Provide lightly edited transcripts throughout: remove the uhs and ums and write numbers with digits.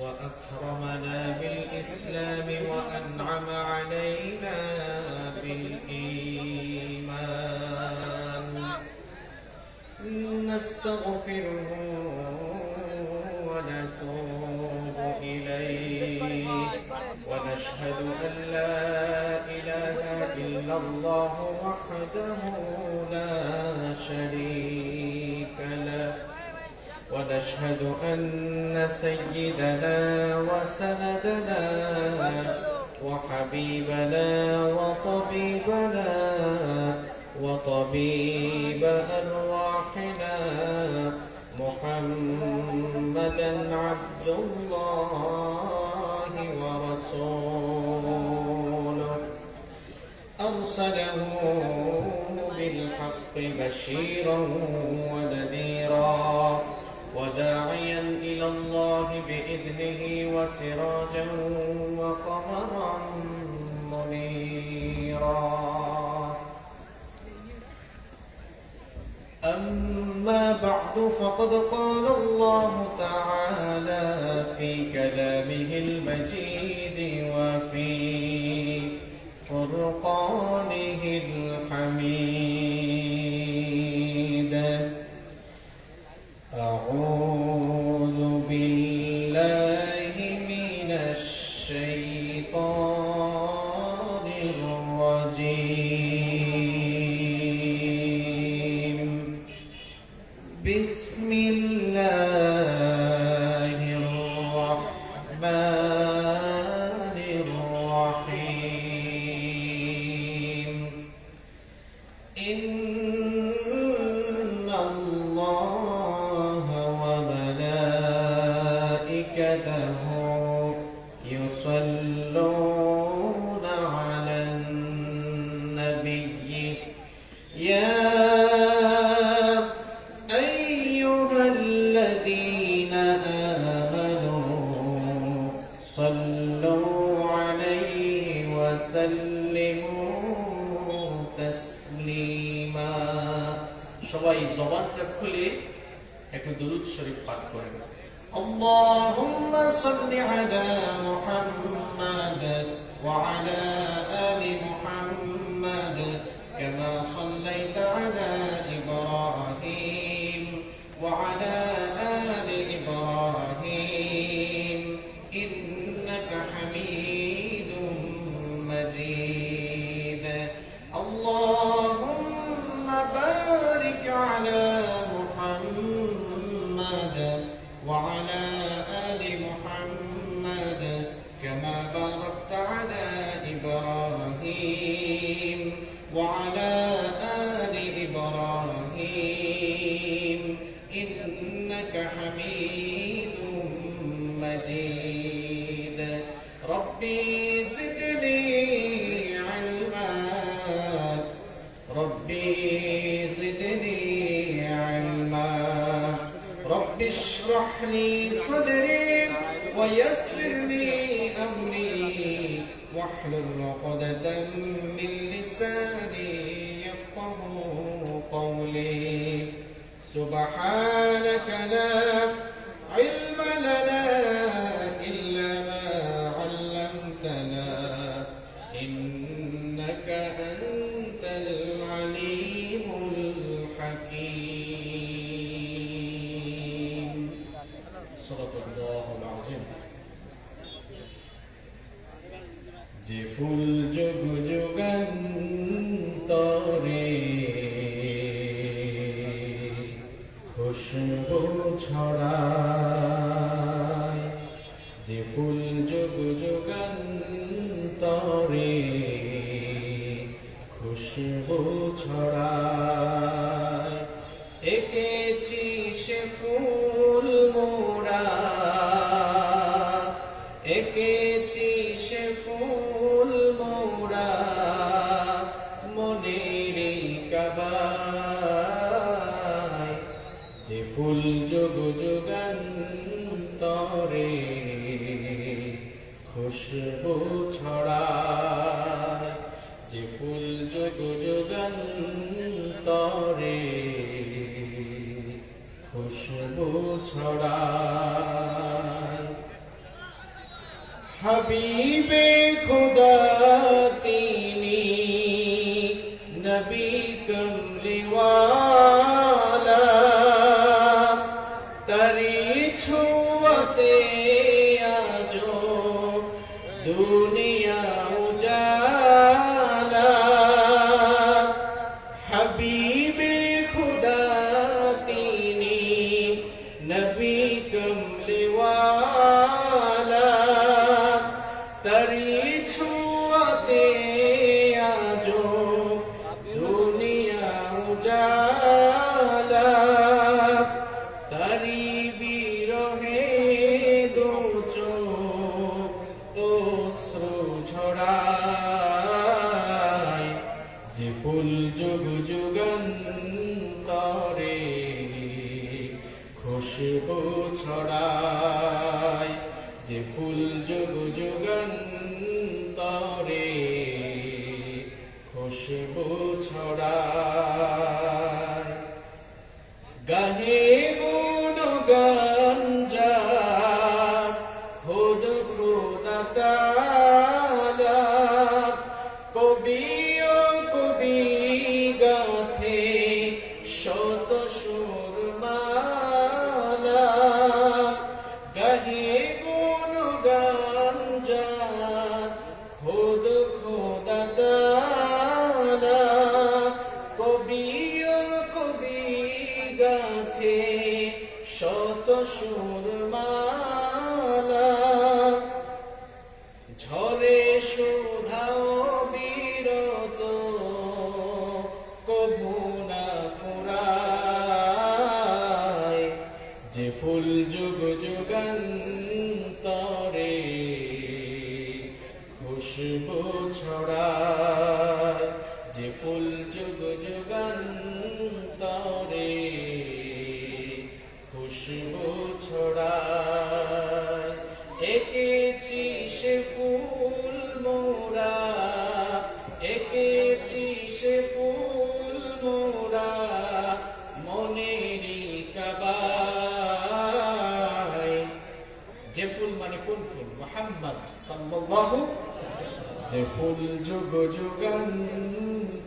وأكرمنا بالإسلام وأنعم علينا بالإيمان نستغفره ونتوب إليه ونشهد أن لا إله إلا الله وحده لا شريك له ونشهد أن سيدنا وسندنا وحبيبنا وطبيبنا وطبيب أرواحنا محمدا عبد الله ورسوله أرسله بالحق بشيرا ونذيرا وداعيا إلى الله بإذنه وسراجا وقمرا منيرا أما بعد فقد قال الله تعالى في كلامه المجيد وفي فرقانه الحميد أعوذ بالله من الشيطان الرجيم بسم الله الرحمن الرحيم إن الله وملائكته يصلون على النبي يا أيها الذين آمنوا صلوا عليه وسلموا تسليما সবাই জবানটা খুলে একটু দুরূদ শরীফ পাঠ করেন اللهم صل على محمد وعلى آل محمد كما صليت على إبراهيم وعلى آل إبراهيم إنك حميد مجيد اللهم بارك على محمد وعلى آل محمد كما باركت على إبراهيم وعلى آل إبراهيم إنك حميد مجيد ربي زدني علما ربي زدني علما رب اشرح لي صدري ويسر لي أمري واحلل عقدة من لساني يفقه قولي سبحانك لا علم لنا إلا ما علمتنا إنك أنت العليم الحكيم صدق الله العظيم যে ফুল যুগ যুগান্তরে খুশবু ছড়ায় যে ফুল যুগ যুগান্তরে খুশবু ছড়ায় এঁকেছি সে ফুল মোরা এঁকেছি সে ফুল মোরা মনের কাবায় যে ফুল যুগ যুগান্তরে খুশবু ছড়ায় যে ফুল যুগ যুগান্তরে खुशबू খুশবু ছড়ায় হাবিবে খুদা তিনি নবী কমলিওয়ালা তারি ছুঁয়াতে আজো দুনিয়া উজালা হাবিবে খুদা তিনি নবী কমলিওয়ালা তারি ছুঁয়াতে আজো দুনিয়া উজালা তারি বিরহে দু চোখ অশ্রু ঝরায় যে ফুল যুগ যুগান্তরে খুশবু ছড়ায় যে ফুল যুগ যুগান্তরে খুশবু ছড়ায় গাহে গুণগান যার খুদ খুদা তাআলা কবি ও কবি গাথে শত সুরমালা গাহে গুণগান যার খুদ খুদা তাআলা কবি ও কবি গাথে শত সুরমালা ঝরে সুধাও বিরত কবু না ফুরায় যে ফুল যুগ যুগান্তরে খুশবু ছড়ায় যে ফুল যুগ যুগান্তরে খুশবু ছড়ায় এঁকেছি সে ফুল মোরা এঁকেছি সে ফুল মোরা মনেরই কাবায় যে ফুল মানে কোন ফুল মুহাম্মদ সাল্লাল্লাহু যে ফুল যুগ যুগান্তরে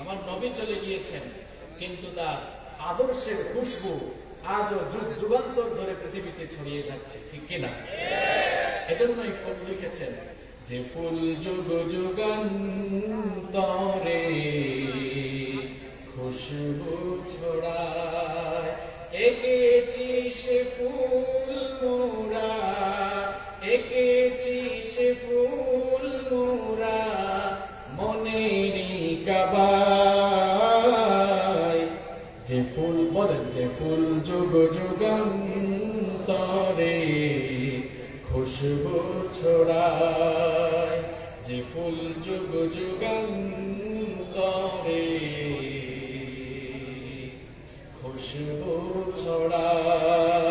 আমার নবী চলে গিয়েছেন কিন্তু তার আদর্শের খুশবু আজও যুগ যুগান্তর ধরে পৃথিবীতে ছড়িয়ে যাচ্ছে ঠিক কিনা এজন্যই কবি লিখেছেন যে ফুল যুগ যুগান্তরে খুশবু ছড়ায় এঁকেছি সে ফুল মোরা এঁকেছি সে ফুল মোরা মনেরই কাবায় যে ফুল বলেন যে ফুল যুগ যুগান্তরে খুশবু ছড়ায় যে ফুল যুগ যুগান্তরে খুশবু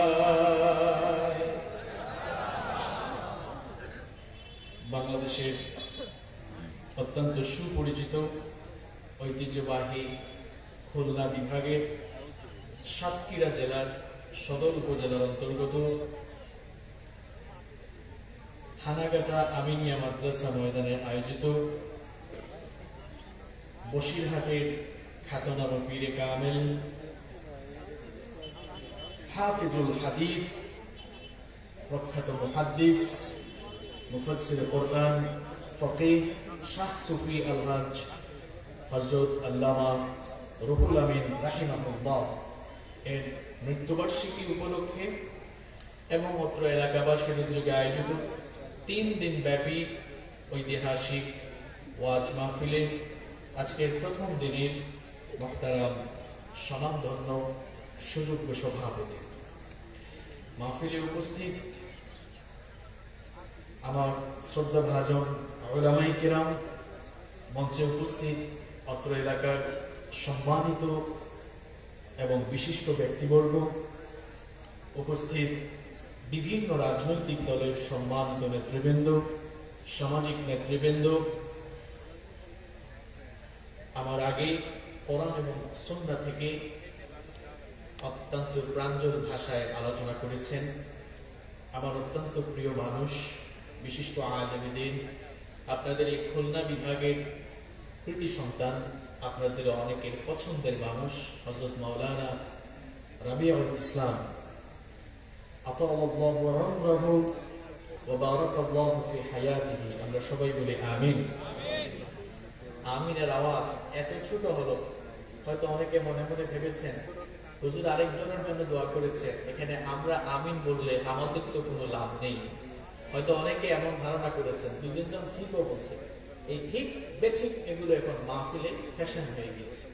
ছড়ায় বাংলাদেশের অত্যন্ত সুপরিচিত ঐতিহ্যবাহী খুলনা বিভাগের সাতক্ষীরা জেলার সদর উপজেলার অন্তর্গত থানাগাটা আমিনিয়া মাদ্রাসা ময়দানে আয়োজিত বসিরহাটের খ্যাতনামা পীরে কামেল হাফিজুল হাদিস প্রখ্যাত মুহাদ্দিস মুফাসসির কোরআন ফকিহ শাহ সুফি আল-হাজ হযরত আল্লামা রুহুল আমিন রাহিমাহুল্লাহ এর মৃত্যুবার্ষিকী উপলক্ষে এবং অত্র এলাকাবাসীর উদ্যোগে আয়োজিত 3 দিন ব্যাপী ঐতিহাসিক ওয়াজ মাহফিলের আজকের প্রথম দিনের মুহতারাম সনামধন্য সুযোগ্য সভাপতি মাহফিলে উপস্থিত আমার শ্রদ্ধাভাজন উলামায়ে কিরাম মঞ্চে উপস্থিত অত্র এলাকার সম্মানিত এবং বিশিষ্ট ব্যক্তিবর্গ উপস্থিত বিভিন্ন রাজনৈতিক দলের সম্মানিত নেতৃবৃন্দ সামাজিক নেতৃবৃন্দ আমার আগে কোরআন এবং সুন্নাহ থেকে অত্যন্ত প্রাঞ্জল ভাষায় আলোচনা করেছেন। আমার অত্যন্ত প্রিয় মানুষ, বিশিষ্ট আলেম দ্বীন, আপনাদের এই খুলনা বিভাগের কৃতি সন্তান, আপনাদের অনেকের পছন্দের মানুষ হযরত মাওলানা রাবিউল ইসলাম আতাআল্লাহু উমরাহু ওয়া বারাকাল্লাহু ফি হায়াতিহি। আমরা সবাই বলি আমিন। আমিনের আওয়াজ এত ছোট হলো, হয়তো অনেকে মনে মনে ভেবেছেন হুজুর আরেকজনের জন্য দোয়া করেছে, এখানে আমরা আমিন বললে আমাদের তো কোনো লাভ নেই। হয়তো অনেকে এমন ধারণা করেছেন, দুজন ঠিকও বলছে। এই ঠিক বেঠিক এগুলো এখন মাহফিলে ফ্যাশন হয়ে গিয়েছে।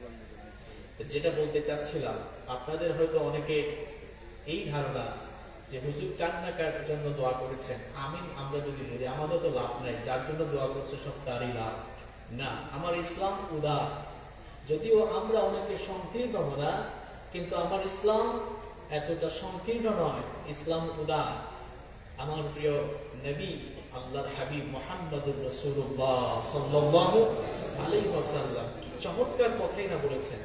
যেটা বলতে চাচ্ছিলাম, আপনাদের হয়তো অনেকে এই ধারণা যে হুজুর কার জন্য দোয়া করেছেন, আমিন আমরা যদি বলি আমাদের তো লাভ নাই, যার জন্য দোয়া করছে সব তারই লাভ। না, আমার ইসলাম উদার। যদিও আমরা অনেকে সংকীর্ণ না, কিন্তু আমার ইসলাম এতটা সংকীর্ণ নয়, ইসলাম উদার। আমার প্রিয় নবী আল্লাহর হাবিব মুহাম্মদুর রাসূলুল্লাহ সাল্লাল্লাহু আলাইহি ওয়াসাল্লাম চমৎকার কথাই না বলেছেন।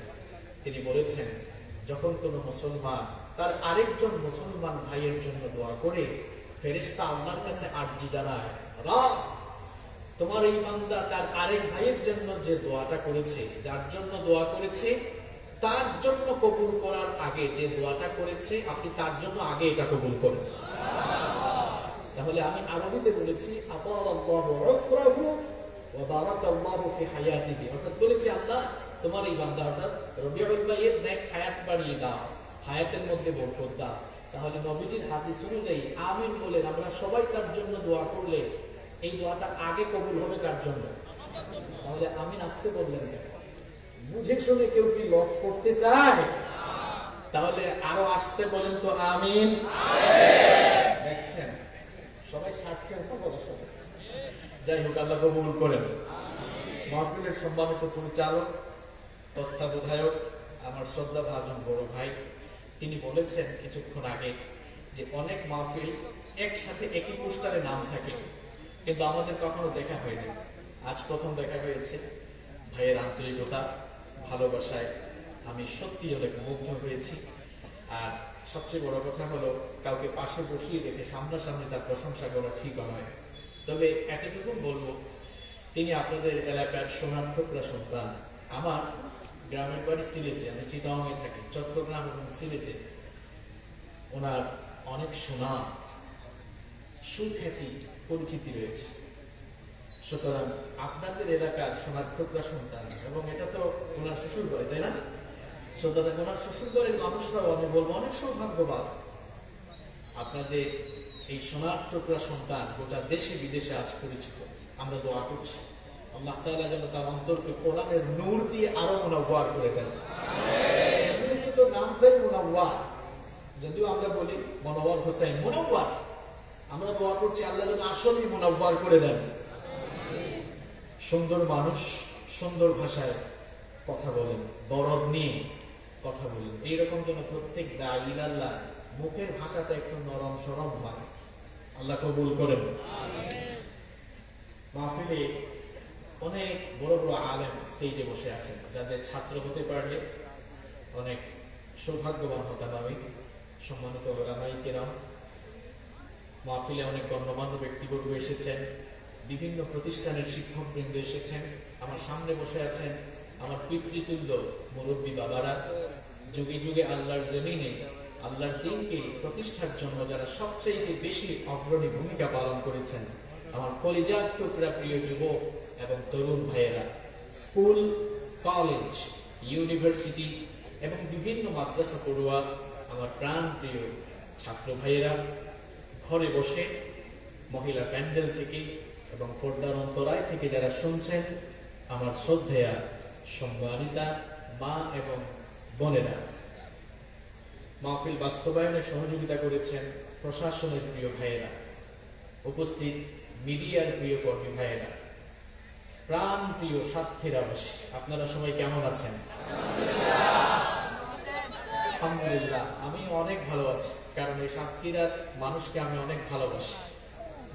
তিনি বলেছেন, যখন কোনো মুসলমান তার আরেকজন মুসলমান ভাইয়ের জন্য দোয়া করে, ফেরেশতা আল্লাহর কাছে আরজি জানায়, রব তোমার এই বান্দা তার আরেক ভাইয়ের জন্য যে দোয়াটা করেছে, যার জন্য দোয়া করেছে, তার জন্য কবুল করার আগে যে দোয়াটা করেছে, আপনি তার জন্য আগে এটা কবুল করেন। তাহলে আমি আরবিতে বলেছি আতাআল্লাহু উমরাহু ওয়া বারাকাল্লাহু ফি হায়াতিহি, অর্থাৎ বলেছি আল্লাহ তোমার এই বান্দা অর্থাৎ রবিউল ভাইয়ের নেক হায়াত বাড়িয়ে দাও, হায়াতের মধ্যে বরকত দাও। তাহলে নবীজির হাদিস অনুযায়ী আমিন বলেন, আমরা সবাই তার জন্য দোয়া করলে এই দোয়াটা আগে কবুল হবে কার জন্য? তাহলে আমিন আসতে বললেন কেন? বুঝে শুনে কেউ কি লস করতে চায়? তাহলে আরো আসতে বলেন তো আমিন। দেখছেন সবাই স্বার্থের কথা শোনে। যাই হোক, আল্লাহ কবুল করেন। মাহফিলের সম্মানিত পরিচালক, তত্ত্বাবধায়ক, আমার শ্রদ্ধাভাজন বড় ভাই, তিনি বলেছেন কিছুক্ষণ আগে যে অনেক মাহফিল একসাথে একই পোস্টারে নাম থাকে, কিন্তু আমাদের কখনো দেখা হয়নি। আজ প্রথম দেখা হয়েছে। ভাইয়ের আন্তরিকতা, ভালোবাসায় আমি সত্যি অনেক মুগ্ধ হয়েছি। আর সবচেয়ে বড় কথা হলো, কাউকে পাশে বসিয়ে রেখে সামনাসামনি তার প্রশংসা করা ঠিক নয়। তবে এতটুকু বলবো, তিনি আপনাদের এলাকার সোনার টুকরা সন্তান। আমার গ্রামের বাড়ি সিলেটে, আমি চিটাগাংয়ে থাকি। চট্টগ্রাম এবং সিলেটে ওনার অনেক সুনাম, সুখ্যাতি, পরিচিতি রয়েছে। সুতরাং আপনাদের এলাকার সোনার টুকরা সন্তান, এবং এটা তো ওনার শ্বশুর বাড়ি, তাই না? সুতরাং ওনার শ্বশুর বাড়ির মানুষরাও আমি বলবো অনেক সৌভাগ্যবান। আপনাদের এই সোনার টুকরা সন্তান গোটা দেশে বিদেশে আজ পরিচিত। আমরা দোয়া করছি আল্লাহ তাআলা যেন তার অন্তরকে কোরআনের নূর দিয়ে আরো মুনাওয়ার করে দেন। এমনি তো নামটাই মুনাওয়ার, যদিও আমরা বলি মনোয়ার হোসেন মুনাওয়ার, আমরা দোয়া করছি আল্লাহ যেন আসলেই মুনাওয়ার করে দেন। সুন্দর মানুষ, সুন্দর ভাষায় কথা বলেন, দরদ নিয়ে কথা বলেন। এইরকম যেন প্রত্যেক দাঈ ইলাল্লাহ মুখের ভাষাটা একটু নরম সরম হয়। আল্লাহ কবুল করেন। মাহফিলে অনেক বড় বড় আলেম স্টেজে বসে আছেন, যাদের ছাত্র হতে পারলে অনেক সৌভাগ্যবান হতাম আমি। সম্মানিত ওলামায়ে কেরাম, মাহফিলে অনেক গণ্যমান্য ব্যক্তিবর্গ এসেছেন, বিভিন্ন প্রতিষ্ঠানের শিক্ষকবৃন্দ এসেছেন। আমার সামনে বসে আছেন আমার পিতৃতুল্য মুরব্বী বাবারা, যুগে যুগে আল্লাহর জমিনে আল্লাহর দ্বীনকে প্রতিষ্ঠার জন্য যারা সবচেয়ে বেশি অগ্রণী ভূমিকা পালন করেছেন। আমার কলিজার টুকরা প্রিয় যুবক এবং তরুণ ভাইয়েরা, স্কুল, কলেজ, ইউনিভার্সিটি এবং বিভিন্ন মাদ্রাসা পড়ুয়া আমার প্রাণ প্রিয় ছাত্র ভাইয়েরা, ঘরে বসে মহিলা প্যান্ডেল থেকে এবং পর্দার অন্তরায় থেকে যারা শুনছেন, আমার শ্রদ্ধেয়া সম্মানিতা মা এবং বোনেরা, মাহফিল বাস্তবায়নে সহযোগিতা করেছেন প্রশাসনের প্রিয় ভাইয়েরা, উপস্থিত মিডিয়ার প্রিয় কর্মী ভাইয়েরা, প্রাণ প্রিয় সাতক্ষীরাবাসী, আপনারা সবাই কেমন আছেন? আলহামদুলিল্লাহ, আমি অনেক ভালো আছি, কারণ এই সাতক্ষীরার মানুষকে আমি অনেক ভালোবাসি।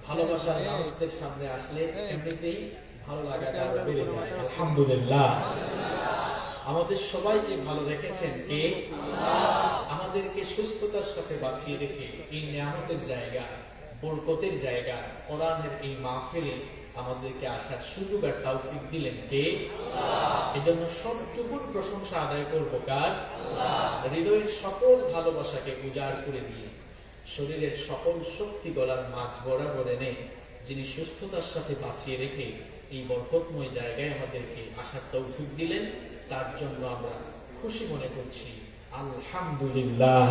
ভালোবাসার মানুষদের সামনে আসলে এমনিতেই ভালো লাগাটা বেড়ে যায়। আলহামদুলিল্লাহ, আমাদের সবাইকে ভালো রেখেছেন কে? আমাদের আমাদেরকে সুস্থতার সাথে বাঁচিয়ে রেখে এই নিয়ামতের জায়গা, বরকতের জায়গা, কোরআনের এই মাহফিলে আমাদেরকে আসার সুযোগ আর তৌফিক দিলেন কে? এজন্য সবটুকুন প্রশংসা আদায় করবো কার? হৃদয়ের সকল ভালোবাসাকে উজাড় করে দিয়ে শরীরের সকল শক্তি গলার মাঝ বরাবর এনে যিনি সুস্থতার সাথে বাঁচিয়ে রেখে এই বরকতময় জায়গায় আমাদেরকে আসার তৌফিক দিলেন, তার জন্য আমরা খুশি মনে করছি। আলহামদুলিল্লাহ।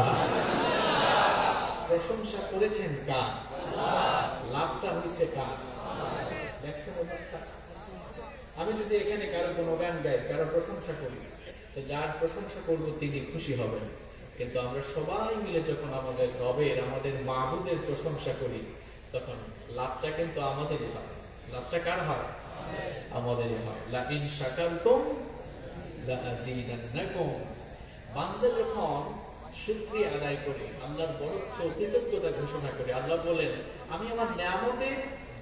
প্রশংসা করেছেন কার? লাভটা হয়েছে কার? দেখছেন অবস্থা? আমি যদি এখানে কারো কোনো গান গাই, কারো প্রশংসা করি, তো যার প্রশংসা করব তিনি খুশি হবেন। কিন্তু আমরা সবাই মিলে যখন আমাদের রবের, আমাদের মাবুদের প্রশংসা করি, তখন লাভটা কিন্তু আমাদেরই হয়। লাভটা কার হয়? আমাদেরই হয়। লা ইন শাকারতুম লা আযীদান্নাকুম। বান্দা যখন শুকরিয়া আদায় করে, আল্লাহর বরত্ব, কৃতজ্ঞতা ঘোষণা করে, আল্লাহ বলেন আমি আমার নিয়ামতের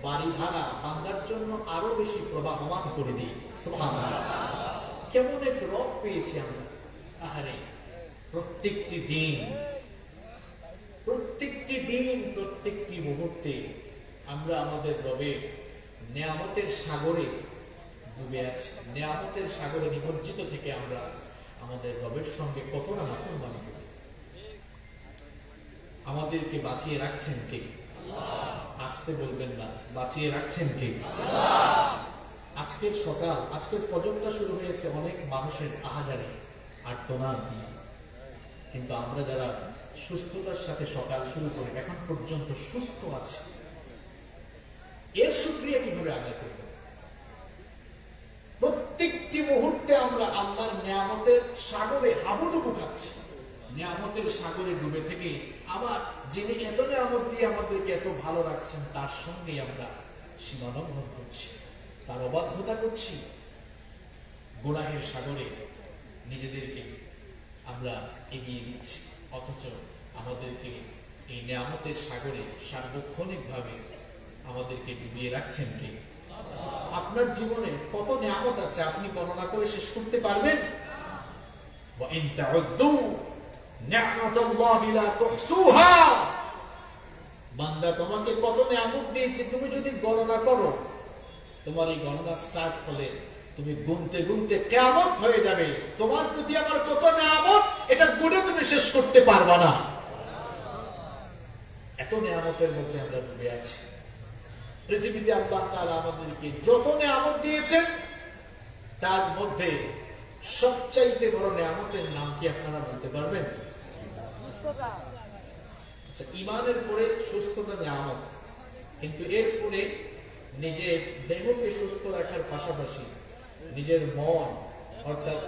বাড়িধারা বান্দার জন্য আরো বেশি প্রবাহমান করে দিই। সুবহানাল্লাহ। কেমন এক রব পেয়েছি আমরা। আহারে, প্রত্যেকটি দিন, প্রত্যেকটি মুহূর্তে আমরা আমাদের রবের নিয়ামতের সাগরে ডুবে আছি। নিয়ামতের সাগরে নিমজ্জিত থেকে আমরা আমাদের রবের সঙ্গে কতটা নাফরমানি করি। আমাদেরকে বাঁচিয়ে রাখছেন কে? আসতে বলবেন না, বাঁচিয়ে রাখছেন কে? আজকের সকাল, আজকের ফজরটা শুরু হয়েছে অনেক মানুষের আহাজারি আর্তনাদ দিয়ে, কিন্তু আমরা যারা সুস্থতার সাথে সকাল শুরু করে এখন পর্যন্ত সুস্থ আছি, এর শুকরিয়া কিভাবে আদায় করব? প্রত্যেকটি মুহূর্তে আমরা আল্লাহর নিয়ামতের সাগরে হাবুডুবু খাচ্ছি। নিয়ামতের সাগরে ডুবে থেকে আবার যিনি এত নিয়ামত দিয়ে আমাদেরকে এত ভালো রাখছেন, তার সঙ্গে আমরা সীমালঙ্ঘন করছি, তার অবাধ্যতা করছি। গুনাহের সাগরে নিজেদেরকে আমরা এগিয়ে দিচ্ছি, অথচ আমাদেরকে এই নিয়ামতের সাগরে সার্বক্ষণিকভাবে আমাদেরকে ডুবিয়ে রাখছেন কে? আপনার জীবনে কত নিয়ামত আছে আপনি গণনা করে শেষ করতে পারবেন? ওয়া ইন তাউদ্দু নি'মাতাল্লাহি লা তুহসুহা। বান্দা, তোমাকে কত নিয়ামত দিয়েছে, তুমি যদি গণনা করো, তোমার এই গণনা স্টার্ট হলে তুমি গুনতে গুনতে কিয়ামত হয়ে যাবে। তোমার প্রতি আমার কত নিয়ামত, এটা গুণে তুমি শেষ করতে পারবা না। এত নিয়ামতের মধ্যে আমরা ডুবে আছি। পৃথিবীতে আল্লাহ তাআলা আমাদেরকে যত নিয়ামত দিয়েছেন, তার মধ্যে সবচাইতে বড় নিয়ামতের নাম কি আপনারা বলতে পারবেন? আচ্ছা, ঈমানের পরে সুস্থতা নিয়ামত, কিন্তু এরপরে নিজের দেহকে সুস্থ রাখার পাশাপাশি নিজের মন, অর্থাৎ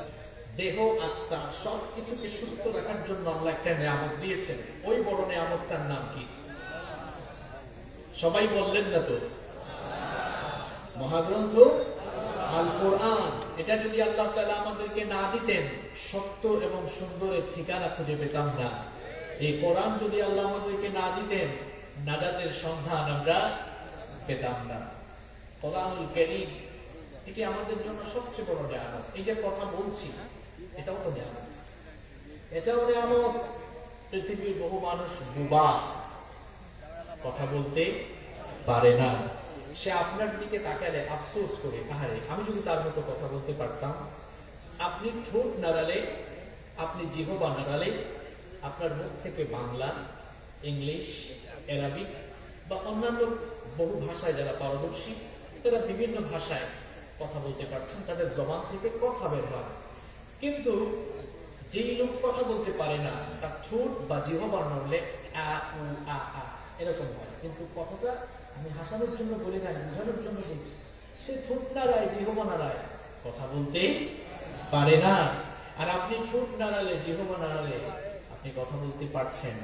দেহ, আত্মা সবকিছুকে সুস্থ রাখার জন্য আল্লাহ একটা নিয়ামত দিয়েছেন। ওই বড় নিয়ামতটার নাম কি? সবাই বললেন না তো? মহাগ্রন্থ আল কোরআন। এটা যদি আল্লাহ তাআলা আমাদেরকে না দিতেন, সত্য এবং সুন্দরের ঠিকানা খুঁজে পেতাম না। এই কোরআন যদি আল্লাহ আমাদেরকে না দিতেন, নাজাতের সন্ধান আমরা পেতাম না। কোরআনুল কারীম, এটি আমাদের জন্য সবচেয়ে বড় নিয়ামত। এই যে কথা বলছি, এটাও তো নিয়ামত, এটাও নিয়ামত। পৃথিবীর বহু মানুষ বোবা, কথা বলতে পারে না। সে আপনার দিকে তাকালে আফসোস করে, আহারে আমি যদি তার মতো কথা বলতে পারতাম। আপনি ঠোঁট নাড়ালে, আপনি জিহ্বা নাড়ালে আপনার মুখ থেকে বাংলা, ইংলিশ, আরবিক বা অন্যান্য বহু ভাষায় যারা পারদর্শী, তারা বিভিন্ন ভাষায় কথা বলতে পারছেন, তাদের জবান থেকে কথা বের হয়। কিন্তু যেই লোক কথা বলতে পারে না, তার ঠোঁট বা জিহ্বা নড়লে আ উ আ আ এরকম হয়। কিন্তু কথাটা আমি হাসানোর জন্য বলি না, বোঝানোর জন্য বলছি। সে ঠোঁট নাড়ায়, জিহ্বা নাড়ায়, কথা বলতে পারে না। আর আপনি ঠোঁট নাড়ালে, জিহ্বা নাড়ালে আপনি কথা বলতে পারছেন।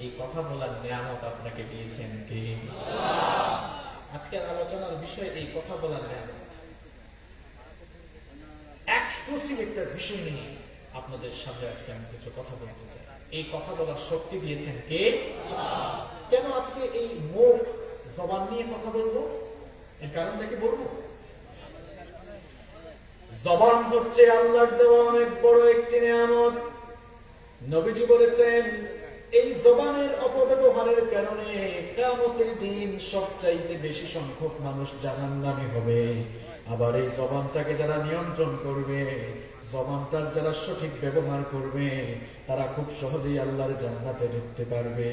এই কথা বলার নিয়ামত আপনাকে দিয়েছেন কে? আজকের আলোচনার বিষয় এই কথা বলার নিয়ামত। এক্সক্লুসিভ একটা বিষয় নিয়ে আপনাদের সামনে আজকে আমি কিছু কথা বলতে চাই। এই কথা বলার শক্তি দিয়েছেন কে? কেন আজকে এই মুখ, জবান নিয়ে কথা বলবো? এর কারণটা কি বলবো? জবান হচ্ছে আল্লাহর দেওয়া অনেক বড় একটি নিয়ামত। নবীজি বলেছেন এই জবানের অপব্যবহারের কারণে কিয়ামতের দিন সবচাইতে বেশি সংখ্যক মানুষ জাহান্নামী হবে। আবার এই জবানটাকে যারা নিয়ন্ত্রণ করবে, জবানটার যারা সঠিক ব্যবহার করবে, তারা খুব সহজেই আল্লাহর জান্নাতে ঢুকতে পারবে।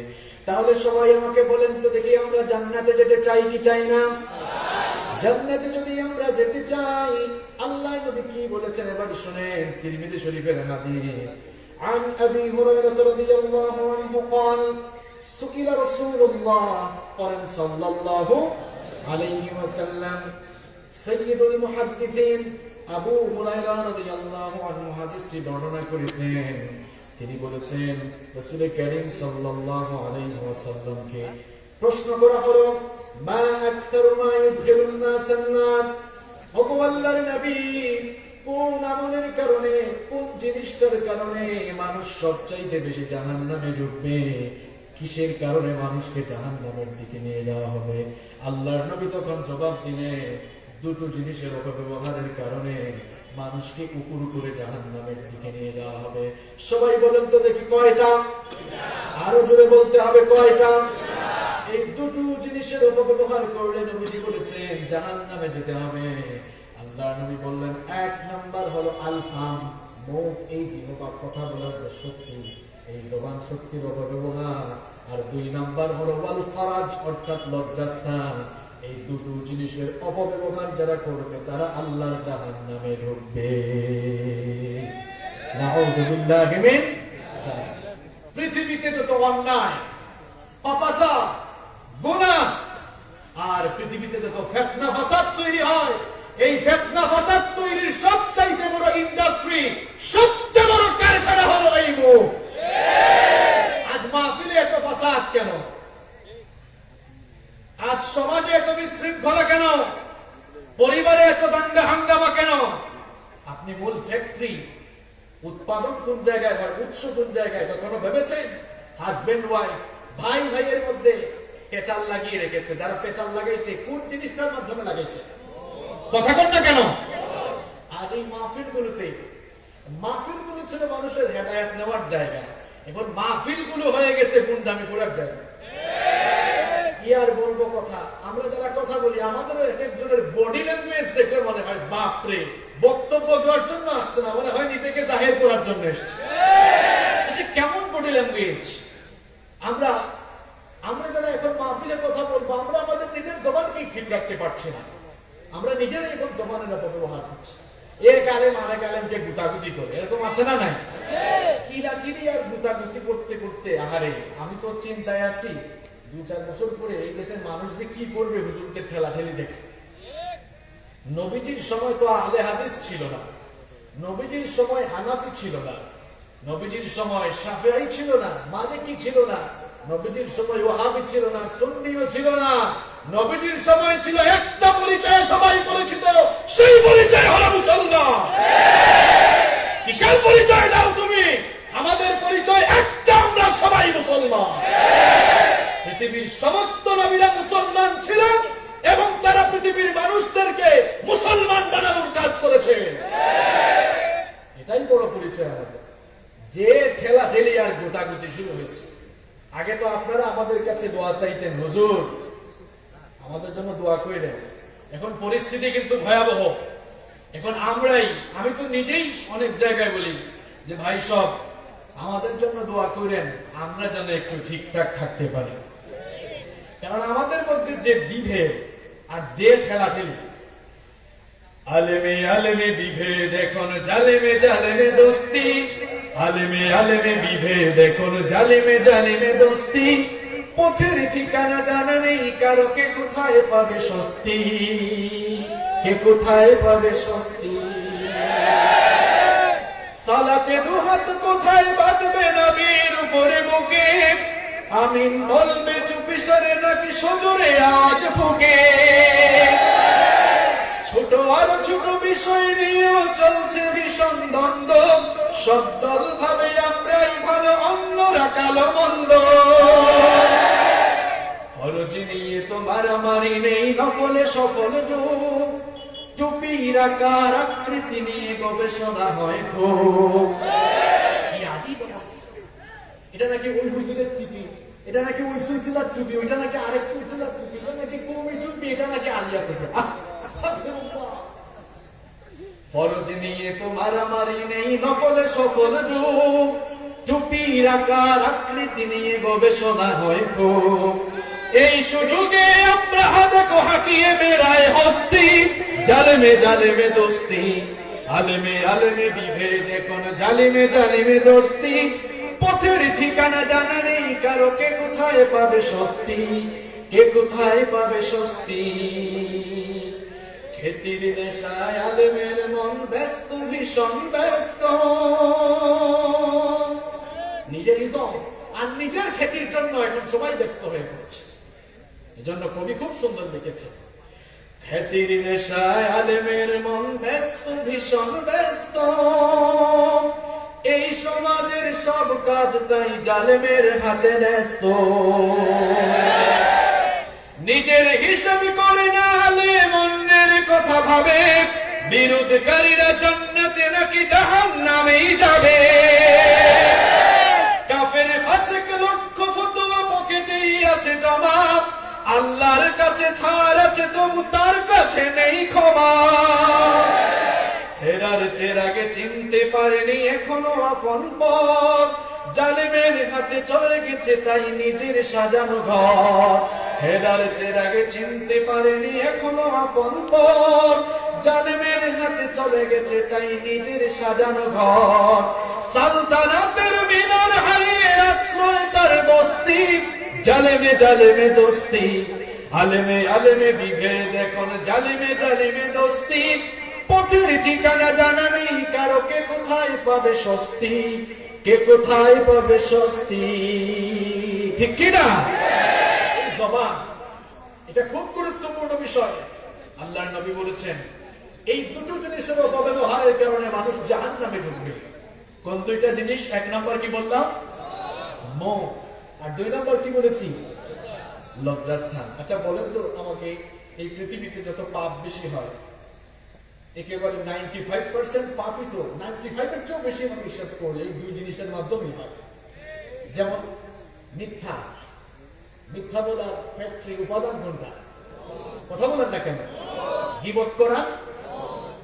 তাহলে সবাই আমাকে বলেন তো দেখি, আমরা জান্নাতে যেতে চাই কি চাই না? জান্নাতে যদি আমরা যেতে চাই, আল্লাহর নবী কি বলেছেন এবার শুনেন। তিরমিজি শরীফের হাদিস, عن أبي هريرة رضي الله عنه قال سئل رسول الله صلى الله عليه وسلم سيد المحدثين আবু হুরায়রা রাদিয়াল্লাহু আনহু হাদিসটি বর্ণনা করেছেন। তিনি বলেছেন রাসূল কারীম সাল্লাল্লাহু আলাইহি ওয়াসাল্লামকে প্রশ্ন করা হলো, মা আকতারু মা ইউদখিলুন নাসান নার, ওগো আল্লাহর নবী, কোন আমলের কারণে, কোন জিনিসটার কারণে মানুষ সবচাইতে বেশি জাহান্নামে ঢুকবে? কিসের কারণে মানুষকে জাহান্নামের দিকে নিয়ে যাওয়া হবে? আল্লাহর নবী তখন জবাব দিলেন, দুটো জিনিসের অপব্যবহারের কারণে মানুষকে উপর করে জাহান্নামের দিকে নিয়ে যাওয়া হবে। সবাই বলেন তো দেখি কয়টা? আরো জোরে বলতে হবে কয়টা? এই দুটো জিনিসের অপব্যবহার করলে নবীজি বলেছেন জাহান্নামে যেতে হবে। আল্লাহর নবী বললেন, এক নাম্বার হলো আল-ফাম, মুখ, এই জিহ্বা কথা বলার যে শক্তি, এই জবান শক্তির অপব্যবহার। আর দুই নাম্বার হলো ওয়াল ফারাজ, অর্থাৎ লজ্জাস্থান। এই দুটো জিনিসের অপব্যবহার যারা করবে তারা আল্লাহর জাহান্নামে ঢুকবে। নাউযু বিল্লাহি মিন যালিক। পৃথিবীতে যত অন্যায়, পাপাচার, গুনাহ আর পৃথিবীতে যত ফিতনা ফাসাদ তৈরি হয়, এই ফিতনা ফাসাদ তৈরির সবচাইতে বড় ইন্ডাস্ট্রি, সবচেয়ে বড় কারখানা হলো এই মুখ। আজ মাহফিলে এত ফাসাদ কেন? আজ সমাজে এত বিশৃঙ্খলা কেন? পরিবারে এত দাঙ্গা হাঙ্গামা কেন? আপনি মূল ফ্যাক্টরি, উৎপাদন কোন জায়গায় হয়, উৎস কোন জায়গায়, কখনো ভেবেছেন? হাজবেন্ড ওয়াইফ, ভাই ভাইয়ের মধ্যে পেঁচাল লাগিয়ে রেখেছে। যারা পেঁচাল লাগাইছে কোন জিনিসটার মাধ্যমে লাগাইছে? কথা কন না কেন? আজ এই মাহফিলগুলো ছিল মানুষের হেদায়েত নেওয়ার জায়গা, এখন মাহফিলগুলো হয়ে গেছে গুন্ডামি করার জায়গা। কি আর বলবো কথা, আমরা যারা কথা বলি আমাদেরও এক একজনের বডি ল্যাঙ্গুয়েজ দেখলে মনে হয় বাপরে, বক্তব্য দেওয়ার জন্য আসছে না, মনে হয় নিজেকে জাহির করার জন্য এসছে। এটা কেমন বডি ল্যাঙ্গুয়েজ? আমরা যারা এখন মাহফিলে কথা বলবো, আমরা আমাদের নিজের জবানকেই ঠিক রাখতে পারছি না। আমরা নিজেরাই এখন জবানের অপব্যবহার করছি। এক আলেম আরেক আলেমকে গুতাগুতি করে, এরকম আছে না নাই? কিলাকিলি আর গুতাগুতি করতে করতে আহারে, আমি তো চিন্তায় আছি 2-4 বছর পরে এই দেশের মানুষ যে কি করবে হুজুরদের ঠেলাঠেলি দেখে। নবীজির সময় তো আহলে হাদিস ছিল না, নবীজির সময় হানাফি ছিল না, নবীজির সময় শাফিঈ ছিল না, মালিকি ছিল না, নবীজির সময় ওয়াহাবি ছিল না, সুন্নিও ছিল না। নবীজির সময় ছিল একটা পরিচয় সবাই পরিচিত, সেই পরিচয় হলো মুসলমান। কিসের পরিচয় দাও তুমি? আমাদের পরিচয় একটা, আমরা সবাই মুসলমান। পৃথিবীর সমস্ত নবীরা মুসলমান ছিলেন এবং তারা পৃথিবীর মানুষদেরকে মুসলমান বানানোর কাজ করেছে। এটাই বড় পরিচয় আমাদের। যে ঠেলাঠেলি আর গোতাগুতি শুরু হয়েছে, আগে তো আপনারা আমাদের কাছে দোয়া চাইতেন, হুজুর আমাদের জন্য দোয়া করেন। এখন পরিস্থিতি কিন্তু ভয়াবহ। এখন আমি তো নিজেই অনেক জায়গায় বলি যে ভাই সব আমাদের জন্য দোয়া করেন, আমরা যেন একটু ঠিকঠাক থাকতে পারি। কারণ আমাদের মধ্যে যে বিভেদ আর যে ঠেলাঠেলি, আলেমে আলেমে বিভেদ এখন জালেমে জালেমে দোস্তি, আলেমে আলেমে বিভেদ এখন জালেমে জালেমে দোস্তি। পথের ঠিকানা জানা নেই কারো, কে কোথায় পাবে স্বস্তি, কে কোথায় পাবে স্বস্তি। সালাতে দুহাত কোথায় বাঁধবে নবীর উপরে বুকে, আমিন বলবে চুপি সরে নাকি সজোরে আওয়াজ ফুঁকে। ছোট আর ছোট বিষয় নিয়েও চলছে ভীষণ দ্বন্দ্ব, সব দল ভাবে আমরাই ভালো, অন্যরা কালো মন্দ। ফরজ নিয়ে তো মারামারি নেই, নফলে সফল যুগ, চুপির আকার আকৃতি নিয়ে গবেষণা হয় খুব। কি আজীব অবস্থা! এটা নাকি ওই হুজুরের টুপি, এটা নাকি ওই সিলসিলার টুপি, ওইটা নাকি আরেক সিলসিলার টুপি, এটা নাকি কওমি টুপি, এটা নাকি আলিয়া টুপি। আস্তাগফিরুল্লাহ। ফরজ নিয়ে তো মারামারি নেই, নফলে সফল রূপ, টুপির আকার আকৃতি নিয়ে গবেষণা হয় খুব। এই সুযোগে আমরা দেখো হাকিয়ে বেড়ায় হস্তি, জালেমে জালেমে দোস্তি, আলেমে আলেমে বিভেদ, এখন জালিমে জালিমে দোস্তি। পথের ঠিকানা জানা নেই কারো, কে কোথায় পাবে স্বস্তি, কে কোথায় পাবে স্বস্তি। খেতির নেশায় আলেমের মন ব্যস্ত, ভীষণ ব্যস্ত, নিজের ইজম আর নিজের খেতির জন্য এখন সবাই ব্যস্ত হয়ে পড়ছে। এজন্য কবি খুব সুন্দর লিখেছে, খেতির নেশায় আলেমের মন ব্যস্ত, ভীষণ ব্যস্ত, এই সমাজের সব কাজ তাই জালেমের হাতে ন্যস্ত। নিজের হিসাব করে না আলেম, অন্যের কথা ভাবে, বিরোধকারীরা জান্নাতে নাকি জাহান্নামেই যাবে। কাফের ফাসিক লক্ষ ফতোয়া পকেটেই আছে জমা, আল্লাহর কাছে ছাড় আছে তবু তার কাছে নেই ক্ষমা। ফেরার চেরাগে চিনতে পারেনি এখনো আপন পথ, জালেমের হাতে চলে গেছে তাই নিজের সাজানো ঘর। ফেরার চেরাগে চিনতে পারেনি এখনো আপন পথ, জালেমের হাতে চলে গেছে তাই নিজের সাজানো ঘর। সালতানাতের মিনার হারিয়ে আশ্রয় তার বস্তি, জালেমে জালেমে দোস্তি, আলেমে আলেমে বিভেদ, এখন জালিমে জালিমে দোস্তি। পথের ঠিকানা জানা নেই কারো, কে কোথায় পাবে স্বস্তি, কে কোথায় পাবে স্বস্তি। ঠিক কিনা? জবান এটা খুব গুরুত্বপূর্ণ বিষয়। আল্লাহর নবী বলেছেন এই দুটো জিনিসের অপব্যবহারের কারণে মানুষ জাহান্নামে ঢুকবে। কোন দুইটা জিনিস? এক নাম্বার কি বললাম? মুখ। আর দুই নাম্বার কি বলেছি? লজ্জাস্থান। আচ্ছা বলেন তো আমাকে, এই পৃথিবীতে যত পাপ বেশি হয়, একেবারে 95% পাপই তো 95-এর চেয়েও বেশি মানুষ হিসাব করলে এই দুই জিনিসের মাধ্যমেই হয়। যেমন মিথ্যা, মিথ্যা বলার ফ্যাক্টরি উপাদান কোনটা? কথা বলেন না কেন? গীবত করা,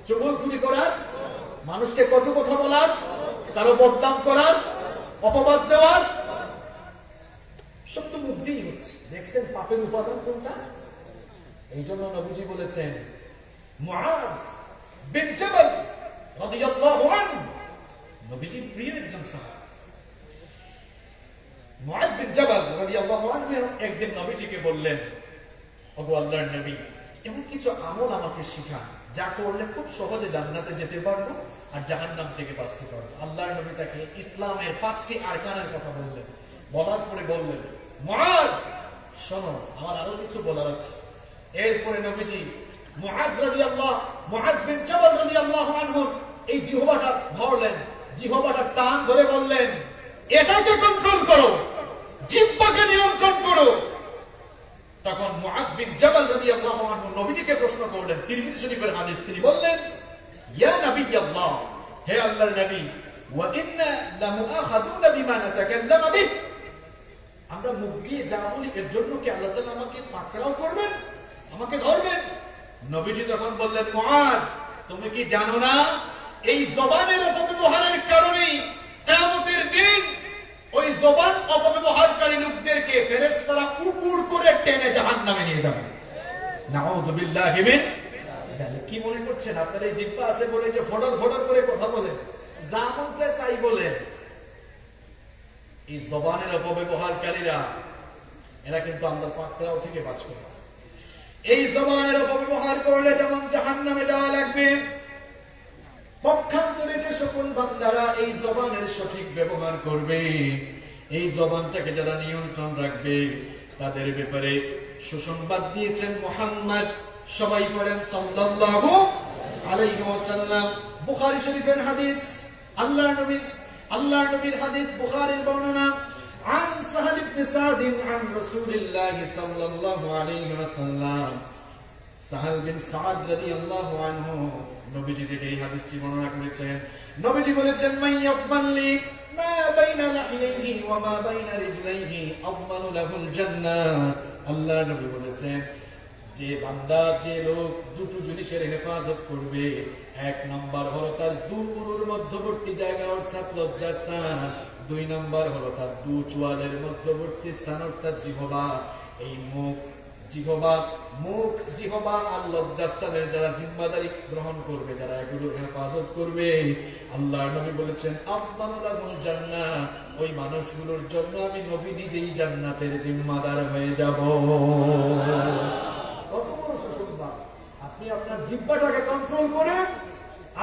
চুগলখুরি করার, মানুষকে কটু কথা বলার, কারো বদনাম করার, অপবাদ দেওয়ার, সব তো মুখ দিয়েই হচ্ছে। দেখছেন পাপের উপাদান কোনটা? এই জন্য নবীজি বলেছেন, মুআদ বিন জাবাল রাদিয়াল্লাহু আনহু, নবীজির প্রিয় একজন সাহাবী, মুআদ বিন জাবাল রাদিয়াল্লাহু আনহু একদিন নবীজিকে বললেন, ওগো আল্লাহর নবী, এমন কিছু আমল আমাকে শিখান যা করলে খুব সহজে জান্নাতে যেতে পারবো আর জাহান্নাম থেকে বাঁচতে পারবো। আল্লাহর নবী তাকে ইসলামের 5টি আরকানের কথা বললেন। বলার পরে বললেন, মুআদ শোনো, আমার আরো কিছু বলার আছে। এরপরে নবীজি মুআদ বিন জাবাল রাদিয়াল্লাহু আনহু এই জিহ্বাটা ধরলেন, জিহ্বাটা টান ধরে বললেন, এটাকে কন্ট্রোল করো, জিহ্বাকে নিয়ন্ত্রণ করো। তখন মুআদ বিন জাবাল রাদিয়াল্লাহু আনহু নবীজিকে প্রশ্ন করলেন, তিরমিজি শরীফের হাদিস, তিনি বললেন, ইয়া নবিয়াল্লাহ, হে আল্লাহর নবী, ওয়া ইন্না লামুআখাযুনা বিমা নাতাকাল্লামু বিহি, আমরা মুখ দিয়ে যা বলি এর জন্য কি আল্লাহ তাআলা আমাকে পাকড়াও করবেন, আমাকে ধরবেন? নবীজি তখন বললেন, মুআদ, তুমি কি জানো না এই জবানের অপব্যবহারের কারণে কিয়ামতের দিন ওই জবান অপব্যবহারকারী লোকদেরকে ফেরেশতারা উপর করে টেনে জাহান্নামে নিয়ে যাবে। নাউযু বিল্লাহি মিন যালিক। কি মনে করছেন আপনারা এই জিহ্বা আছে বলে যে ফডর ফডর করে কথা বলেন, যা মন চায় তাই বলেন? এই জবানের অপব্যবহারকারীরা এরা কিন্তু আল্লাহর পাকড়াও থেকে বাঁচবে না। এই জবানের অপব্যবহার করলে যেমন জাহান্নামে যাওয়া লাগবে, পক্ষান্তরে যে সকল বান্দারা এই জবানের সঠিক ব্যবহার করবে, এই জবানটাকে যারা নিয়ন্ত্রণ রাখবে, তাদের ব্যাপারে সুসংবাদ দিয়েছেন মুহাম্মদ, সবাই পড়েন সাল্লাল্লাহু আলাইহি ওয়াসাল্লাম। বুখারী শরীফের হাদিস, আল্লাহর নবীর হাদিস, বুখারীর বর্ণনা, عن سهل بن سعد عن رسول الله صلى الله عليه وسلم, সাহাল বিন সাদ রাদিয়াল্লাহু আনহু নবীজি থেকে এই হাদিসটি বর্ণনা করেছেন। নবীজি বলেছেন, মাইয়াকবালি মা বাইনা লাহিয়াইহি ওয়া মা বাইনা রিজলাইহি আযমানু লাহুল জান্নাহ। আল্লাহর নবী বলেছেন, যে বান্দা, যে লোক দুটো জিনিসের হেফাজত করবে, এক নাম্বার হলো তার দুগুলোর মধ্যবর্তী জায়গা অর্থাৎ লজ্জাস্থান, দুই নাম্বার হলো তার দু চোয়ালের মধ্যবর্তী স্থান অর্থাৎ জিহ্বা। এই মুখ জিহ্বা আর লজ্জাস্থানের যারা জিম্মাদারি গ্রহণ করবে, যারা এগুলোর হেফাজত করবে, আল্লাহর নবী বলেছেন আযমানুল জান্নাহ, ওই মানুষগুলোর জন্য আমি নবী নিজেই জান্নাতের জিম্মাদার হয়ে যাব। কত বড় সুসংবাদ! আপনি আপনার জিহ্বাটাকে কন্ট্রোল করে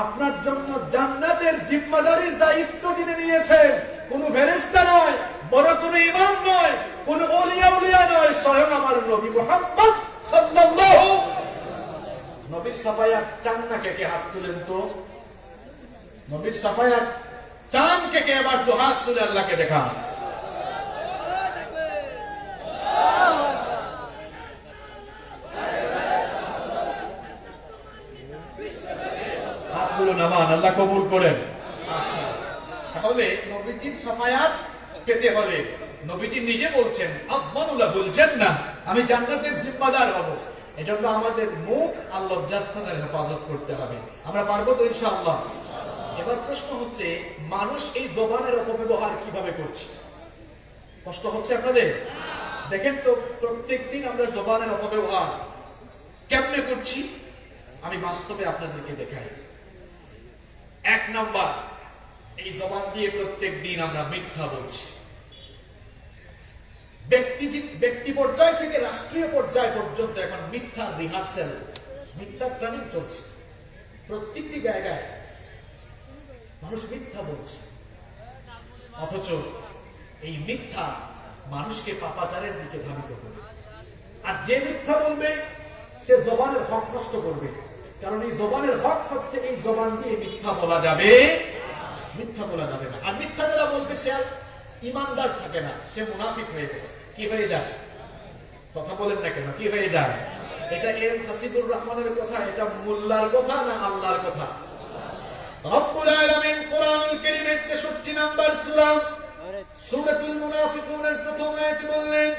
আপনার জন্য জান্নাতের জিম্মাদারির দায়িত্ব যিনি নিয়েছেন, কোন ফেরেশতা নয়, বড় কোন ইমাম নয়, কোন ওলিয়া নয়, স্বয়ং আমার নবী মুহাম্মদ সাল্লাল্লাহু। নবীর সাফায়াত চান না কে কে? হাত তুলেন তো। নবীর সাফায়াত চান কে কে? এবার তো হাত তুলে আল্লাহকে দেখা। হাতগুলো নামান, আল্লাহ কবুল করেন। আচ্ছা, তাহলে নবীজির সাফায়াত পেতে হলে নবীজি নিজে বলছেন আযমানুল লাহুল জান্নাহ, আমি জান্নাতের জিম্মাদার হব। এজন্য আমাদের মুখ আর লজ্জাস্থানের হেফাজত করতে হবে। আমরা পারবো তো ইনশাআল্লাহ? এবার প্রশ্ন হচ্ছে, মানুষ এই জবানের অপব্যবহার কিভাবে করছে? কষ্ট হচ্ছে আপনাদের? দেখেন তো, প্রত্যেকদিন আমরা জবানের অপব্যবহার কেমনে করছি আমি বাস্তবে আপনাদেরকে দেখাই। এক নাম্বার, এই জবান দিয়ে প্রত্যেক দিন আমরা মিথ্যা বলছি। ব্যক্তি পর্যায় থেকে রাষ্ট্রীয় পর্যায় পর্যন্ত এখন মিথ্যা রিহার্সেল, মিথ্যা ট্রেনিং চলছে। প্রত্যেকটি জায়গায় মানুষ মিথ্যা বলছে, অথচ এই মিথ্যা মানুষকে পাপাচারের দিকে ধাবিত করবে। আর যে মিথ্যা বলবে সে জবানের হক নষ্ট করবে, কারণ এই জবানের হক হচ্ছে এই জবান দিয়ে মিথ্যা বলা যাবে, মিথ্যা বলা যাবে না। আর মিথ্যা যারা বলবে সে আর ইমানদার থাকে না, সে মুনাফিক হয়ে যাবে। কি হয়ে যায়? কথা বলেন না কেন? কি হয়ে যায়? এটা এম হাসিবুর রহমানের কথা, এটা মোল্লার কথা না আল্লাহর কথা? রব্বুল আলামিন কোরআনুল কারীমের 63 নম্বর সূরা সূরাতুল মুনাফিকুনের প্রথম আয়াতে বললেন,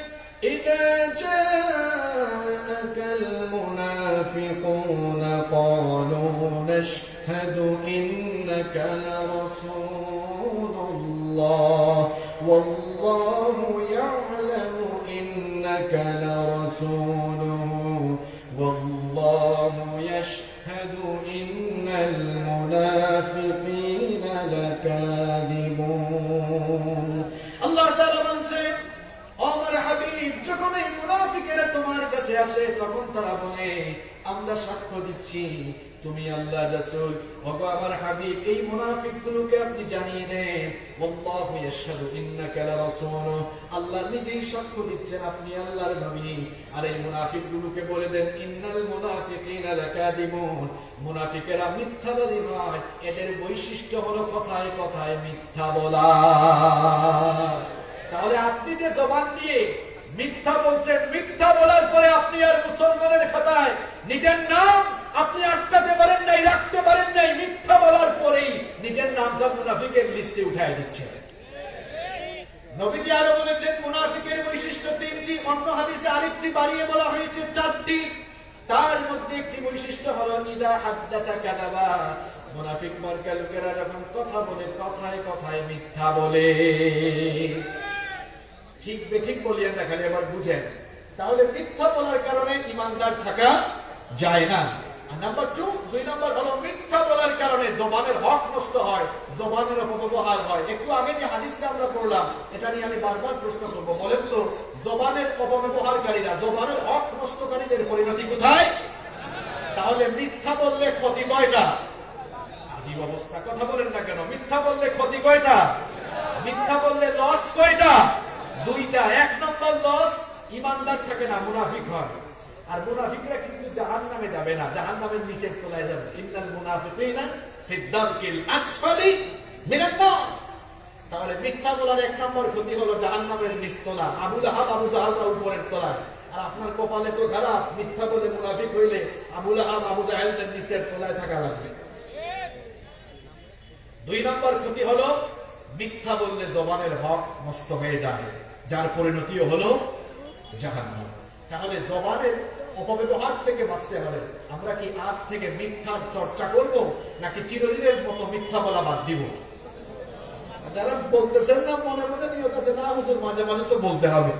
ইযা জাআকাল মুনাফিকুনা ক্বালু নাশহাদু ইন্নাকা লারাসূলুল্লাহ ওয়াল্লাহু ইয়া'লামু ইন্নাকা লারাসূলুহু ওয়াল্লাহু ইয়াশহাদু ইন্নাল মুনাফিকিনা লাকাযিবুন। আল্লাহ তাআলা বলেন, আমার হাবিব, যখন এই মুনাফিকেরা তোমার কাছে আসে তখন তারা বলে, আমরা সাক্ষ্য দিচ্ছি তুমি আল্লাহর রাসূল। ওগো আমার হাবিব, এই মুনাফিকগুলোকে আপনি জানিয়ে দেন, আল্লাহু ইয়াশহাদু ইন্নাকা লারাসূলু, আল্লাহ নিজেই সাক্ষ্য দিচ্ছেন আপনি আল্লাহর নবী। আর এই মুনাফিকগুলোকে বলে দেন, ইন্নাল মুনাফিকিনা লাকাযিবুন, মুনাফিকেরা মিথ্যাবাদী হয়, এদের বৈশিষ্ট্য হলো কথায় কথায় মিথ্যা বলা। তাহলে আপনি যে জবান দিয়ে মিথ্যা বলছেন, মিথ্যা বলার পরে আপনি আর মুসলমানের খাতায় নিজের নাম আপনি আটকাতে পারেন নাই, রাখতে পারেন নাই, মিথ্যা বলার পরেই নিজের নামটা মুনাফিকের লিস্টে উঠায় দিচ্ছেন। নবীজি আরো বলেছেন মুনাফিকের বৈশিষ্ট্য 3টি, অন্য হাদিসে আরেকটি বাড়িয়ে বলা হয়েছে 4টি। তার মধ্যে একটি বৈশিষ্ট্য হলো ইদা হাদ্দাতা কাযাবা, মুনাফিক মার্কা লোকেরা যখন কথা বলে কথায় কথায় মিথ্যা বলে। ঠিক বেঠিক বলিয়েন না, খালি আবার বুঝেন। তাহলে মিথ্যা বলার কারণে ইমানদার থাকা যায় না। আর নাম্বার 2 নম্বর হলো মিথ্যা বলার কারণে জবানের হক নষ্ট হয়, জবানের অপব্যবহার হয়। একটু আগে যে হাদিসটা আমরা পড়লাম, এটা নিয়ে আমি বারবার প্রশ্ন করব, বলেন তো জবানের অপব্যবহারকারীরা, জবানের হক নষ্টকারীদের পরিণতি কোথায়? তাহলে মিথ্যা বললে ক্ষতি কয়টা? আজীব অবস্থা, কথা বলেন না কেন? মিথ্যা বললে ক্ষতি কয়টা? মিথ্যা বললে লস কয়টা? 2টা। 1 নম্বর লস, ইমানদার থাকে না, মুনাফিক হয়। আর মুনাফিকরা কিন্তু জাহান্নামে যাবে না, জাহান্নামের নিচের তলায় যাবে। ইন্নাল মুনাফিকিনা ফিদ দারকিল আসফালি মিনান নার। তাহলে মিথ্যা বলার 1 নম্বর ক্ষতি হলো জাহান্নামের নিচতলা। আবু লাহাব আবু জাহেলরা উপরের তলায়, আর আপনার কপালে তো খারাপ, মিথ্যা বলে মুনাফিক হইলে আবু লাহাব আবু জাহেলদের নিচের তলায় থাকা লাগবে। 2 নম্বর ক্ষতি হলো মিথ্যা বললে জবানের হক নষ্ট হয়ে যায়, যার পরিণতিও হলো জাহান্নাম। তাহলে জবানের অপব্যবহার থেকে বাঁচতে হলে আমরা কি আজ থেকে মিথ্যার চর্চা করব, নাকি চিরদিনের মতো মিথ্যা বলা বাদ দিব? যারা বলতেছেন না মনে মনে নিয়ত আছে, না হুজুর মাঝে মাঝে তো বলতে হবে।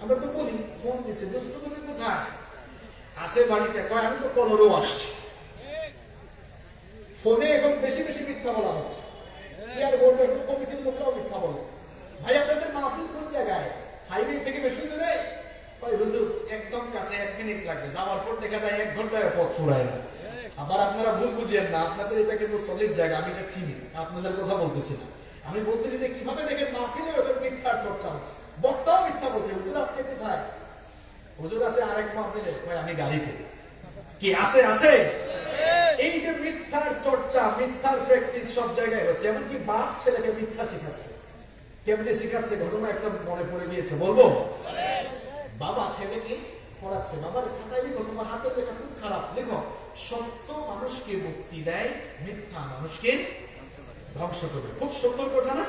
আমরা তো বলি, ফোন দিছে, দোস্ত তুমি কোথায়? আসে বাড়িতে, কয় আমি তো কলরও আসছি। ফোনে এখন বেশি বেশি মিথ্যা বলা হচ্ছে। কি আর বলবো, এখন কমিটির লোকরাও মিথ্যা বলে। ভাই আপনাদের মাহফিল কোন জায়গায়? হাইওয়ে থেকে বেশি দূরে? হুজুর একদম কাছে, 1 মিনিট লাগবে। যাওয়ার পর দেখা যায় 1 ঘন্টায় পথ ফুরায় না। আবার আপনারা ভুল বুঝিয়েন না, আপনাদের এটা কিন্তু সলিড জায়গা, আমি এটা চিনি, আপনাদের কথা বলতেছি না। আমি বলতেছি যে কিভাবে দেখেন মাহফিলে ওদের মিথ্যার চর্চা হচ্ছে, বক্তাও মিথ্যা বলছে। হুজুর আপনি কোথায়? হুজুর আছে আরেক মাহফিলে, কয় আমি গাড়িতে। কি আছে? আছে। এই যে মিথ্যার চর্চা, মিথ্যার প্র্যাকটিস সব জায়গায় হচ্ছে। এমনকি বাপ ছেলেকে মিথ্যা শিখাচ্ছে। কেমনে শিখাচ্ছে ঘটনা একটা মনে পড়ে গিয়েছে, বলবো? বাবা ছেলেকে পড়াচ্ছে, বাবার খাতায় লিখো, তোমার হাতের লেখা খুব খারাপ, লিখো সত্য মানুষকে মুক্তি দেয়, মিথ্যা মানুষকে ধ্বংস করবে। খুব সুন্দর কথা না?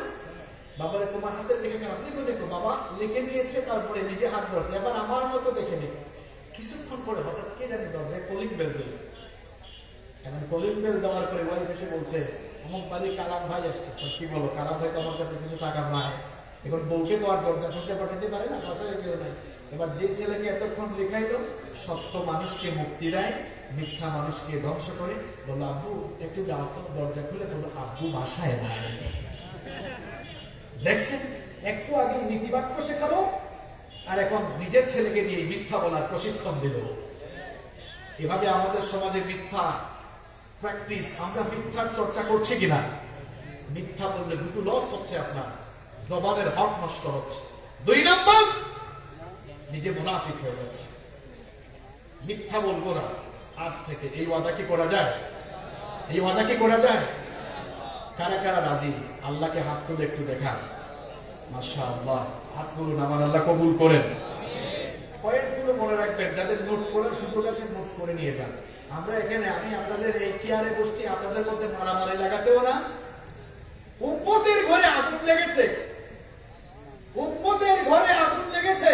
বাবারে তোমার হাতের লেখা খারাপ, লিখো লিখো। বাবা লিখে নিয়েছে, তারপরে নিজে হাত ধরছে, এবার আমার মতো দেখে লিখো। কিছুক্ষণ পরে হঠাৎ কে জানি দরজায় কলিং বেল দিল। এখন কলিং বেল দেওয়ার পরে ওয়াইফ এসে বলছে, অমুক বাড়ি কালাম ভাই আসছে। কি বলো? কালাম ভাই তো আমার কাছে কিছু টাকা নাই। এখন বউকে তো আর দরজা খুলতে পাঠাতে পারে না, বাসায় কেউ নাই। এবার যে ছেলেকে এতক্ষণ লেখাইলো সত্য মানুষকে মুক্তি দেয়, মিথ্যা মানুষকে ধ্বংস করে, বললো আব্বু একটু যাও তো, দরজা খুলে বললো আব্বু বাসায় নাই। দেখছেন, একটু আগে নীতিবাক্য শেখালো, আর এখন নিজের ছেলেকে দিয়ে মিথ্যা বলার প্রশিক্ষণ দিল। এভাবে আমাদের সমাজে মিথ্যা প্র্যাকটিস, আমরা মিথ্যার চর্চা করছি কিনা? মিথ্যা বললে দুটো লস হচ্ছে, আপনার জবানের হক নষ্ট হচ্ছে। 2 নম্বর, নিজে মুনাফিক হয়ে যাচ্ছে। মিথ্যা বলবো না আজ থেকে, এই ওয়াদা কি করা যায়? এই ওয়াদা কি করা যায়? কারা কারা রাজি? আল্লাহকে হাত তুলে একটু দেখান। মাশাআল্লাহ, হাত তুলুন, আমার আল্লাহ কবুল করেন। পয়েন্টগুলো মনে রাখবেন, যাদের নোট করার সুযোগ আছে নোট করে নিয়ে যান। আমরা এখানে, আমি আপনাদের এই চেয়ারে বসছি, আপনাদের মধ্যে মারামারি লাগাতেও না। উম্মতের ঘরে আগুন লেগেছে, উম্মতের ঘরে আগুন লেগেছে,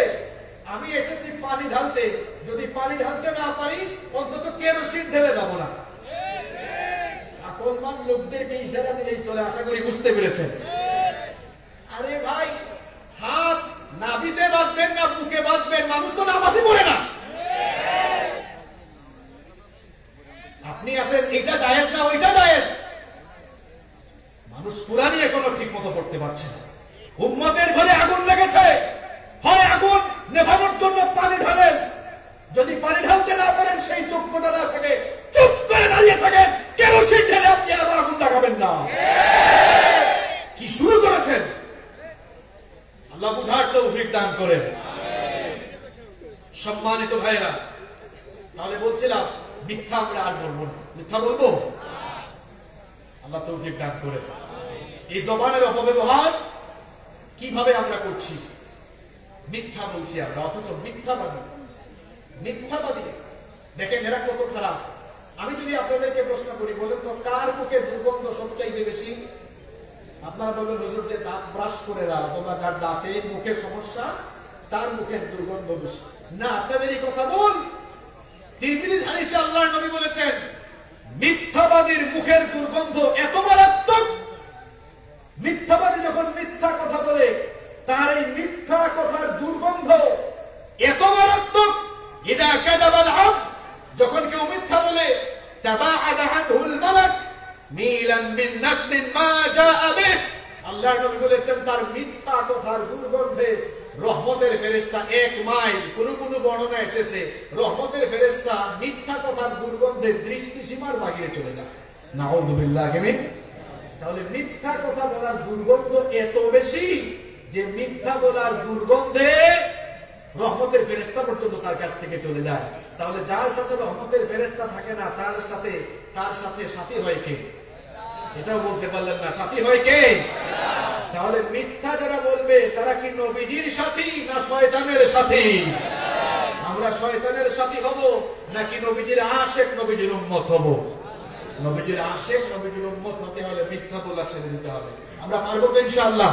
আমি এসেছি পানি ঢালতে। যদি পানি ঢালতে না পারি, অন্তত কেরোসিন ঢেলে যাব না। আকলমান লোকদেরকে ইশারা দিলেই চলে, আশা করি বুঝতে পেরেছেন। আরে ভাই, হাত নাভিতে বাঁধবেন না বুকে বাঁধবেন? মানুষ তো নামাজই পড়ে না। আপনি আছেন এটা জায়েজ না ওইটা জায়েজ। মানুষ কুরআনই এখনো ঠিক মতো পড়তে পারছে না। উম্মতের ঘরে আগুন লেগেছে, হয় আগুন নেভানোর জন্য পানি ঢালেন, যদি পানি ঢালতে না পারেন, সেই যোগ্যতা না থাকে, চুপ করে দাঁড়িয়ে থাকেন, কেরোসিন ঢেলে আপনি আবার আগুন লাগাবেন না। কি শুরু করেছেন? আল্লাহ বুঝার তৌফিক দান করেন। সম্মানিত ভাইরা, তাহলে বলছিলাম মিথ্যা আমরা আর বলবো না। মিথ্যা বলবো? আল্লাহ তৌফিক দান করেন। এই জবানের অপব্যবহার কিভাবে আমরা করছি? মিথ্যা বলছি আমরা, অথচ মিথ্যাবাদী। মিথ্যাবাদী দেখেন এরা কত খারাপ। আমি যদি আপনাদেরকে প্রশ্ন করি, বলেন তো কার মুখে দুর্গন্ধ সবচাইতে বেশি? আপনারা বলবেন হুজুর যে দাঁত ব্রাশ করে না, অথবা যার দাঁতে মুখের সমস্যা তার মুখের দুর্গন্ধ বেশি। না, আপনাদের এই কথা বল। তিরমিজি হাদিসে আল্লাহর নবী বলেছেন, মিথ্যাবাদীর মুখের দুর্গন্ধ এত মারাত্মক, মিথ্যাবাদী যখন মিথ্যা কথা বলে তার এই মিথ্যা কথার দুর্গন্ধ এত মারাত্মক। ইদা কাযাবাল আবদ, যখন কেউ মিথ্যা বলে, তাবাআদা আনহুল মালাক মিলান বিন নাকলিন মা জাআ বিহ, আল্লাহর নবী বলেছেন তার মিথ্যা কথার দুর্গন্ধে রহমতের ফেরেশতা 1 মাইল, কোন কোন বর্ণনা এসেছে রহমতের ফেরেশতা মিথ্যা কথার দুর্গন্ধে দৃষ্টিসীমার বাইরে চলে যায়। নাউযুবিল্লাহি মিন। তাহলে মিথ্যা কথা বলার দুর্গন্ধ এত বেশি যে মিথ্যা বলার দুর্গন্ধে রহমতের ফেরেশতা পর্যন্ত তার কাছ থেকে চলে যায়। তাহলে যার সাথে রহমতের ফেরেশতা থাকে না, তার সাথে সাথী হয় কে? এটাও বলতে পারলেন না, সাথী হয় কে? তাহলে মিথ্যা যারা বলবে তারা কি নবীজির সাথী না শয়তানের সাথী? আমরা শয়তানের সাথী হব নাকি নবীজির আশিক, নবীজির উম্মত হব? নবীজির আশিক, নবীজির উম্মত হতে হলে মিথ্যা বলা ছেড়ে দিতে হবে। আমরা পারবো তো ইনশাআল্লাহ।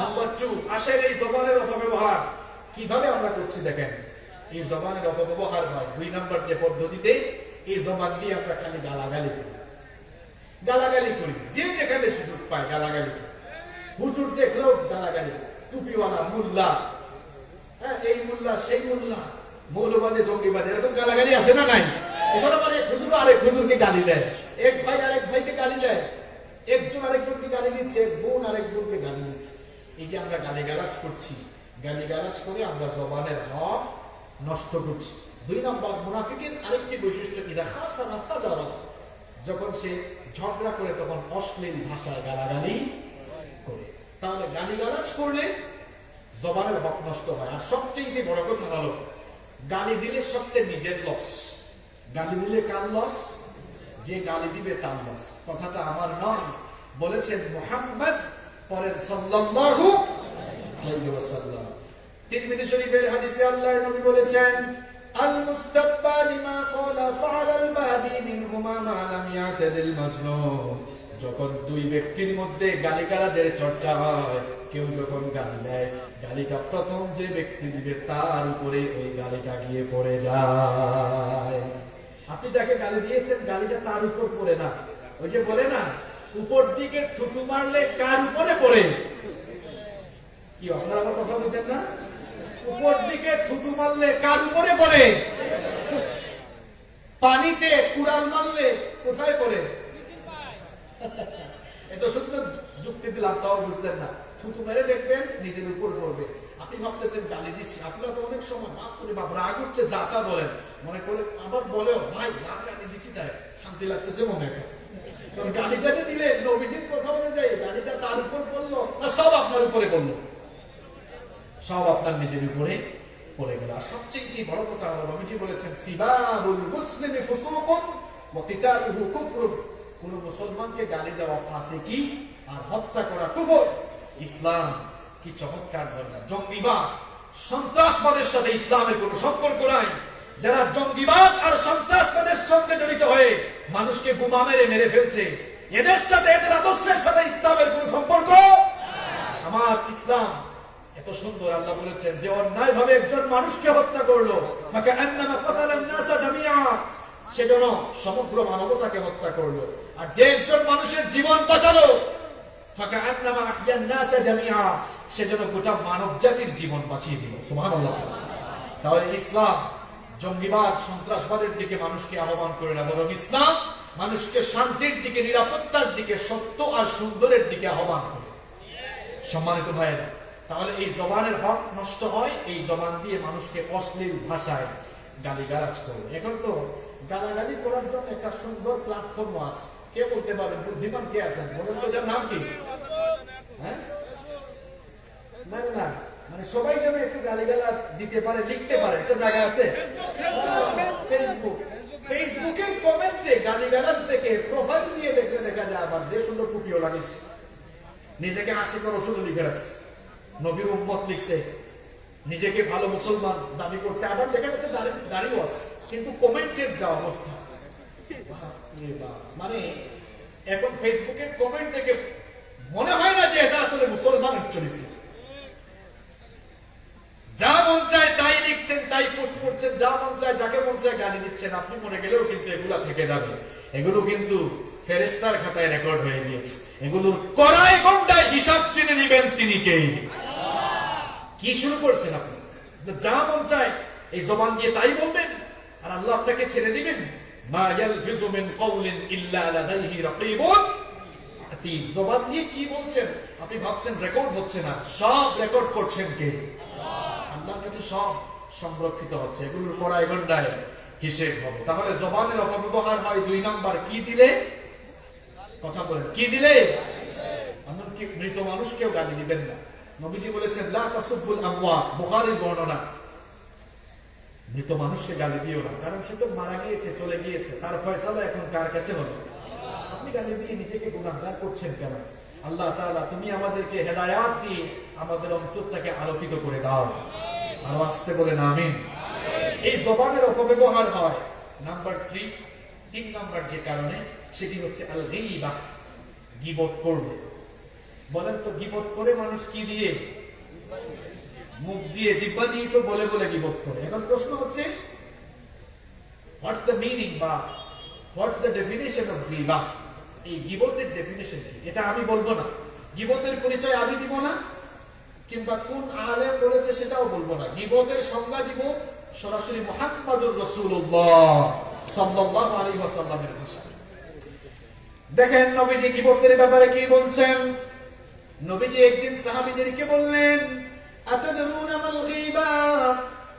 নাম্বার 2, আসেন এই জবানের অপব্যবহার কিভাবে আমরা করছি দেখেন। এই জবানের অপব্যবহার হয় 2 নাম্বার যে পদ্ধতিতে, এই জবান দিয়ে আমরা খালি গালাগালি করি। গালাগালি করি, যে যেখানে সুযোগ পায় গালাগালি করি। হুজুর দেখলেও গালাগালি, টুপিওয়ালা, মোল্লা, এই মোল্লা সেই মোল্লা, মৌলবাদী জঙ্গিবাদী, এরকম গালাগালি আছে না নাই? এখন আবার এক হুজুর আরেক হুজুরকে গালি দেয়, এক ভাই আরেক ভাইকে গালি দেয়, একজন আরেকজনকে গালি দিচ্ছে, এক বোন আরেক বোনকে গালি দিচ্ছে। এই যে আমরা গালিগালাজ করছি, গালিগালাজ করে আমরা জবানের হক নষ্ট করছি। 2 নম্বর মুনাফিকের আরেকটি বৈশিষ্ট্য, ইদা খাসানা ফাজারা, যখন সে ঝগড়া করে তখন অশ্লীল ভাষায় গালাগালি করে। তাহলে গালিগালাজ করলে জবানের হক নষ্ট হয়। আর সবচেয়ে বড় কথা হলো, গালি দিলে সবচেয়ে নিজের লস। গালি দিলে কার লস? যে গালি দিবে তার লস। কথাটা আমার নয়, বলেছেন মুহাম্মদ, পরের সাল্লাল্লাহু আলাইহি ওয়াসাল্লাম। তিরমিজি শরীফের হাদিসে আল্লাহর নবী বলেছেন, আল মুস্তাব্বা লিমা ক্বালা ফাআল বাদি মিনহুমা মা লাম ইয়াতাদিল মাজলুম। যখন 2 ব্যক্তির মধ্যে গালিগালাজের চর্চা হয়, কেউ যখন গালি দেয়, গালিটা প্রথম যে ব্যক্তি দিবে তার উপরে ওই গালিটা গিয়ে পড়ে যায়। আপনি যাকে গালি দিয়েছেন, গালিটা তার উপর পড়ে না। ওই যে বলে না, উপর দিকে থুতু মারলে কার উপরে পড়ে? কি আপনারা আমার কথা বুঝেন না? উপর দিকে থুতু মারলে কার উপরে পড়ে? পানিতে কুড়াল মারলে কোথায় পড়ে? এত সুন্দর যুক্তি দিলাম, তাও বুঝলেন না। থুতু মেরে দেখবেন নিজের উপর পড়বে। আপনি ভাবতেছেন গালি দিচ্ছি, আপনারা তো অনেক সময় বাপ করে বাপ রাগ উঠলে যা তা বলেন, মনে করে আবার বলেও ভাই যা গালি দিচ্ছি তাই শান্তি লাগতেছে মনে করে। গালিটা যে দিলেন নবীজির কথা অনুযায়ী, গালিটা তার উপর পড়লো না সব আপনার উপরে পড়লো? সব আপনার নিজের উপরে পড়ে গেল। আর সবচেয়ে বড় কথা হলো, নবীজি বলেছেন, সিবাবুল মুসলিমি ফুসুকুন ওয়া কিতালুহু কুফরুন। কোন মুসলমানকে গালি দেওয়া ফাসিকি আর হত্যা করা কুফর। ইসলাম কি চমৎকার ধর্ম! জঙ্গিবাদ, সন্ত্রাসবাদের সাথে ইসলামের কোনো সম্পর্ক নাই। যারা জঙ্গিবাদ আর সন্ত্রাসবাদের সঙ্গে জড়িত হয়ে মানুষকে বোমা মেরে ফেলছে, এদের সাথে, এদের আদর্শের সাথে ইসলামের কোনো সম্পর্ক। আমার ইসলাম এত সুন্দর, আল্লাহ বলেছেন যে অন্যায় ভাবে একজন মানুষকে হত্যা করলো, ফাকান্নামা কাতালান নাসা জামিআ, সেজন্য সমগ্র মানবতাকে হত্যা করলো। আর যে একজন মানুষের জীবন বাঁচালো, ফাকান্নামা আহইয়ান নাসা জামিআ, সেজন্য গোটা মানব জাতির জীবন বাঁচিয়ে দিল। সুবহানাল্লাহ। তাহলে ইসলাম জঙ্গিবাদ, সন্ত্রাসবাদের দিকে মানুষকে আহ্বান করে না, বরং ইসলাম মানুষকে শান্তির দিকে, নিরাপত্তার দিকে, সত্য আর সুন্দরের দিকে আহ্বান করে। সম্মানিত ভাইয়েরা, তাহলে এই জবানের হক নষ্ট হয়, এই জবান দিয়ে মানুষকে অশ্লীল ভাষায় গালিগালাজ করে। এখন তো গালাগালি করার জন্য একটা সুন্দর প্ল্যাটফর্ম আছে। কে বলতে পারবেন? বুদ্ধিমান কে আছেন? বলেন তো, যার নাম কি? হ্যাঁ, না না, মানে সবাই যেন একটু গালিগালাজ দিতে পারে, লিখতে পারে, একটা জায়গা আছে ফেসবুক। ফেসবুকের কমেন্টে গালিগালাজ দেখে প্রোফাইল দিয়ে দেখলে দেখা যায় আবার যে সুন্দর টুপিও লাগিয়েছে, নিজেকে আশিক রাসূল লিখে রাখছে, নবীর উম্মত লিখছে, নিজেকে ভালো মুসলমান দাবি করছে, আবার দেখা যাচ্ছে দাঁড়িয়েও আছে, কিন্তু কমেন্টের যা অবস্থা! মানে এখন ফেসবুকের কমেন্ট দেখে মনে হয় না যে এটা আসলে মুসলমানের চরিত্র। যা মন চায় তাই লিখছেন, তাই পোস্ট করছেন, যা মন চায় যাকে মন চায় গালি দিচ্ছেন। আপনি মরে গেলেও কিন্তু এগুলা থেকে যাবে, এগুলো কিন্তু ফেরেশতার খাতায় রেকর্ড হয়ে গিয়েছে। এগুলোর কড়াই গন্ডায় হিসাব চিনে নেবেন তিনি কে। কি শুরু করছেন আপনি? যা মন চায় এই জবান দিয়ে তাই বলবেন, আর আল্লাহ আপনাকে ছেড়ে দিবেন। মা ইয়ালফিজু মিন কাওলিন ইল্লা লাদাইহি রাকীবুন আতীদ। জবান দিয়ে কি বলছেন আপনি ভাবছেন রেকর্ড হচ্ছে না, সব রেকর্ড করছেন কে? আল্লাহর কাছে সব সংরক্ষিত হচ্ছে, এগুলোর কড়াই গন্ডায় হিসেব হবে। তাহলে জবানের অপব্যবহার হয় 2 নাম্বার, কি দিলে? কথা বলেন, কি দিলে? এমনকি মৃত মানুষকেও গালি দিবেন না। নবীজি বলেছেন, লা তাসুবুল আমওয়াত, বুখারীর বর্ণনা। মৃত মানুষকে গালি দিও না, কারণ সে তো মারা গিয়েছে, চলে গিয়েছে, তার ফয়সালা এখন কার কাছে হবে? আপনি গালি দিয়ে নিজেকে গুনাহগার করছেন কেন? আল্লাহ তাআলা, তুমি আমাদেরকে হেদায়াত দিয়ে আমাদের অন্তরটাকে আলোকিত করে দাও। আরো আসতে বলেন আমিন। এই জবানের অপব্যবহার হয় নাম্বার 3 নাম্বার যে কারণে সেটি হচ্ছে আল গীবাহ, গীবত করবে। বলেন তো গীবত করে মানুষ কি দিয়ে? মুখ দিয়ে, জিহ্বা দিয়ে তো বলে বলে গীবত করে। এখন প্রশ্ন হচ্ছে হোয়াটস দ্য মিনিং বা হোয়াটস দ্য ডেফিনেশন অফ গীবাহ? এই গীবতের ডেফিনেশন কি এটা আমি বলবো না, গীবতের পরিচয় আমি দিব না, কিংবা কোন আলেম বলেছে সেটাও বলবো না। গীবতের সংজ্ঞা দিব সরাসরি মুহাম্মাদুর রাসূলুল্লাহ সাল্লাল্লাহু আলাইহি ওয়াসাল্লামের ভাষায়। দেখেন নবীজি গীবতের ব্যাপারে কি বলছেন। নবীজি একদিন সাহাবীদেরকে বললেন, আতাদরুনা মাল গীবা,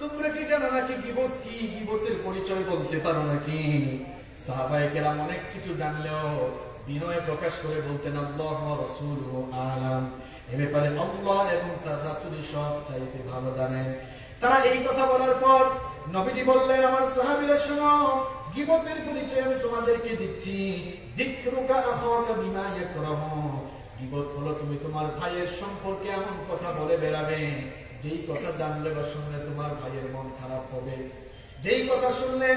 তোমরা কি জানো নাকি গীবত কি? গীবতের পরিচয় বলতে পারো নাকি? সাহাবায়ে কেরাম অনেক কিছু জানলেও বিনয় প্রকাশ করে বলতেন, আল্লাহ ওয়া রাসূলুহু আলাম, এ ব্যাপারে আল্লাহ এবং তার রাসূলই সব চাইতে ভালো জানেন। তারা এই কথা বলার পর নবীজি বললেন, আমার সাহাবীরা শোনো, গীবতের পরিচয় আমি তোমাদেরকে দিচ্ছি। যিকরুকা আখাকা বিমা ইয়াকরাহু, গীবত হলো তুমি তোমার ভাইয়ের সম্পর্কে এমন কথা বলে বেড়াবে যেই কথা জানলে বা শুনলে তোমার ভাইয়ের মন খারাপ হবে, যেই কথা শুনলে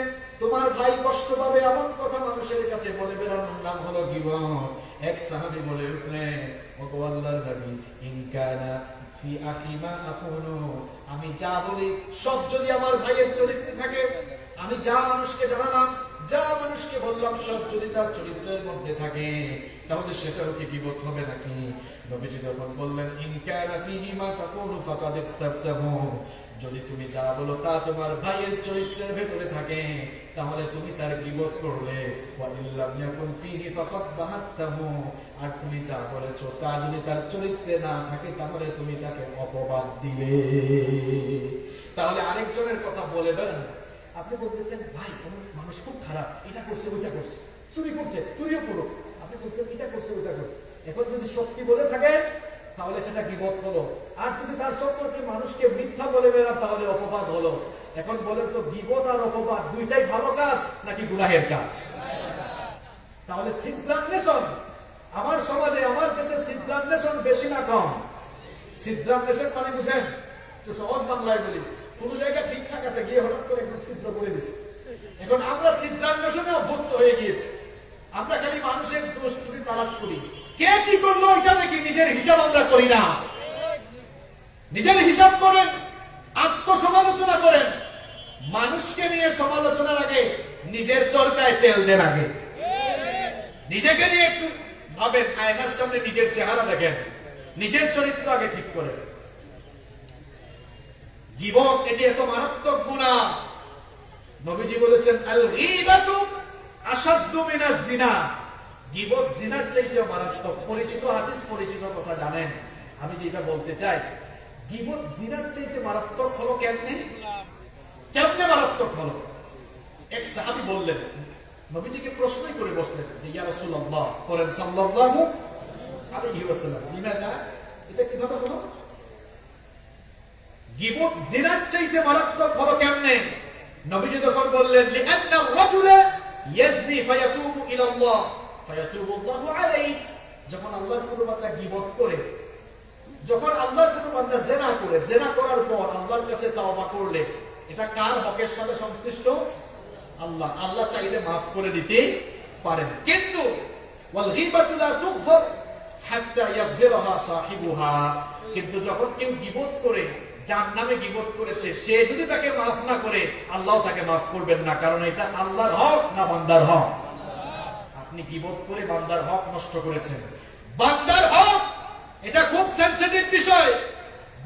তোমার ভাই কষ্ট পাবে, এমন কথা মানুষের কাছে বলে বেড়ানোর নাম হলো গীবত। এক সাহাবী বলে উঠলেন, ওগো আল্লাহর নবী, ইন কানা ফি আখি মা আকুলু, আমি যা বলি সব যদি আমার ভাইয়ের চরিত্রে থাকে, আমি যা মানুষকে জানালাম, যা মানুষকে বললাম, সব যদি তার চরিত্রের মধ্যে থাকে, তাহলে সেটাও কি গীবত হবে নাকি? নবীজি যখন বললেন, ইন কানা ফিহি মা তাকুলু ফাকাদ ইফতারতাহু, যদি তুমি যা বলো তা তোমার ভাইয়ের চরিত্রের ভেতরে থাকে, তাহলে তুমি তার গীবত করলে। ওয়া ইল্লাম ইয়াকুন ফিহি ফাকাদ বাহাত্তাহু, আর তুমি যা বলেছো তা যদি তার চরিত্রে না থাকে, তাহলে তুমি তাকে অপবাদ দিলে। তাহলে আরেকজনের কথা বলে বেড়ান। আপনি বলতেছেন, ভাই কোন মানুষ খুব খারাপ, এটা করছে ওইটা করছে, চুরি করছে চুরিও করো, আপনি বলছেন এটা করছে ওইটা করছে। এখন যদি সত্যি বলে থাকে তাহলে সেটা গীবত হলো, আর যদি তার সম্পর্কে মানুষকে মিথ্যা বলে বেড়ান তাহলে অপবাদ হলো। এখন বলেন তো, গীবত আর অপবাদ দুইটাই ভালো কাজ নাকি গুনাহের কাজ? তাহলে ছিদ্রান্বেষণ আমার সমাজে, আমার দেশে ছিদ্রান্বেষণ বেশি না কম? ছিদ্রান্বেষণ মানে বুঝেন? তো সহজ বাংলায় বলি, কোন জায়গা ঠিকঠাক আছে, গিয়ে হঠাৎ করে একদম ছিদ্র করে দিছে। এখন আমরা ছিদ্রান্বেষণে অভ্যস্ত হয়ে গিয়েছি। আমরা খালি মানুষের দোষ ত্রুটি তালাশ করি, কে কি করলো ওইটা দেখি, নিজের হিসাব আমরা করি না। নিজের হিসাব করেন, আত্মসমালোচনা করেন। মানুষকে নিয়ে সমালোচনার আগে নিজের চরকায় তেল দেন আগে। নিজেকে নিয়ে একটু ভাবেন, আয়নার সামনে নিজের চেহারা দেখেন, নিজের চরিত্র আগে ঠিক করেন। গীবত এটি এত মারাত্মক গুনাহ। নবীজি বলেছেন, আল গীবাতু আশাদ্দু মিনাজ জিনা, গীবত জিনার চাইতেও মারাত্মক। পরিচিত হাদিস, পরিচিত কথা জানেন। আমি যেটা বলতে চাই, গীবত জিনার চাইতে মারাত্মক হলো কেমনে? কেমনে মারাত্মক হলো? এক সাহাবী বললেন, নবীজিকে প্রশ্নই করে বসলেন যে, ইয়া রাসূলুল্লাহ, করেন সাল্লাল্লাহু আলাইহি ওয়াসাল্লাম, লিমাযা, এটা কিভাবে হলো? গীবত জিনার চাইতে মারাত্মক হলো কেমনে? নবীজি তখন বললেন, লিআন্না রাজুলা ইয়াজনি ফায়াতুবু ইলাল্লাহ ফায়াতুবুল্লাহু আলাইহি, যখন আল্লাহর কোন বান্দা গীবত করে, যখন আল্লাহর কোন বান্দা জিনা করে, জিনা করার পর আল্লাহর কাছে তাওবা করলে, এটা কার হকের সাথে সংশ্লিষ্ট? আল্লাহ। আল্লাহ চাইলে মাফ করে দিতে পারেন, কিন্তু ওয়াল গীবাতু লা তুগফার হাত্তা ইয়াগফিরহা সাহিবুহা, কিন্তু যখন কেউ গীবত করে, যার নামে গীবত করেছে, সে যদি তাকে মাফ না করে, আল্লাহ তাকে মাফ করবেন না। কারণ এটা আল্লাহর হক না বান্দার হক? আপনি গীবত করে বান্দার হক নষ্ট করেছেন। বান্দার হক এটা খুব সেনসিটিভ বিষয়।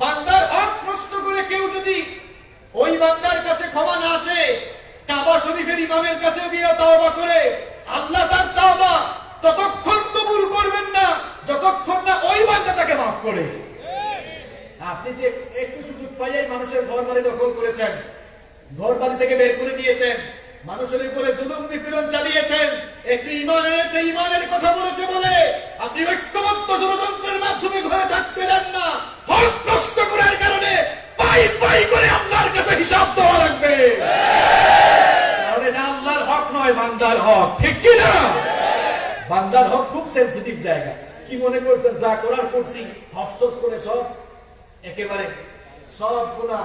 বান্দার হক নষ্ট করে কেউ যদি ওই বান্দার কাছে ক্ষমা না আছে, কাবা শরীফের ইমামের কাছে গিয়ে তাওবা করে, আল্লাহ তার তাওবা ততক্ষণ কবুল করবেন না যতক্ষণ না ওই বান্দা তাকে মাফ করে। আপনি যে একটু সুযোগ পাইয়াই মানুষের ঘর বাড়ি দখল করেছেন, ঘর বাড়ি থেকে বের করে দিয়েছেন, মানুষের উপরে জুলুম নিপীড়ন চালিয়েছেন, একটু ঈমান এনেছে, ঈমানের কথা বলেছে বলে আপনি ঐক্যবদ্ধ ষড়যন্ত্রের মাধ্যমে ঘরে থাকতে দেন না। হক নষ্ট করার কারণে পাই পাই করে আল্লাহর কাছে হিসাব দেওয়া লাগবে। কারণ এটা আল্লাহর হক নয়, বান্দার হক। ঠিক কি না? বান্দার হক খুব সেনসিটিভ জায়গা। কি মনে করছেন যা করার করছি, হফটস করে সব একেবারে সব গুনাহ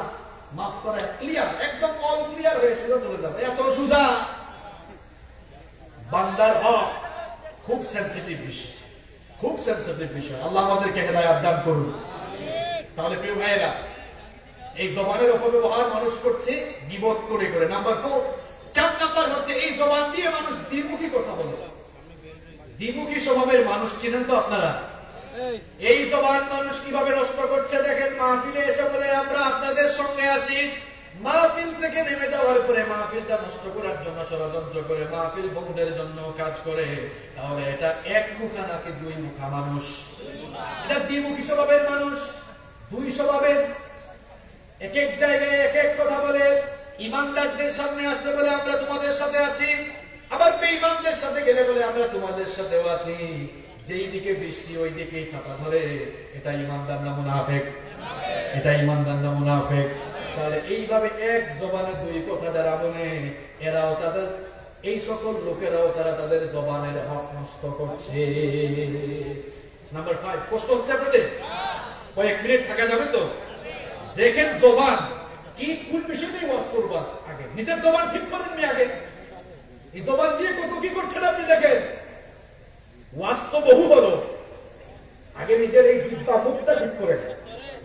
মাফ করা ক্লিয়ার, একদম অল ক্লিয়ার হয়ে সোজা চলে যাবে, এত সোজা? বান্দার হক খুব সেনসিটিভ বিষয়, খুব সেনসিটিভ বিষয়। আল্লাহ আমাদেরকে হেদায়েত দান করুন। তাহলে প্রিয় ভাইয়েরা, এই জবানের অপব্যবহার মানুষ করছে গীবত করে করে। নাম্বার 4, 4 নাম্বার হচ্ছে এই জবান দিয়ে মানুষ দ্বিমুখী কথা বলে। দ্বিমুখী স্বভাবের মানুষ চিনেন তো আপনারা? এই জবান মানুষ কিভাবে নষ্ট করছে দেখেন। মাহফিলে এসে বলে আমরা আপনাদের সঙ্গে আছি, মাহফিল থেকে নেমে যাওয়ার পরে মাহফিলটা নষ্ট করার জন্য ষড়যন্ত্র করে, মাহফিল বন্ধের জন্য কাজ করে। তাহলে এটা এক মুখা নাকি দুই মুখা মানুষ? এটা দ্বিমুখী স্বভাবের মানুষ, দুই স্বভাবের। এক এক জায়গায় এক এক কথা বলে। ইমানদারদের সামনে আসতে বলে আমরা তোমাদের সাথে আছি, আবার বেঈমানদের সাথে গেলে বলে আমরা তোমাদের সাথেও আছি। যেই দিকে বৃষ্টি ওই দিকেই ছাতা ধরে। এটা ইমানদার না মুনাফিক? এটা ইমানদার না মুনাফিক? তাহলে এইভাবে এক জবানে দুই কথা যারা বলে, এরাও তাদের, এই সকল লোকেরাও তারা তাদের জবানের হক নষ্ট করছে। নাম্বার 5, কষ্ট হচ্ছে আপনাদের? কয়েক মিনিট থাকা যাবে তো? দেখেন জবান কি, কোন বিষয়টাই ওয়াজ করব আগে নিজের জবান ঠিক করেন নি আগে। এই জবান দিয়ে কত কি করছেন আপনি দেখেন। ওয়াজ তো বহু হলো, আগে নিজের এই জিহ্বা মুখটা ঠিক করেন।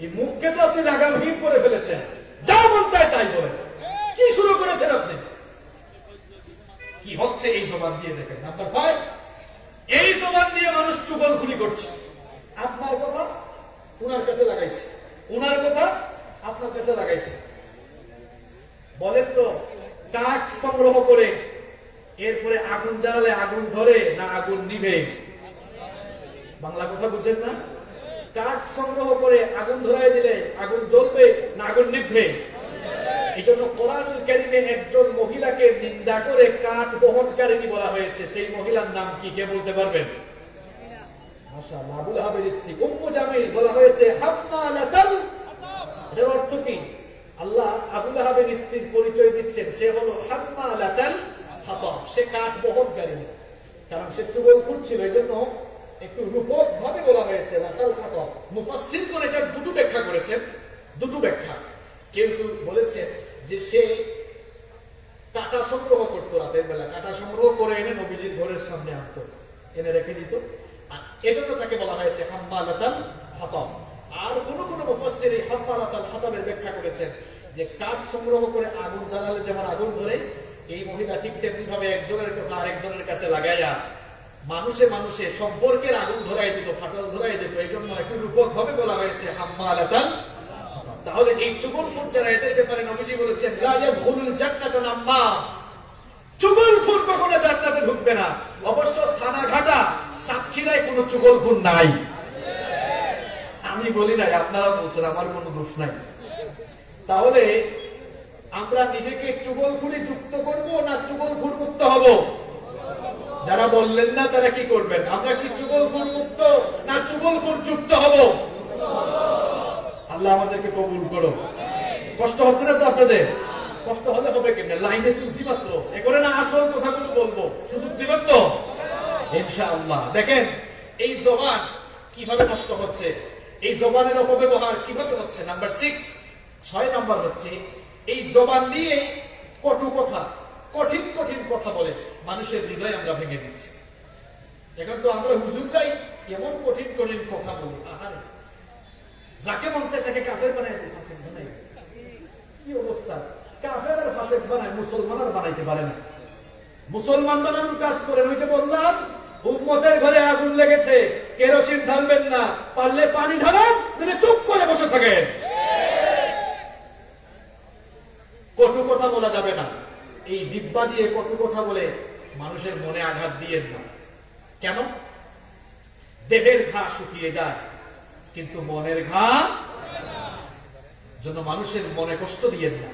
এই মুখকে তো আপনি লাগামহীন করে ফেলেছেন, যা মন চায় তাই বলেন। কি শুরু করেছেন আপনি? কি হচ্ছে এই জবান দিয়ে দেখেন। নাম্বার 5, এই জবান দিয়ে মানুষ চুগলখুরি করছে। আপনার কথা উনার কাছে লাগাইছে, উনার কথা আপনার কাছে লাগাইছে। বলেন তো, কাঠ সংগ্রহ করে এরপরে আগুন জ্বালালে আগুন ধরে না আগুন নিভে? বাংলা কথা বুঝেন না? কাঠ সংগ্রহ করে আগুন ধরাই দিলে আগুন জ্বলবে না আগুন নিভবে? এই জন্য কোরআনুল কারীমে একজন মহিলাকে নিন্দা করে কাঠ বহনকারিণী বলা হয়েছে। সেই মহিলার নাম কি, কে বলতে পারবেন? মাশাআল্লাহ, আবু লাহাবের স্ত্রী উম্মু জামিল বলা হয়েছে হাম্মালাতাল হাতাব। এর অর্থ কি? আল্লাহ আবু লাহাবের স্ত্রীর পরিচয় দিচ্ছেন, সে হলো হাম্মালাতাল হাতাব, সে কাঠ বহনকারিণী। কারণ সে চুগলখোর ছিল, এই জন্য একটু রূপক ভাবে বলা হয়েছে লাতাল হাতাব। মুফাসসিরগণ এটার দুটো ব্যাখ্যা করেছেন, দুটো ব্যাখ্যা। কেউ কেউ বলেছেন যে সে কাঁটা সংগ্রহ করতো, রাতের বেলা কাঁটা সংগ্রহ করে এনে নবীজির ঘরের সামনে আনতো, এনে রেখে দিত, এজন্য তাকে বলা হয়েছে হাম্মালাতাল হাতাব। আর কোন কোন মুফাসসির এই হাম্মালাতাল হাতাবের ব্যাখ্যা করেছেন যে কাঠ সংগ্রহ করে আগুন জ্বালালে যেমন আগুন ধরে, এই মহিলা ঠিক তেমনি ভাবে একজনের কথা আরেকজনের কাছে লাগাইয়া মানুষে মানুষে সম্পর্কের আগুন ধরাই দিত, ফাটল ধরাই দিত। এই জন্য একটু রূপক ভাবে বলা হয়েছে হাম্মালাতাল হাতাব। তাহলে এই চুগলখোর যারা, এদের ব্যাপারে নবীজি বলেছেন লা ইয়াদখুলুল জান্নাতা নাম্মা, চুগলখোর কখনো জান্নাতে ঢুকবে না। অবশ্য থানা ঘাটা সাক্ষীরাই কোনো চুগলখোর নাই। আমি বলি নাই, আপনারা বলছেন, আমার কোনো দোষ নাই। তাহলে আমরা নিজেকে চুগলখুরি যুক্ত করব না চুগলখুর মুক্ত হব? যারা বললেন না তারা কি করবেন? আমরা কি চুগলখুর মুক্ত না চুগলখুর যুক্ত হব? আল্লাহ আমাদেরকে কবুল করো। কষ্ট হচ্ছে না তো আপনাদের? কষ্ট হলে হবে কেমনে? লাইনে তুলছি মাত্র, এ করে না আসল কথাগুলো বলবো, সুযোগ দিবেন তো ইনশাআল্লাহ। দেখেন এই জবান কিভাবে নষ্ট হচ্ছে, এই জবানের অপব্যবহার কিভাবে হচ্ছে। নাম্বার 6 নাম্বার হচ্ছে এই জবান দিয়ে কটু কথা, কঠিন কঠিন কথা বলে মানুষের হৃদয় আমরা ভেঙে দিচ্ছি। এখন তো আমরা হুজুররাই এমন কঠিন কঠিন কথা বলি, আহারে যাকে মন চায় তাকে কাফের বানায় দিই, ফাসিক বানাই। কি অবস্থা! কাফের আর ফাসিক বানায়, মুসলমান আর বানাইতে পারে না। মুসলমান বানানোর কাজ করেন। ওই যে বললাম, উম্মতের ঘরে আগুন লেগেছে, কেরোসিন ঢালবেন না, পারলে পানি ঢালেন, নাহলে চুপ করে বসে থাকেন। কটু কথা বলা যাবে না। এই জিহ্বা দিয়ে কটু কথা বলে মানুষের মনে আঘাত দিয়েন না। কেন? দেহের ঘা শুকিয়ে যায়, কিন্তু মনের ঘা জন্য মানুষের মনে কষ্ট দিয়েন না।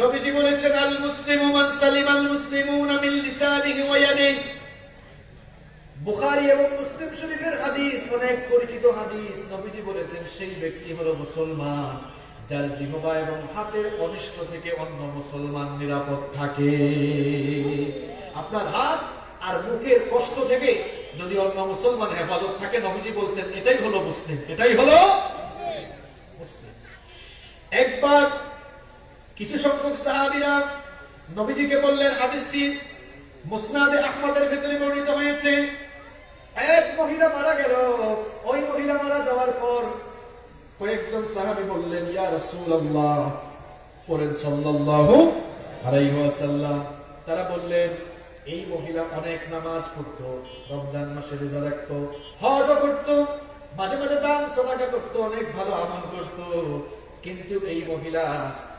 নবীজি বলেছেন আল মুসলিমু মান সালিমাল মুসলিমুনা মিন লিসানিহি ওয়া ইয়াদিহি। বুখারী এবং মুসলিম শরীফের হাদিস, অনেক পরিচিত হাদিস। নবীজি বলেছেন সেই ব্যক্তি হলো মুসলমান যার জিহ্বা এবং হাতের অনিষ্ট থেকে অন্য মুসলমান নিরাপদ থাকে। আপনার হাত আর মুখের কষ্ট থেকে যদি অন্য মুসলমান হেফাজত থাকে, নবীজি বলছেন এটাই হলো মুসলিম, এটাই হলো মুসলিম। একবার কিছু সংখ্যক সাহাবীরা নবীজিকে বললেন, হাদিসটি মুসনাদে আহমদের ভিতরে বর্ণিত হয়েছে, এক মহিলা মারা গেল। ওই মহিলা মারা যাওয়ার পর কয়েকজন সাহাবী বললেন, ইয়া রাসূলুল্লাহ, পড়েন সাল্লাল্লাহু আলাইহি ওয়াসাল্লাম। তারা বললেন, এই মহিলা অনেক নামাজ পড়তো, রমজান মাসে রোজা রাখতো, হজও করতো, মাঝে মাঝে দান সাদাকা করতো, অনেক ভালো আমল করতো, কিন্তু এই মহিলা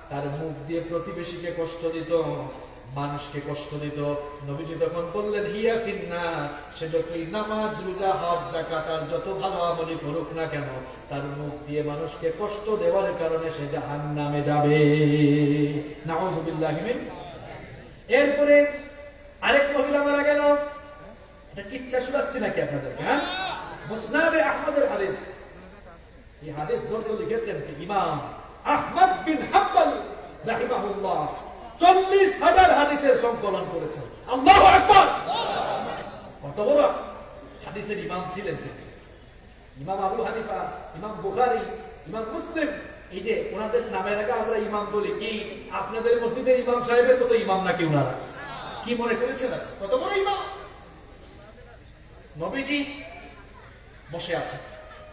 তার মুখ দিয়ে প্রতিবেশীকে কষ্ট দিত, মানুষকে কষ্ট দিত। নবীজি তখন বললেন, হিয়া ফিন্নার, সে যতই নামাজ রোজা হজ যাকাত আর যত ভালো আমলই করুক না কেন, তার মুখ দিয়ে মানুষকে কষ্ট দেওয়ার কারণে সে জাহান্নামে যাবে। নাউযুবিল্লাহি মিন। এরপরে আরেক মহিলা মারা গেল। এটা কিচ্ছা শোনাচ্ছি নাকি আপনাদেরকে? হ্যাঁ, মুসনাদে আহমদের হাদিস। এই হাদিস গ্রন্থ লিখেছেন কি ইমাম আহমদ বিন হাম্বল রাহিমাহুল্লাহ। 40,000 হাদিসের সংকলন করেছেন। আল্লাহু আকবার! কত বড় হাদিসের ইমাম ছিলেন তিনি। ইমাম আবু হানিফা, ইমাম বুখারী, ইমাম মুসলিম, এই যে ওনাদের নামের আগে আমরা ইমাম বলি, কি আপনাদের মসজিদের ইমাম সাহেবের মতো ইমাম নাকি ওনারা? কি মনে করেছেন কত বড় ইমাম? নবীজি বসে আছেন।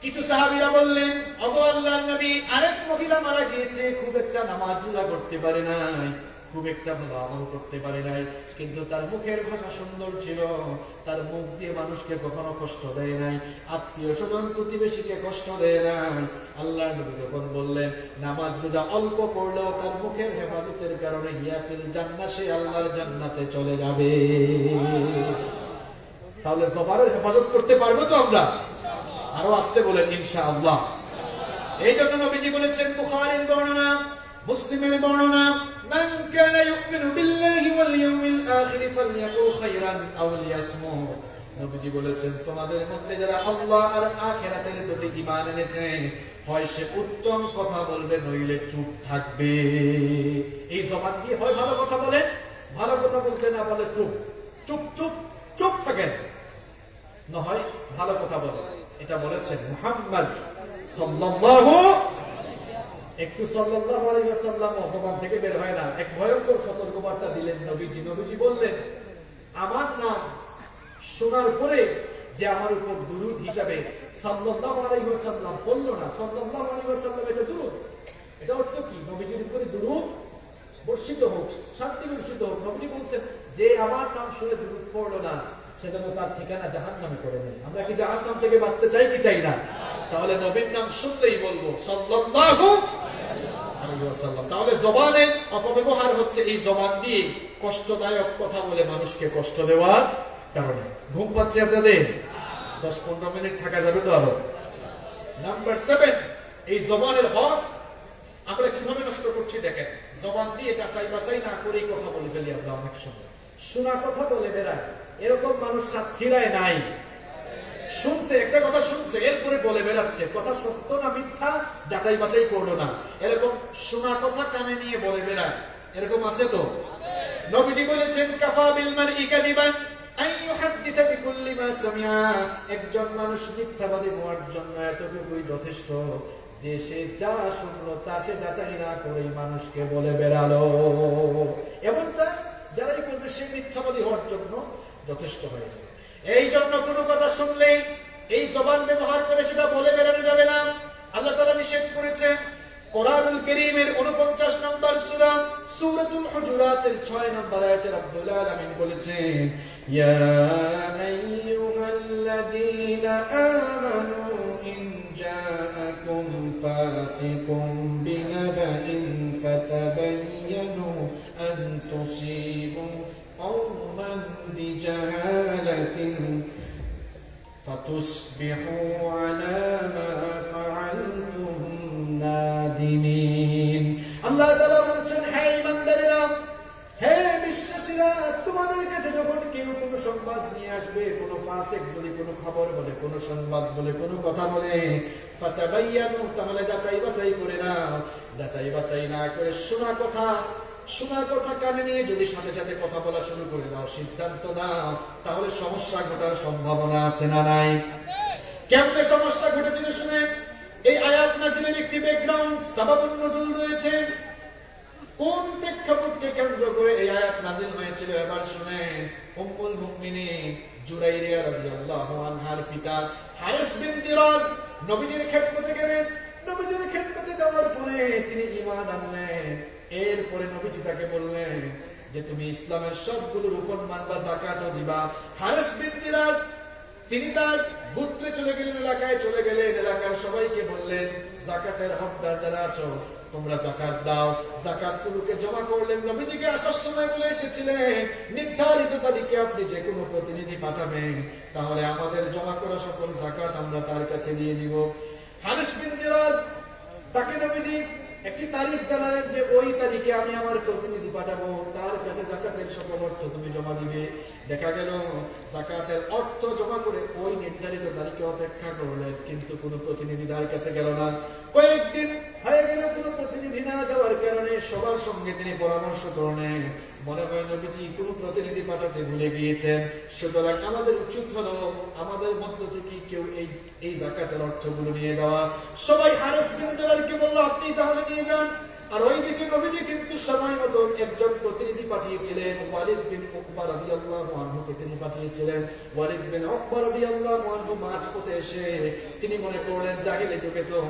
কিছু সাহাবীরা বললেন, ওগো আল্লাহর নবী, আরেক মহিলা মারা গিয়েছে, খুব একটা নামাজ রোজা করতে পারে নাই, খুব একটা ভালো আমল করতে পারে নাই, কিন্তু তার মুখের ভাষা সুন্দর ছিল, তার মুখ দিয়ে মানুষকে কখনো কষ্ট দেয় নাই, আত্মীয় স্বজন প্রতিবেশীকে কষ্ট দেয় নাই। আল্লাহর নবী তখন বললেন, নামাজ রোজা অল্প করলেও তার মুখের হেফাজতের কারণে ইয়াফিল জান্নাহ, সে আল্লাহর জান্নাতে চলে যাবে। তাহলে জবানের হেফাজত করতে পারবো তো আমরা? আরো আসতে বলেন ইনশাআল্লাহ। এই জন্য নবীজি বলেছেন, বুখারীর বর্ণনা, মুসলিমের বর্ণনা, মান কানা ইউমিনু বিল্লাহি ওয়াল ইয়াউমিল আখির ফালইয়াকুল খায়রান আও লিয়াসমুত। নবীজি বলেছেন, তোমাদের মধ্যে যারা আল্লাহ আর আখিরাতের প্রতি ঈমান এনেছে, হয় সে উত্তম কথা বলবে, নইলে চুপ থাকবে। এই জবান দিয়ে হয় ভালো কথা বলে, ভালো কথা বলতে না বলে চুপ চুপ চুপ চুপ থাকেন, না হয় ভালো কথা বলে। এটা বলেছেন মুহাম্মদ সাল্লাল্লাহু, একটু সাল্লাল্লাহু আলাইহি ওয়াসাল্লাম জবান থেকে বের হয় না। এক ভয়ঙ্কর সতর্কবার্তা দিলেন নবীজি। নবীজি বললেন, আমার নাম শোনার পরে যে আমার উপর দুরূদ হিসাবে সাল্লাল্লাহু আলাইহি ওয়াসাল্লাম বলল না, সাল্লাল্লাহু আলাইহি ওয়াসাল্লাম, এটা দুরূদ। এটা অর্থ কি? নবীজির উপরে দুরূদ বর্ষিত হোক, শান্তি বর্ষিত হোক। নবীজি বলছেন, যে আমার নাম শুনে দুরূদ পড়লো না, সেটা তার ঠিকানা জাহান্নামে করে নেই। আমরা কি জাহান্নাম থেকে বাঁচতে চাই কি চাই না? তাহলে নবীর নাম শুনলেই বলবো সাল্লাল্লাহু আলাইহি ওয়াসাল্লাম। তাহলে জবানের অপব্যবহার হচ্ছে এই জবান দিয়ে কষ্টদায়ক কথা বলে মানুষকে কষ্ট দেওয়ার কারণে। ঘুম পাচ্ছে আপনাদের? 10-15 মিনিট থাকা যাবে তো আরো? নাম্বার 7, এই জবানের হক আমরা কিভাবে নষ্ট করছি দেখেন। জবান দিয়ে যাচাই বাছাই না করেই কথা বলে ফেলি আমরা অনেক সময়। শোনা কথা বলে বেড়ায়, এরকম মানুষ সাক্ষীরায় নাই। শুনছে, একটা কথা শুনছে, এরপরে বলে বেড়াচ্ছে, কথা সত্য না মিথ্যা যাচাই বাছাই করলো না। এরকম শোনা কথা কানে নিয়ে বলে বেড়ায়, এরকম আছে তো? নবীজি বলেছেন, কাফা বিল মারই কাযিবান আন ইউহাদ্দিসা বিকুল্লি মা সামিআ। একজন মানুষ মিথ্যাবাদী হওয়ার জন্য এতটুকুই যথেষ্ট যে সে যা শুনলো তা সে যাচাই না করেই মানুষকে বলে বেড়ালো। এমনটা যারাই করবে সে মিথ্যাবাদী হওয়ার জন্য যথেষ্ট হয়ে যাবে। এই জন্য কোনো কথা শুনলেই এই জবান ব্যবহার করে সেটা বলে বেড়ানো যাবে না। আল্লাহ তাআলা নিষেধ করেছেন। কোরআনুল কারীমের 49 নম্বর সূরা সূরাতুল হুজুরাতের 6 নম্বর আয়াতে রব্বুল আলামিন বলেছেন, ইয়া আইয়ুহাল্লাযীনা আমানু ইন জাআকুম ফাসিকুম বিনাবাইন ফাতাবায়ানু আন তুসিবু قوما بجهالة فتصبحوا على ما فعلتم نادمين। আল্লাহ তাআলা বলেন, হে ঈমানদারেরা, হে বিশ্বাসীরা, তোমাদের কাছে যখন কেউ কোনো সংবাদ নিয়ে আসবে, কোনো ফাসিক যদি কোনো খবর বলে, কোনো সংবাদ বলে, কোনো কথা বলে, ফাতাবায়ানু, তাহলে যাচাই বাছাই করে নাও। যাচাই বাছাই না করে শোনা কথা কানে নিয়ে যদি সাথে সাথে কথা বলা শুরু করে দাও, সিদ্ধান্ত নাও, তাহলে সমস্যা ঘটার সম্ভাবনা আছে না নাই? কেমনে সমস্যা ঘটেছিল শুনে। এই আয়াত নাযিলের একটি ব্যাকগ্রাউন্ড, সাবাবুন নুজুল রয়েছে। কোন প্রেক্ষাপটকে কেন্দ্র করে এই আয়াত নাযিল হয়েছিল এবার শুনেন। উম্মুল মুমিনিন জুরাইরিয়া রাদিয়াল্লাহু আনহার পিতা হারিস বিন দিরার নবীজির খেদমতে গেলেন। নবীজির খেদমতে যাওয়ার পরে তিনি ঈমান আনলেন। এরপরে নবীজি তাকে বললেন যে তুমি ইসলামের সবগুলো রুকন মানবা, যাকাতও দিবা। হারিস বিন দিরার তিনি তার গোত্রে চলে গেলেন, এলাকায় চলে গেলেন, এলাকার সবাইকে বললেন যাকাতের হকদার যারা আছো তোমরা যাকাত দাও। যাকাতগুলোকে জমা করলেন। নবীজিকে আসার সময় বলে এসেছিলেন নির্ধারিত তারিখে আপনি যে কোনো প্রতিনিধি পাঠাবেন, তাহলে আমাদের জমা করা সকল যাকাত আমরা তার কাছে দিয়ে দিব। হারিস বিন দিরার তাকে নবীজি একটি তারিখ জানালেন যে ওই তারিখে আমি আমার প্রতিনিধি পাঠাবো, তার কাছে যাকাতের সকল অর্থ তুমি জমা দিবে। দেখা গেল যাকাতের অর্থ জমা করে ওই নির্ধারিত তারিখে অপেক্ষা করলেন, কিন্তু কোনো প্রতিনিধি তার কাছে গেল না। কয়েকদিন হয়ে গেল, কোনো প্রতিনিধি না যাওয়ার কারণে সবার সঙ্গে তিনি পরামর্শ করলেন। মনে হয় নবীজি কোনো প্রতিনিধি পাঠাতে ভুলে গিয়েছেন, সুতরাং আমাদের উচিত হলো আমাদের মধ্য থেকে কেউ এই যাকাতের অর্থগুলো নিয়ে যাওয়া। সবাই হারিস বিন দিরারকে বলল আপনি তাহলে নিয়ে যান। আর ওইদিকে নবীজি কিন্তু সময় মতো একজন প্রতিনিধি পাঠিয়েছিলেন, ওয়ালিদ বিন উকবা রাদিয়াল্লাহু আনহুকে তিনি পাঠিয়েছিলেন। ওয়ালিদ বিন উকবা রাদিয়াল্লাহু আনহু মাঝপথে এসে তিনি মনে করলেন জাহিলি যুগে তো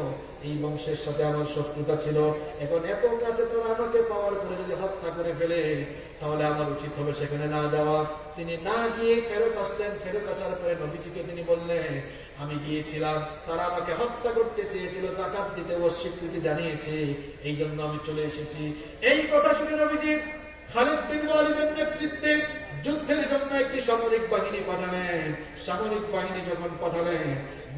এই বংশের সাথে আমার শত্রুতা ছিল, এখন এত কাছে তারা আমাকে পাওয়ার পরে যদি হত্যা করে ফেলে তাহলে আমার উচিত হবে সেখানে না যাওয়া। তিনি না গিয়ে ফেরত আসলেন। ফেরত আসার পরে নবীজিকে তিনি বললেন আমি গিয়েছিলাম, তারা আমাকে হত্যা করতে চেয়েছিল, যাকাত দিতে অস্বীকৃতি জানিয়েছে, এই জন্য আমি চলে এসেছি। এই কথা শুনে নবীজি খালিদ বিন ওয়ালিদের নেতৃত্বে যুদ্ধের জন্য একটি সামরিক বাহিনী পাঠালেন। সামরিক বাহিনী যখন পাঠালেন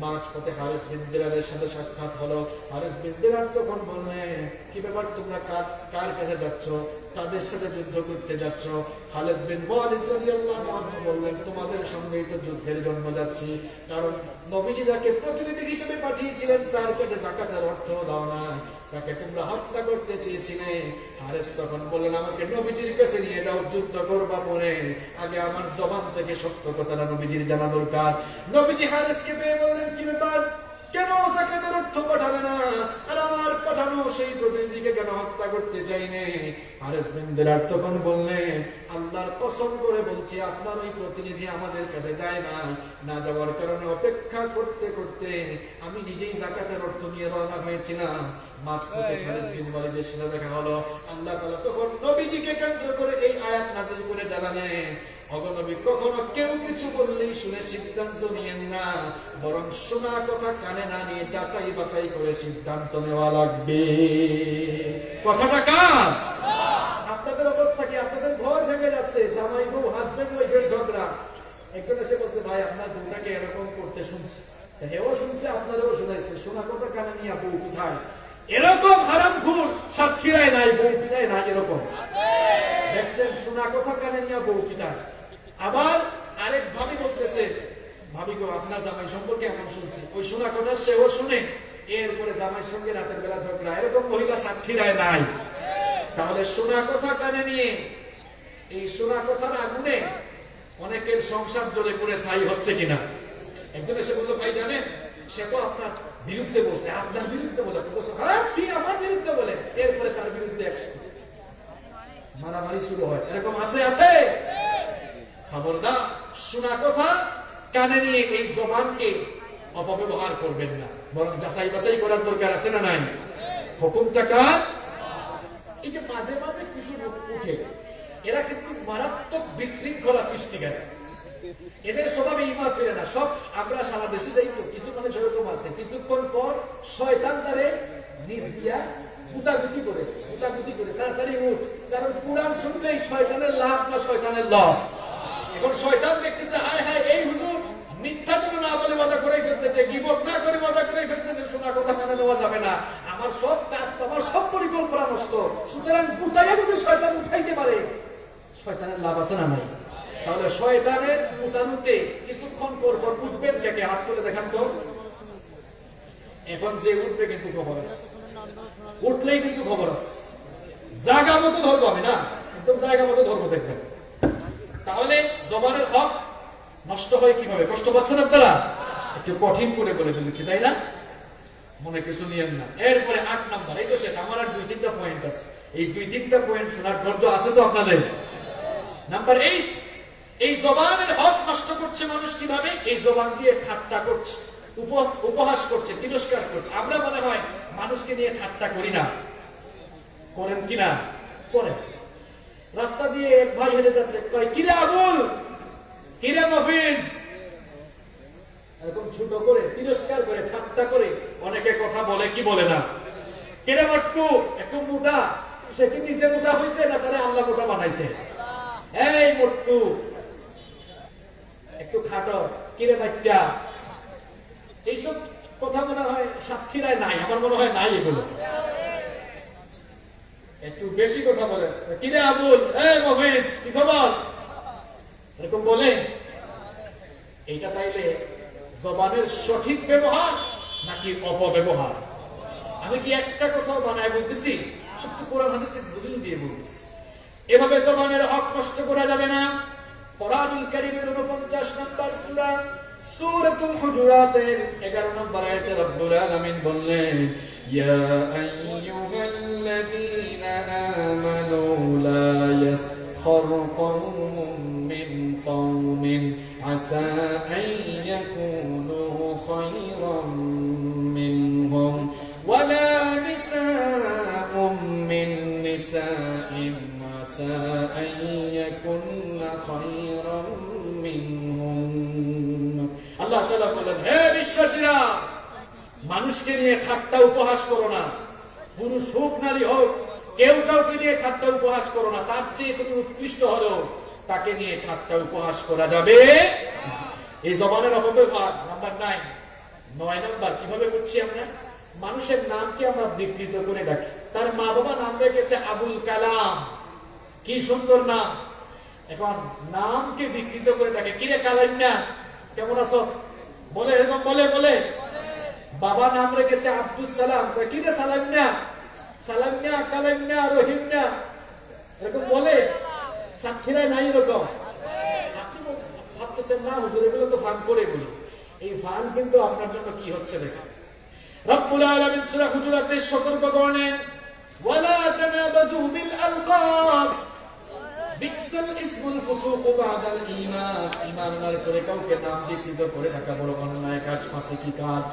মাঝপথে হারিস বিন দিরারের সাথে সাক্ষাৎ হলো। হারিস বিন দিরার তখন বললেন কি ব্যাপার, তোমরা কার কাছে যাচ্ছ, কাদের সাথে যুদ্ধ করতে যাচ্ছ? খালিদ বিন ওয়ালিদ রাদিয়াল্লাহু আনহু বললেন তোমাদের সঙ্গেই তো যুদ্ধের জন্য যাচ্ছি, কারণ নবীজি যাকে প্রতিনিধি হিসেবে পাঠিয়েছিলেন তার কাছে যাকাতের অর্থ দাও না, তাকে তোমরা হত্যা করতে চেয়েছিলে। হারিস তখন বললেন আমাকে নবীজির কাছে নিয়ে যাও, যুদ্ধ করবা পরে, আগে আমার জবান থেকে সত্য কথাটা নবীজির জানা দরকার। নবীজি হারিসকে পেয়ে বললেন কি ব্যাপার, কেন যাকাতের অর্থ পাঠাবে না, আর আমার পাঠানো সেই প্রতিনিধিকে কেন হত্যা করতে চাইনে? হারিস বিন দিরার তখন বললেন আল্লাহর কসম করে বলছি আপনার ওই প্রতিনিধি আমাদের কাছে যায় না, না যাওয়ার কারণে অপেক্ষা করতে করতে আমি নিজেই যাকাতের অর্থ নিয়ে রওনা হয়েছিলাম। মাঝপথে খালিদ বিন ওয়ালিদের সাথে দেখা হলো। আল্লাহ তাআলা তখন নবীজিকে কেন্দ্র করে এই আয়াত নাযিল করে জানালেন অগনবী কখনো কেউ কিছু বললেই শুনে সিদ্ধান্ত নিয়েন না, বরং শোনা কথা কানে না নিয়ে যাচাই বাছাই করে সিদ্ধান্ত নেওয়া লাগবে। কথাটা কার? আপনাদের অবস্থা কি? আপনাদের ঘর ভেঙে যাচ্ছে, জামাই বউ হাজবেন্ড ওয়াইফের ঝগড়া। একজন এসে বলছে ভাই আপনার বউটাকে এরকম করতে শুনছি, হেও শুনছে আপনারও শোনাইছে, শোনা কথা কানে নিয়ে বউ কোথায়? এরকম হারামখোর সাতক্ষীরায় নাই, বউ পিটায় নাই, এরকম দেখছেন? শোনা কথা কানে নিয়ে বউ পিটায়। আবার আরেক ভাবি বলতেছে ভাবি গো আপনার জামাই সম্পর্কে এমন শুনছি, ওই শোনা কথা সেও শুনে, এরপরে জামাইয়ের সঙ্গে রাতের বেলা ঝগড়া। এরকম মহিলা সাতক্ষীরায় নাই। তাহলে শোনা কথা কানে নিয়ে এই শোনা কথার আগুনে অনেকের সংসার জ্বলে পড়ে ছাই হচ্ছে কিনা? একজন এসে বললো ভাই জানেন সে তো আপনার বিরুদ্ধে বলছে, আপনার বিরুদ্ধে বলে কি আমার বিরুদ্ধে বলে, এরপরে তার বিরুদ্ধে মারামারি শুরু হয়। এরকম আছে আছে। খবরদার, শোনা কথা কানে নিয়ে এই জবানকে অপব্যবহার করবেন না, বরং যাচাই বাছাই করার দরকার আছে না নাই? হুকুমটা কার? এই যে মাঝে মাঝে কিছু লোক উঠে, এরা কিন্তু মারাত্মক বিশৃঙ্খলা সৃষ্টিকারী। এদের স্বভাবে ঈমান ফিরে না। সব আমরা সারা দেশে যাই তো, কিছু মানুষ এরকম আছে, কিছুক্ষণ পর শয়তান তারে নিজ দিয়া গুতাগুতি করে তাড়াতাড়ি উঠ, কারণ কুরআন শুনলেই শয়তানের লাভ না শয়তানের লস। এখন শয়তান দেখতেছে হায় হায় এই হুজুর মিথ্যা যেন না বলে ওয়াদা করেই ফেলতেছে, গীবত না করে ওয়াদা করেই ফেলতেছে, শোনা কথা কানে নেওয়া যাবে না, আমার সব কাজ আমার সব পরিকল্পনা নষ্ট। সুতরাং গুতাইয়া যদি শয়তান উঠাইতে পারে শয়তানের লাভ আছে না নাই? তাহলে শয়তানের গুতানুতে কিছুক্ষণ পর পর উঠবেন কে? হাত তুলে দেখান তো। এখন যে উঠবে কিন্তু খবর আছে, উঠলেই কিন্তু খবর আছে। জায়গা মতো ধরবো আমি না, একদম জায়গা মতো ধরবো দেখবেন। তাহলে জবানের হক নষ্ট হয় কিভাবে? কষ্ট পাচ্ছেন আপনারা? একটু কঠিন করে বলে ফেলেছি তাই না? মনে কিছু নিয়েন না। এরপরে 8 নাম্বার, এই তো শেষ, আমার আর 2-3টা পয়েন্ট আছে। এই 2-3টা পয়েন্ট শোনার ধৈর্য আছে তো আপনাদের? নাম্বার 8, এই জবানের হক নষ্ট করছে মানুষ কিভাবে? এই জবান দিয়ে ঠাট্টা করছে, উপহাস করছে, তিরস্কার করছে। আমরা মনে হয় মানুষকে নিয়ে ঠাট্টা করি না, করেন কিনা? করেন। রাস্তা দিয়ে এক ভাই হেঁটে যাচ্ছে, কয় কিরে আবুল, কিরে মফিজ, এরকম ছোট করে তিরস্কার করে ঠাট্টা করে অনেকে কথা বলে কি বলে না? কিরে মটকু, একটু মোটা, সে কি নিজে মোটা হয়েছে না তারে আল্লাহ মোটা বানাইছে? এই মটকু, একটু খাটো, কিরে বাচ্চা। এইসব কথা মনে হয় সাতক্ষীরায় নাই, আমার মনে হয় নাই এগুলো। একটু বেশি কথা বলে, কিরে আবুল, এই মফিজ, কি খবর, এরকম বলে। এইটা তাইলে জবানের সঠিক ব্যবহার নাকি অপব্যবহার? আমি কি একটা কথাও বানায় বলতেছি? সত্য কোরআন হাদিসের দলিল দিয়ে বলতেছি। এভাবে জবানের হক নষ্ট করা যাবে না। কোরআনুল কারীমের 49 নম্বর সূরা সূরাতুল হুজুরাতের 11 নম্বর আয়াতে রব্বুল আলামিন বললেন, ইয়া আইয়ুহাল্লাযীনা আমানু লা ইয়াসখর কওমুম মিন কওমিন আসা আন ইয়াকুনু খায়রাম মিনহুম ওয়ালা নিসাউম মিন নিসাইন আসা আন ইয়াকুননা খায়রাম মিনহুম। আল্লাহ তাআলা বলেন, হে বিশ্বাসীরা, মানুষকে নিয়ে ঠাট্টা উপহাস করো না। পুরুষ হোক নারী হোক, কেউ কাউকে নিয়ে ঠাট্টা উপহাস করো না। তার চেয়ে তুমি উৎকৃষ্ট হলেও তাকে নিয়ে ঠাট্টা উপহাস করা যাবে। এই জবানের অপব্যবহার। নাম্বার 9 নাম্বার কিভাবে করছি আমরা? মানুষের নামকে আমরা বিকৃত করে ডাকি। তার মা বাবা নাম রেখেছে আবুল কালাম, কি সুন্দর নাম। এখন নামকে বিকৃত করে ডাকে, কিরে কালাইন্না, কেমন আছো, বলে এরকম বলে বলে। বাবা নাম রেখেছে আব্দুল সালাম, কিরে সালাইন্না, সালাইন্না, কালাইন্না, রহিমনা, এরকম বলে। সাতক্ষীরায় নাই এরকম? আপনি ভাবতেছেন না হুজুর এগুলো তো ফান করে বলি। এই ফান কিন্তু আপনার জন্য কি হচ্ছে দেখেন। রব্বুল আলামিন সূরা হুজুরাতে সতর্ক করলেন, ওয়ালা তানাবাযু বিল আলকাব বিকসাল ইসমুল ফুসুক বাদাল ঈমান। ঈমানদার করে কাউকে নাম বিকৃত করে ডাকা বড় অন্যায় কাজ, ফাসিকি কাজ।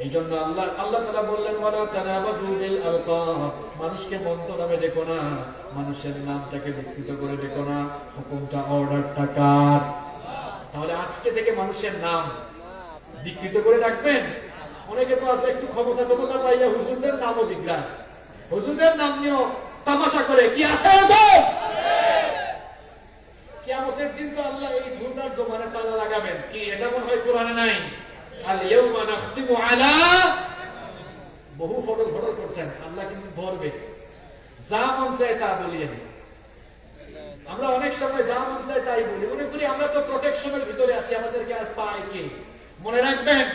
এইজন্য আল্লাহ তাআলা বললেন, ওয়ালা তানাবাযু বিল আলকাব, মানুষকে মন্দ নামে ডেকো না, মানুষের নামটাকে বিকৃত করে ডেকো না। হুকুমটা, অর্ডারটা কার? তাহলে আজকে থেকে মানুষের নাম বিকৃত করে ডাকবেন। অনেকে তো আছে একটু ক্ষমতা পাইয়া হুজুরদের নামও বিগ্রায়, হুজুরদের নাম নিয়েও তামাশা করে। কি আছে তো কিয়ামতের দিন তো আল্লাহ এই ঝুনার জমানে তালা লাগাবেন। কি এটা মনে হয় কোরআনে নাই? আল ইয়াউমা নাখতিমু আলা, বহু ফটো করছেন, আল্লাহ কিন্তু ধরবে। যা মন চায় তা বলিয়েন। আমরা অনেক সময় যা মন চায় তাই বলি, মনে করি আমরা তো প্রোটেকশনের ভিতরে আছি, আমাদেরকে আর পায় কে? মনে রাখবেন,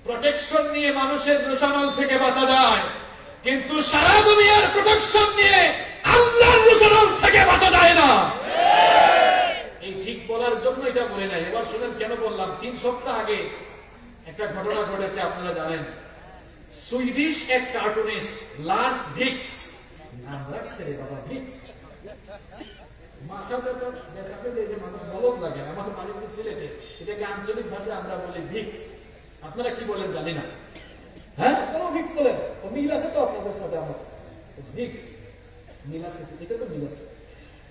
প্রোটেকশন নিয়ে মানুষের রোশানল থেকে বাঁচা যায়, কিন্তু সারা দুনিয়ার প্রোটেকশন নিয়ে আল্লাহর রোশানল থেকে বাঁচা যায় না। এই ঠিক বলার জন্য এটা বলে নাই। এবার শুনেন কেন বললাম। 3 সপ্তাহ আগে একটা ঘটনা ঘটেছে, আপনারা জানেন। সুইডিশ এক কার্টুনিস্ট লার্স ভিক্স, নাম রাখছে রে বাবা ভিক্স, মাথা ব্যথা পেলে যে মানুষ বলদ লাগে। আমার বাড়িতে সিলেটে এটাকে আঞ্চলিক ভাষায় আমরা বলি ভিক্স। আপনারা কি বলেন জানি না। হ্যাঁ, কেন ভিক্স বলেন? ও মিল আছে তো আপনাদের সাথে আমার ভিক্স মিল আছে, এটা তো মিল আছে।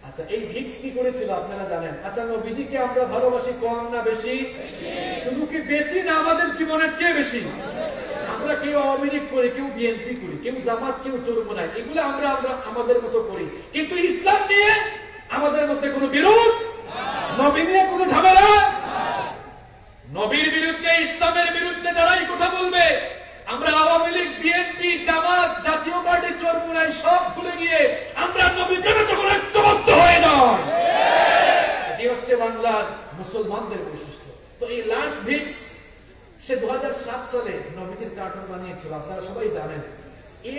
আচ্ছা, এই ভিক্স কি করেছিল আপনারা জানেন? আচ্ছা, নবীজিকে আমরা ভালোবাসি কম না বেশি? শুধু কি বেশি না আমাদের জীবনের চেয়ে বেশি? আমরা কেউ আওয়ামী লীগ করি, কেউ বিএনপি করি, কেউ জামাত, কেউ চরমোনাই, এগুলো আমরা আমাদের মতো করি। কিন্তু ইসলাম নিয়ে আমাদের মধ্যে কোনো বিরোধ, নবী নিয়ে কোনো ঝামেলা। নবীর বিরুদ্ধে, ইসলামের বিরুদ্ধে যারাই কথা বলবে, আমরা আওয়ামী লীগ, বিএনপি, জামাত, জাতীয় পার্টি, চরমোনাই সব ভুলে গিয়ে আমরা নবী প্রেমে তখন ঐক্যবদ্ধ হয়ে যাই। এটি হচ্ছে বাংলার মুসলমানদের বৈশিষ্ট্য। তো এই লার্স ভিক্স, সে 2007 সালে নবীজির কার্টুন বানিয়েছিল, আপনারা সবাই জানেন।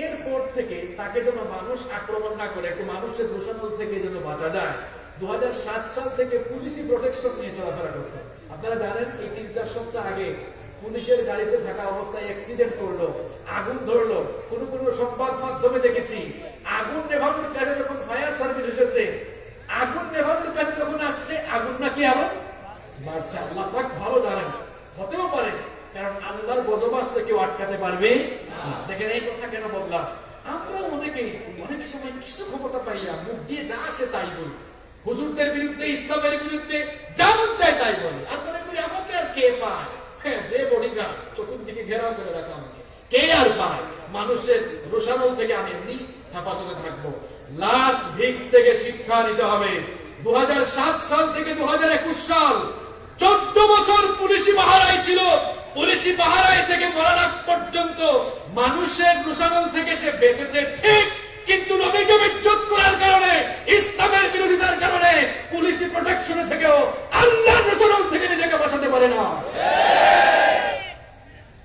এরপর থেকে তাকে যেন মানুষ আক্রমণ না করে, একটু মানুষের দোষানল থেকে যেন বাঁচা যায়, 2007 সাল থেকে পুলিশি প্রোটেকশন নিয়ে চলাফেরা করতে। আপনারা জানেন, এই 3-4 সপ্তাহ আগে পুলিশের গাড়িতে থাকা অবস্থায় অ্যাক্সিডেন্ট করলো, আগুন ধরলো। কোন কোন সংবাদ মাধ্যমে দেখেছি আগুন নেভানোর কাজে যখন ফায়ার সার্ভিস এসেছে, আগুন নেভানোর কাজে যখন আসছে, আগুন নাকি আরো বাড়ছে। আল্লাহ পাক ভালো জানেন, হতেও পারে, কারণ আল্লাহর গজব আসতে কেউ আটকাতে পারবে না। দেখেন এই কথা কেন বললাম, আমরা অনেকেই অনেক সময় কিছু ক্ষমতা পাইয়া মুখ দিয়ে যা আসে তাই বলি, হুজুরদের বিরুদ্ধে, ইসলামের বিরুদ্ধে যা মন চায় তাই বলি। আর মনে করি আমাকে আর কে পায়? হ্যাঁ, যে বডিগার্ড চতুর্দিকে ঘেরাও করে রাখা, আমাকে কে আর পায়? মানুষের রোষানল থেকে আমি এমনি হেফাজতে থাকবো। লাস ভিক্স থেকে শিক্ষা নিতে হবে। 2007 সাল থেকে 2021 সাল 14 বছর পুলিশি পাহারায় ছিল। পুলিশি পাহারায় থেকে মরার আগ পর্যন্ত মানুষের রোষানল থেকে সে বেঁচেছে ঠিক, কিন্তু নবীকে বিচ্যুত করার কারণে, ইসলামের বিরোধিতার কারণে পুলিশি প্রোটেকশনে থেকেও আল্লাহর রোষানল থেকে নিজেকে বাঁচাতে পারে না।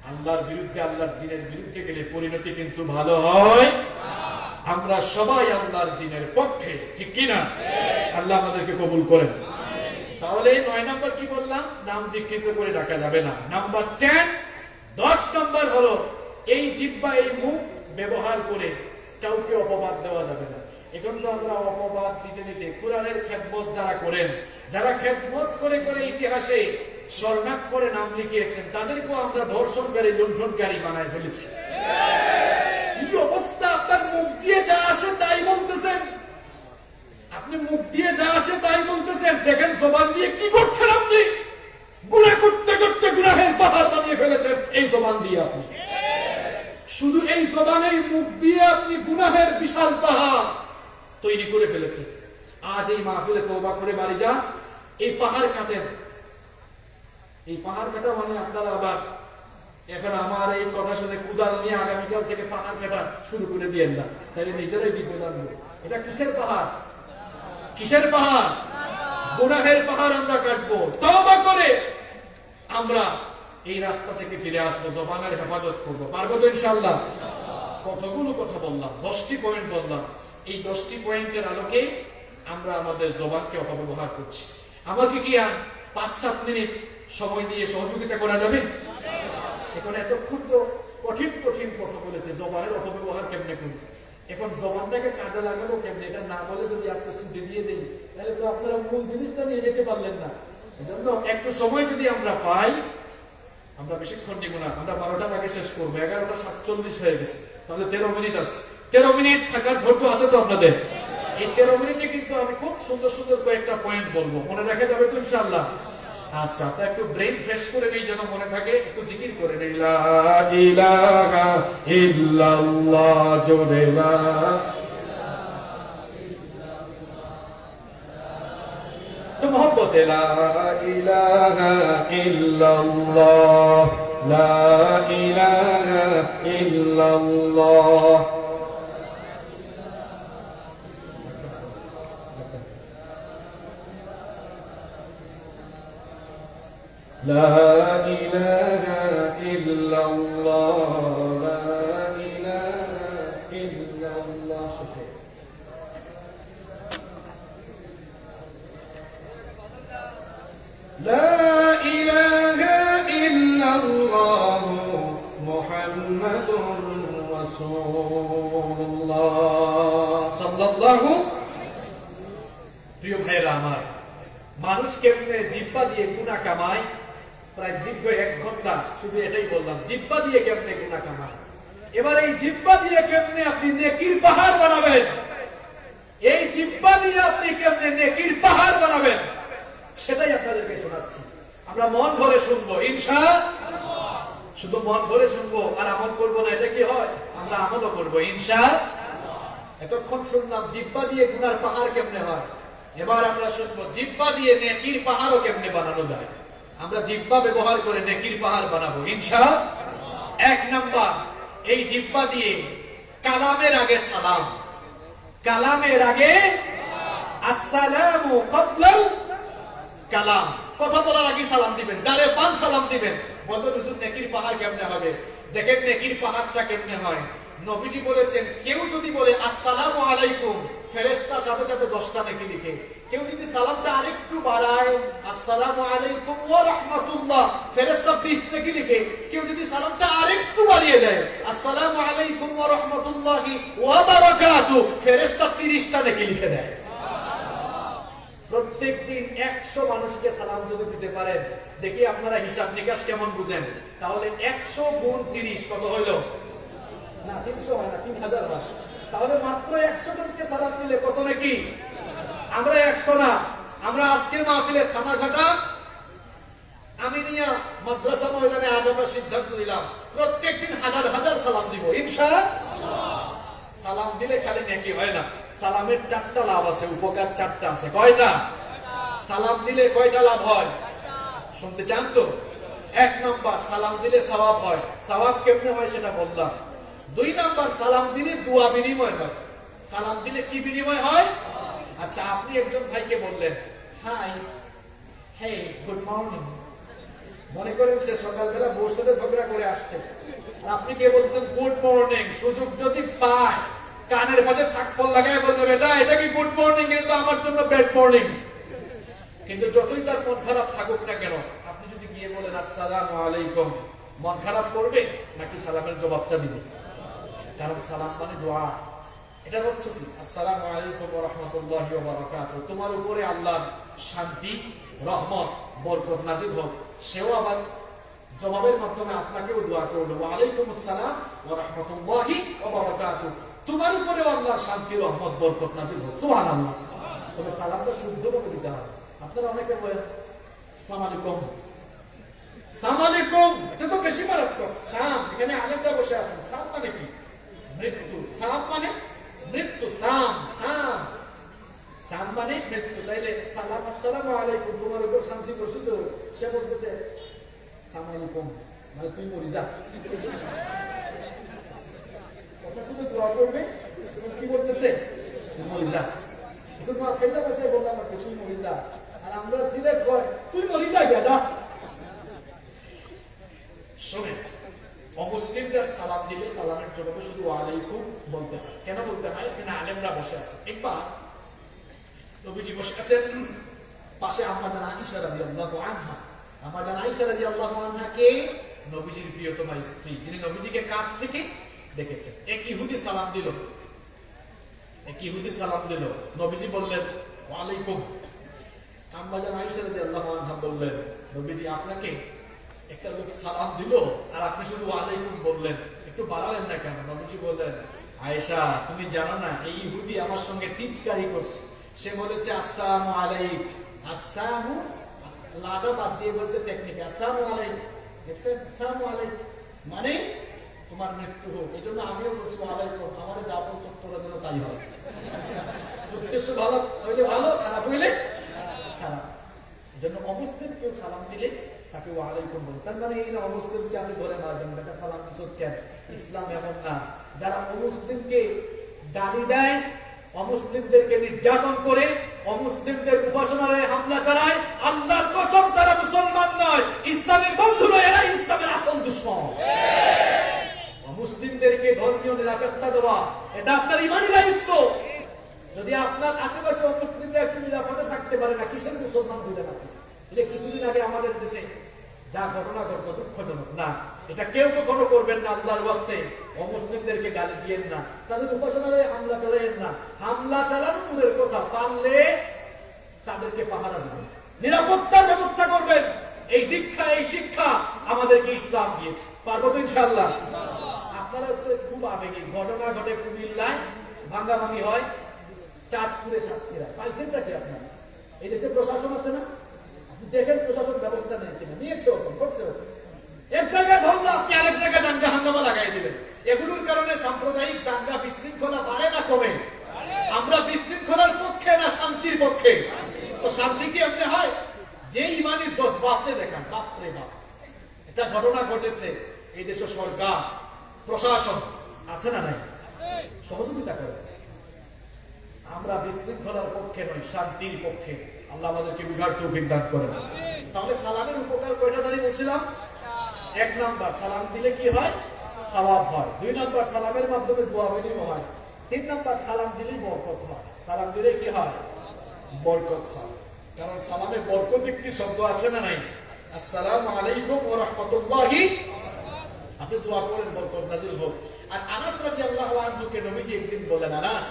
আল্লাহর বিরুদ্ধে, আল্লাহর দ্বীনের বিরুদ্ধে গেলে পরিণতি কিন্তু ভালো হয়। আমরা সবাই আল্লাহর দ্বীনের পক্ষে, ঠিক কি না? আল্লাহ আমাদেরকে কবুল করেন। তাহলে 9 নম্বর কি বললাম? নাম বিকৃত করে ডাকা যাবে না। নাম্বার 10 নম্বর হলো এই জিহ্বা, এই মুখ ব্যবহার করে কাউকে অপবাদ দেওয়া যাবে না। এখন তো আমরা অপবাদ দিতে দিতে কোরআনের খেদমত যারা করেন, যারা খেদমত করে করে ইতিহাসে স্বর্ণাক করে নাম লিখিয়েছেন, তাদেরকেও আমরা ধর্ষণকারী, লুণ্ঠনকারী বানায় ফেলেছি। কি অবস্থা! আপনার মুখ দিয়ে যা আসে তাই বলতেছেন, আপনি মুখ দিয়ে যা আসে তাই বলতেছেন। দেখেন জবান দিয়ে কি করছেন আপনি? গুনাহ করতে করতে গুনাহের পাহাড় বানিয়ে ফেলেছেন এই জবান দিয়ে। আপনি শুধু এই জবানের মুখ দিয়ে আপনি গুনাহের বিশাল পাহাড় তৈরি করে ফেলেছেন। আজ এই মাহফিলে তওবা করে বাড়ি যা, এই পাহাড় কাটেন। এই পাহাড় কাটা মানে আপনারা আবার এখন আমার এই কথা শুনে কুদাল নিয়ে আগামীকাল থেকে পাহাড় কাটা শুরু করে দিয়েন না, তাহলে নিজেরাই বিপদ আনবে। এটা কিসের পাহাড়? কিসের পাহাড়? গুনাহের পাহাড় আমরা কাটবো। তওবা করে আমরা এই রাস্তা থেকে ফিরে আসবো, জবানের হেফাজত করবো। পারবো তো ইনশাআল্লাহ? কতগুলো কথা বললাম, 10টি পয়েন্ট বললাম। এই 10টি পয়েন্টের আলোকে আমরা আমাদের জবানকে অপব্যবহার করছি। আমাকে কি আর 5-7 মিনিট সময় দিয়ে সহযোগিতা করা যাবে? এখন এতক্ষণ তো কঠিন কঠিন কথা বলেছে, জবানের অপব্যবহার কেমনে করি, এখন জবানটাকে কাজে লাগাবো কেমনে, এটা না বলে যদি আজকে ছুটি দিয়ে দেই, তাহলে তো আপনারা মূল জিনিসটা নিয়ে যেতে পারলেন না। এজন্য একটু সময় যদি আমরা পাই, আমরা বেশিক্ষণ নিব না, আমরা 12টার আগে শেষ করবো। 11:47 হয়ে গেছে, তাহলে 13 মিনিট আছে। 13 মিনিট থাকার ধৈর্য আছে তো আপনাদের? এই 13 মিনিটে কিন্তু আমি খুব সুন্দর সুন্দর কয়েকটা পয়েন্ট বলবো, মনে রাখা যাবে তো ইনশাআল্লাহ? আচ্ছা, আপনারা একটু ব্রেন ফ্রেশ করে নেই, যেন মনে থাকে। একটু জিকির করে নেই, লা ইলাহা ইল্লাল্লাহ, জোরে লা তো মোহব্বতে, লা ইলাহা ইল্লাল্লাহ, লা ইলাহা ইল্লাল্লাহ। لا إله إلا الله، لا إله إلا الله। لا إله إلا الله محمد رسول الله صلى الله। প্রিয় ভাইরা আমার, মানুষ কেমনে জিহ্বা দিয়ে গুনাহ কামায়, প্রায় দীর্ঘ 1 ঘন্টা শুধু এটাই বললাম, জিহ্বা দিয়ে কেমনে গুনাহ কামায়। এবার এই জিহ্বা দিয়ে কেমনে আপনি নেকির পাহাড় বানাবেন, এই জিহ্বা দিয়ে আপনি কেমনে নেকির পাহাড় বানাবেন, সেটাই আপনাদেরকে শোনাচ্ছি। আমরা মন ভরে শুনবো ইনশাআল্লাহ। শুধু মন ভরে শুনবো আর আমল করবো না, এটা কি হয়? আমরা আমলও করবো ইনশাআল্লাহ। এতক্ষণ শুনলাম জিহ্বা দিয়ে গুনার পাহাড় কেমনে হয়, এবার আমরা শুনবো জিহ্বা দিয়ে নেকির পাহাড়ও কেমনে বানানো যায়। আমরা জিহ্বা ব্যবহার করে নেকির পাহাড় বানাবো ইনশাআল্লাহ। 1 নাম্বার, এই জিহ্বা দিয়ে কালামের আগে সালাম, কালামের আগে আসসালামু ক্বাবলাল কালাম, কথা বলার আগে সালাম দিবেন। যারে পান সালাম দিবেন। বলবেন হুজুর নেকির পাহাড় কেমনে হবে? দেখেন নেকির পাহাড়টা কেমনে হয়। নবীজি বলেছেন কেউ যদি বলে আসসালামু আলাইকুম, ফেরেশতা সাথে সাথে 10টা নেকি লিখে। কেউ যদি সালামটা আরেকটু বাড়ায়, আসসালামু আলাইকুম ওয়া রাহমাতুল্লাহ, ফেরেশতা 20 নেকি লিখে। কেউ যদি সালামটা আরেকটু বাড়িয়ে দেয়, আসসালামু আলাইকুম ওয়া রাহমাতুল্লাহি ওয়া বারাকাতুহু, ফেরেশতা 30টা নেকি লিখে দেয়। প্রত্যেকদিন 100 মানুষকে সালাম যদি দিতে পারেন, দেখি আপনারা হিসাব নিকাশ কেমন বুঝেন। তাহলে 100 গুণ 30 কত হইল? না 300 হয় না, 3000 হয়। তাহলে মাত্র 100 জনকে সালাম দিলে কত নাকি? আমরা 100 না, আমরা আজকের মাহফিলে থানাঘাটা আমিনিয়া মাদ্রাসা ময়দানে আজ আমরা সিদ্ধান্ত নিলাম প্রত্যেকদিন হাজার হাজার সালাম দিব ইনশাআল্লাহ। সালাম দিলে খালি নেকি হয় না, সালামের 4টা লাভ আছে, উপকার 4টা আছে। কয়টা? সালাম দিলে কয়টা লাভ হয় শুনতে চান তো? 1 নাম্বার, সালাম দিলে সওয়াব হয়। সওয়াব কেমনে হয় সেটা বললাম। 2 নাম্বার, সালাম দিলে দোয়া বিনিময় হয়। সালাম দিলে কি বিনিময় হয়? আচ্ছা, আপনি একজন ভাইকে বললেন হাই, হে, গুড মর্নিং। মনে করেন সে সকালবেলা বউর সাথে ঝগড়া করে আসছে, আর আপনি কে বলছেন গুড মর্নিং। সুযোগ যদি পায় কানের পাশে থাকফল লাগায় বলবে, বেটা এটা কি গুড মর্নিং? এটা তো আমার জন্য ব্যাড মর্নিং। কিন্তু যতই তার মন খারাপ থাকুক না কেন, আপনি যদি গিয়ে বলেন আসসালামু আলাইকুম, মন খারাপ করবে নাকি সালামের জবাবটা দিবে? কারণ সালাম মানে দোয়া। এটার অর্থ কি? আসসালামু আলাইকুম ওয়া রাহমাতুল্লাহি ওয়া বারাকাতুহু, তোমার উপরে আল্লাহর শান্তি, রহমত, বরকত নাযিল হোক। সেও আবার জবাবের মাধ্যমে আপনাকেও দোয়া করলো, ওয়া আলাইকুম আসসালাম ওয়া রাহমাতুল্লাহি ওয়া বারাকাতুহু, তোমার উপরে আল্লাহর শান্তি, রহমত, বরকত নাযিল হোক। সুবহানাল্লাহ। তবে সালামটা শুদ্ধভাবে দিতে হবে। আপনারা অনেকে বলেন আসসালামু আলাইকুম, সালাম আলাইকুম, এটা তো বেশি মারাত্মক। সাম, এখানে আলেমরা বসে আছেন, সাম মানে কি? মৃত্যু। সাম মানে মৃত্যু। সাম, সাম, সাম মানে মৃত্যু। তাইলে সালাম আসসালামু আলাইকুম, তোমার উপর শান্তি বর্ষিত হোক। সে বলতেছে সালাম আলাইকুম মানে তুই মরি যা। কথা শুনে দোয়া করবে, কি বলতেছে? তুই মরি যা। এটা তো আপনার ভাষায় বললাম, তুই মরি যা। আর আমরা সিলেট হয় তুই মরি যা গেদা। শোনেন, অমুসলিমরা সালাম দিলে সালামের জবাবে শুধু ওয়ালাইকুম বলতে হয়। কেন বলতে হয়? এখানে আলেমরা বসে আছে। একবার নবীজি বসে আছেন, পাশে আম্মা জান আয়েশা রাদিয়াল্লাহু আনহা। আম্মা জান আয়েশা রাদিয়াল্লাহু আনহা কে? নবীজির প্রিয়তমা স্ত্রী, যিনি নবীজিকে কাছ থেকে দেখেছেন। এক ইহুদি সালাম দিল, নবীজি বললেন ওয়ালাইকুম। আম্মা জান আয়েশা রাদিয়াল্লাহু আনহা বললেন, নবীজি আপনাকে একটা লোক সালাম দিল আর আপনি শুধু ওয়ালাইকুম বললেন, একটু বাড়ালেন না কেন? নবীজি বললেন, আয়েশা তুমি জানো না এই ইহুদি আমার সঙ্গে টিটকারি করছে। সে বলেছে আসসালামু আলাইক, আসসালামু লাটা বাদ দিয়ে বলছে টেকনিক আসসালামু আলাইক। দেখছেন, আসসালামু আলাইক মানে তোমার মৃত্যু হোক। এই জন্য আমিও বলছি ওয়ালাইকুম, আমার যা বলছো তোরা যেন তাই হয়। উদ্দেশ্য ভালো হইলে ভালো, খারাপ হইলে খারাপ। এই জন্য অমুসলিম কেউ সালাম দিলে তাকে ওয়ালাইকুম বলে। তার মানে এই না অমুসলিমকে আপনি ধরে মারবেন, বেটা সালাম দিছ কেন? ইসলাম এমন না। যারা অমুসলিমকে গালি দেয়, অমুসলিমদেরকে নির্যাতন করে, অমুসলিমদের উপাসনালয়ে হামলা চালায়, আল্লাহর কসম তারা মুসলমান নয়, ইসলামের বন্ধু নয়, এরা ইসলামের আসল দুশমন। অমুসলিমদেরকে ধর্মীয় নিরাপত্তা দেওয়া এটা আপনার ইমানি দায়িত্ব। যদি আপনার আশেপাশে অমুসলিমরা একটু নিরাপদে থাকতে পারে না, কিসের মুসলমান বুঝেন আপনি? এটা কিছুদিন আগে আমাদের দেশে যা ঘটনা ঘটলো দুঃখজনক না, এটা কেউ কখনো করবেন না। আল্লাহর ওয়াস্তে অমুসলিমদেরকে গালি দিয়েন না, তাদের উপাসনালয়ে হামলা চালাইয়েন না। হামলা চালানো দূরের কথা, পারলে তাদেরকে পাহারা দিবেন, নিরাপত্তার ব্যবস্থা করবেন। এই দীক্ষা, এই শিক্ষা আমাদেরকে ইসলাম দিয়েছে। পারবো তো ইনশাআল্লাহ? আপনারা তো খুব আবেগী। ঘটনা ঘটে কুমিল্লায়, ভাঙ্গাভাঙ্গি হয়, চাঁদপুরে সাতক্ষীরা। পাইছেনটা কি আপনার? এই দেশে প্রশাসন আছে না? আপনি দেখেন প্রশাসন ব্যবস্থা নেই কিনা। নিয়েছে, হতো করছে, হতো। এক জায়গায় ধরলো, আপনি আরেক জায়গায় দাঙ্গা হাঙ্গামা লাগাই দিলেন। এগুলোর কারণে সাম্প্রদায়িক দাঙ্গা বিশৃঙ্খলা বাড়ে না কমে? আমরা বিশৃঙ্খলার পক্ষে না শান্তির পক্ষে? তো শান্তি কি এমনি হয়? যে ইমানি জজবা আপনি দেখান, বাপরে বাপ। এটা ঘটনা ঘটেছে, এই দেশের সরকার প্রশাসন আছে না নাই? সহযোগিতা করে। আমরা বিশৃঙ্খলার পক্ষে নই, শান্তির পক্ষে। আল্লাহ আমাদেরকে বুঝার তৌফিক দান করেন। তাহলে সালামের উপকার কয়টা জানি বলছিলাম? 1 নাম্বার, সালাম দিলে কি হয়? সওয়াব হয়। 2 নম্বর সালামের মাধ্যমে দোয়া বিনিময় হয়। 3 নম্বর সালাম দিলেই বরকত হয়। সালাম দিলে কি হয়? বরকত হয়। কারণ সালামে বরকত একটি শব্দ আছে না নাই? আসসালামু আলাইকুম ওয়া রাহমাতুল্লাহি। আপনি দোয়া করেন বরকত নাযিল হোক। আর আনাস রাদিয়াল্লাহু আনহুকে নবীজি একদিন বলেন, আনাস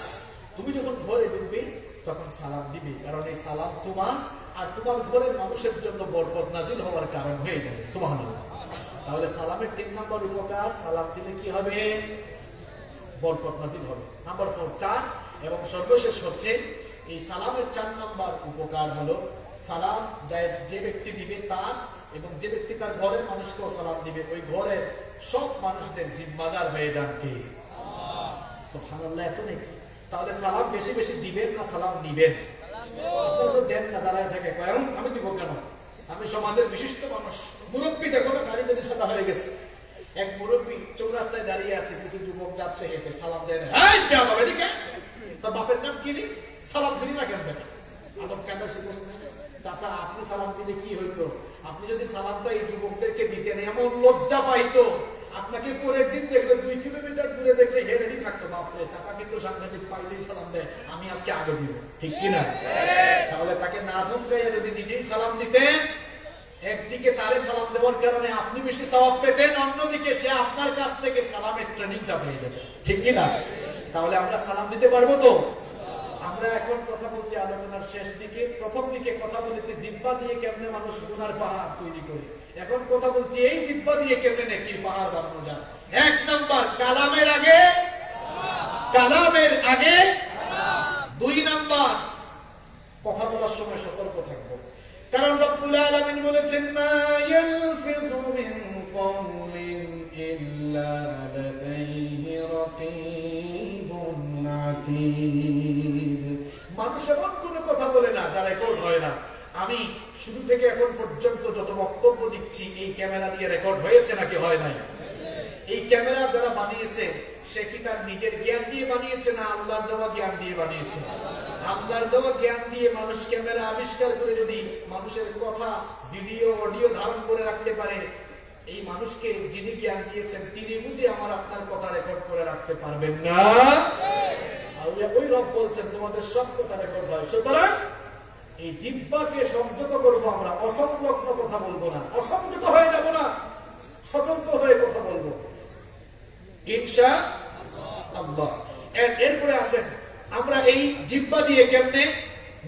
তুমি যখন ঘরে ঢুকবে তখন সালাম দিবে, কারণ এই সালাম তোমার আর তোমার ঘরের মানুষের জন্য বরকত নাযিল হওয়ার কারণ হয়ে যাবে। সুবহানাল্লাহ। তাহলে সালামের 3 নম্বর উপকার, সালাম দিলে কি হবে? বরকত নাযিল হবে। নাম্বার 4 4 এবং সর্বশেষ হচ্ছে এই সালামের 4 নম্বর উপকার হলো সালাম যে ব্যক্তি দিবে তার এবং যে ব্যক্তি তার ঘরের মানুষকেও সালাম দিবে, ওই ঘরের সব মানুষদের জিম্মাদার হয়ে যান কে? সুবহানাল্লাহ। এত নাকি? তাহলে সালাম বেশি বেশি দিবেন না সালাম নিবেন? আপনারা তো দেন না, দাঁড়ায় থাকে, কারণ আমি দিব কেন? আমি সমাজের বিশিষ্ট মানুষ। মুরব্বী দেখো না, গাড়ি যদি সাদা হয়ে গেছে, এক মুরব্বী চৌরাস্তায় দাঁড়িয়ে আছে, কিছু যুবক যাচ্ছে হেঁটে, সালাম দেয় না। এই কে বাবা এদিকে? তোর বাপের নাম কি? সালাম দিলি না কেন? বেটা আদব কায়দা শিখোস না। চাচা আপনি সালাম দিলে কি হইতো? আপনি যদি সালামটা এই যুবকদেরকে দিতেন, এমন লজ্জা পাইতো, আপনাকে পরের দিন দেখলে 2 কিলোমিটার দূরে দেখলে হেরেডি থাকতো, বাপরে চাচা কিন্তু সাংঘাতিক, পাইলেই সালাম দেয়, আমি আজকে আগে দিব। ঠিক কিনা? তাহলে তাকে না ধমকাইয়া যদি নিজেই সালাম দিতেন, একদিকে তারে সালাম দেওয়ার কারণে আপনি বেশি সওয়াব পেতেন, অন্যদিকে সে আপনার কাছ থেকে সালামের ট্রেনিংটা পেয়ে যেত। ঠিক কিনা? তাহলে আমরা সালাম দিতে পারবো তো? আমরা এখন কথা বলছি আলোচনার শেষ দিকে। প্রথম দিকে কথা বলেছি জিহ্বা দিয়ে কেমনে মানুষ গুনার পাহাড় তৈরি করে, এখন কথা বলছি এই জিহ্বা দিয়ে কেমনে নেকির পাহাড় বানানো যায়। 1 নম্বর কালামের আগে 2 নম্বর কথা বলার সময় সতর্ক থাকবো, কারণ রব্বুল আলামিন বলেছেন মা ইয়ালফিযু মিন কওলিন ইল্লা লাদাইহি রাকীবুন আতীদ। মানুষ এমন কোনো কথা বলে না যা রেকর্ড হয় না। আমি শুরু থেকে এখন পর্যন্ত যত বক্তব্য দিচ্ছি এই ক্যামেরা দিয়ে রেকর্ড হয়েছে নাকি হয় নাই? এই ক্যামেরা যারা বানিয়েছে সে কি তার নিজের জ্ঞান দিয়ে বানিয়েছে না আল্লাহর দেওয়া জ্ঞান দিয়ে বানিয়েছে? আল্লাহর দেওয়া জ্ঞান দিয়ে মানুষ ক্যামেরা আবিষ্কার করে যদি মানুষের কথা ভিডিও অডিও ধারণ করে রাখতে পারে, এই মানুষকে যিনি জ্ঞান দিয়েছেন তিনি বুঝি আমার আপনার কথা রেকর্ড করে রাখতে পারবেন না? ওই রব বলছেন তোমাদের সব কথা রেকর্ড হয়। সুতরাং এই জিহ্বাকে সংযত করবো আমরা, অসংলগ্ন কথা বলবো না, অসংযত হয়ে যাব না, সতর্ক হয়ে কথা বলবো ইনশাআল্লাহ। এরপরে আসেন আমরা এই জিহ্বা দিয়ে কেমনে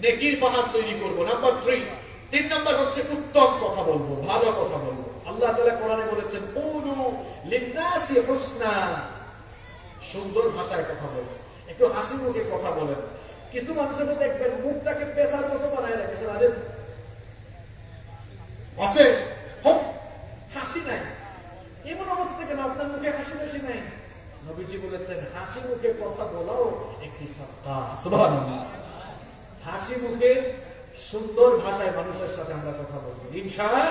নেকির পাহাড় তৈরি করবো। নাম্বার 3 নম্বর হচ্ছে উত্তম কথা বলবো, ভালো কথা বলবো। আল্লাহ তাআলা কোরআনে বলেছেন কুলু লিন্নাসি হুসনা, সুন্দর ভাষায় কথা বলবো, একটু হাসি মুখে কথা বলেন। কিছু মানুষের সাথে দেখবেন মুখটাকে পেশার মতো বানায় রাখে, আছে হাসি নাই, এমন অবস্থা কেন? আপনার মুখে হাসি হাসি নাই? নবীজি বলেছেন হাসি মুখে কথা বলাও একটি সাদকা। সুবহানাল্লাহ। হাসি মুখে সুন্দর ভাষায় মানুষের সাথে আমরা কথা বলবো ইনশাআল্লাহ।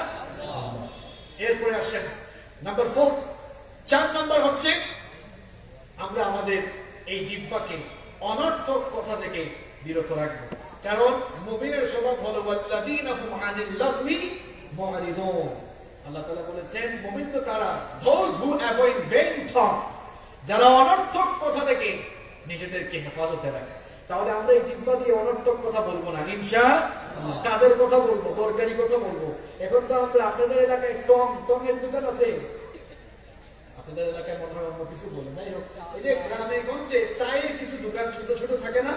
এরপরে আসেন নাম্বার 4 নম্বর হচ্ছে আমরা আমাদের এই জিহ্বাকে অনর্থক কথা থেকে বিরত রাখবো, কারণ মুমিনের স্বভাব হলো ওয়াল্লাযীনা হুম আনিল লাগবি মুআরিদুন। আল্লাহ তাআলা বলেছেন মুমিন তো তারা, those who avoid vain talk, যারা অনর্থক কথা থেকে নিজেদেরকে হেফাজতে রাখে। তাহলে আমরা এই জিহ্বা দিয়ে অনর্থক কথা বলবো না ইনশাআল্লাহ। কাজের কথা বলবো, দরকারি কথা বলবো। এখন তো আমরা আপনাদের এলাকায় টং এর দোকান আছে, আপনাদের এলাকায় মনে হয় অন্য কিছু বলে না, এই যে গ্রামে গঞ্জে চায়ের কিছু দোকান ছোট ছোট থাকে না,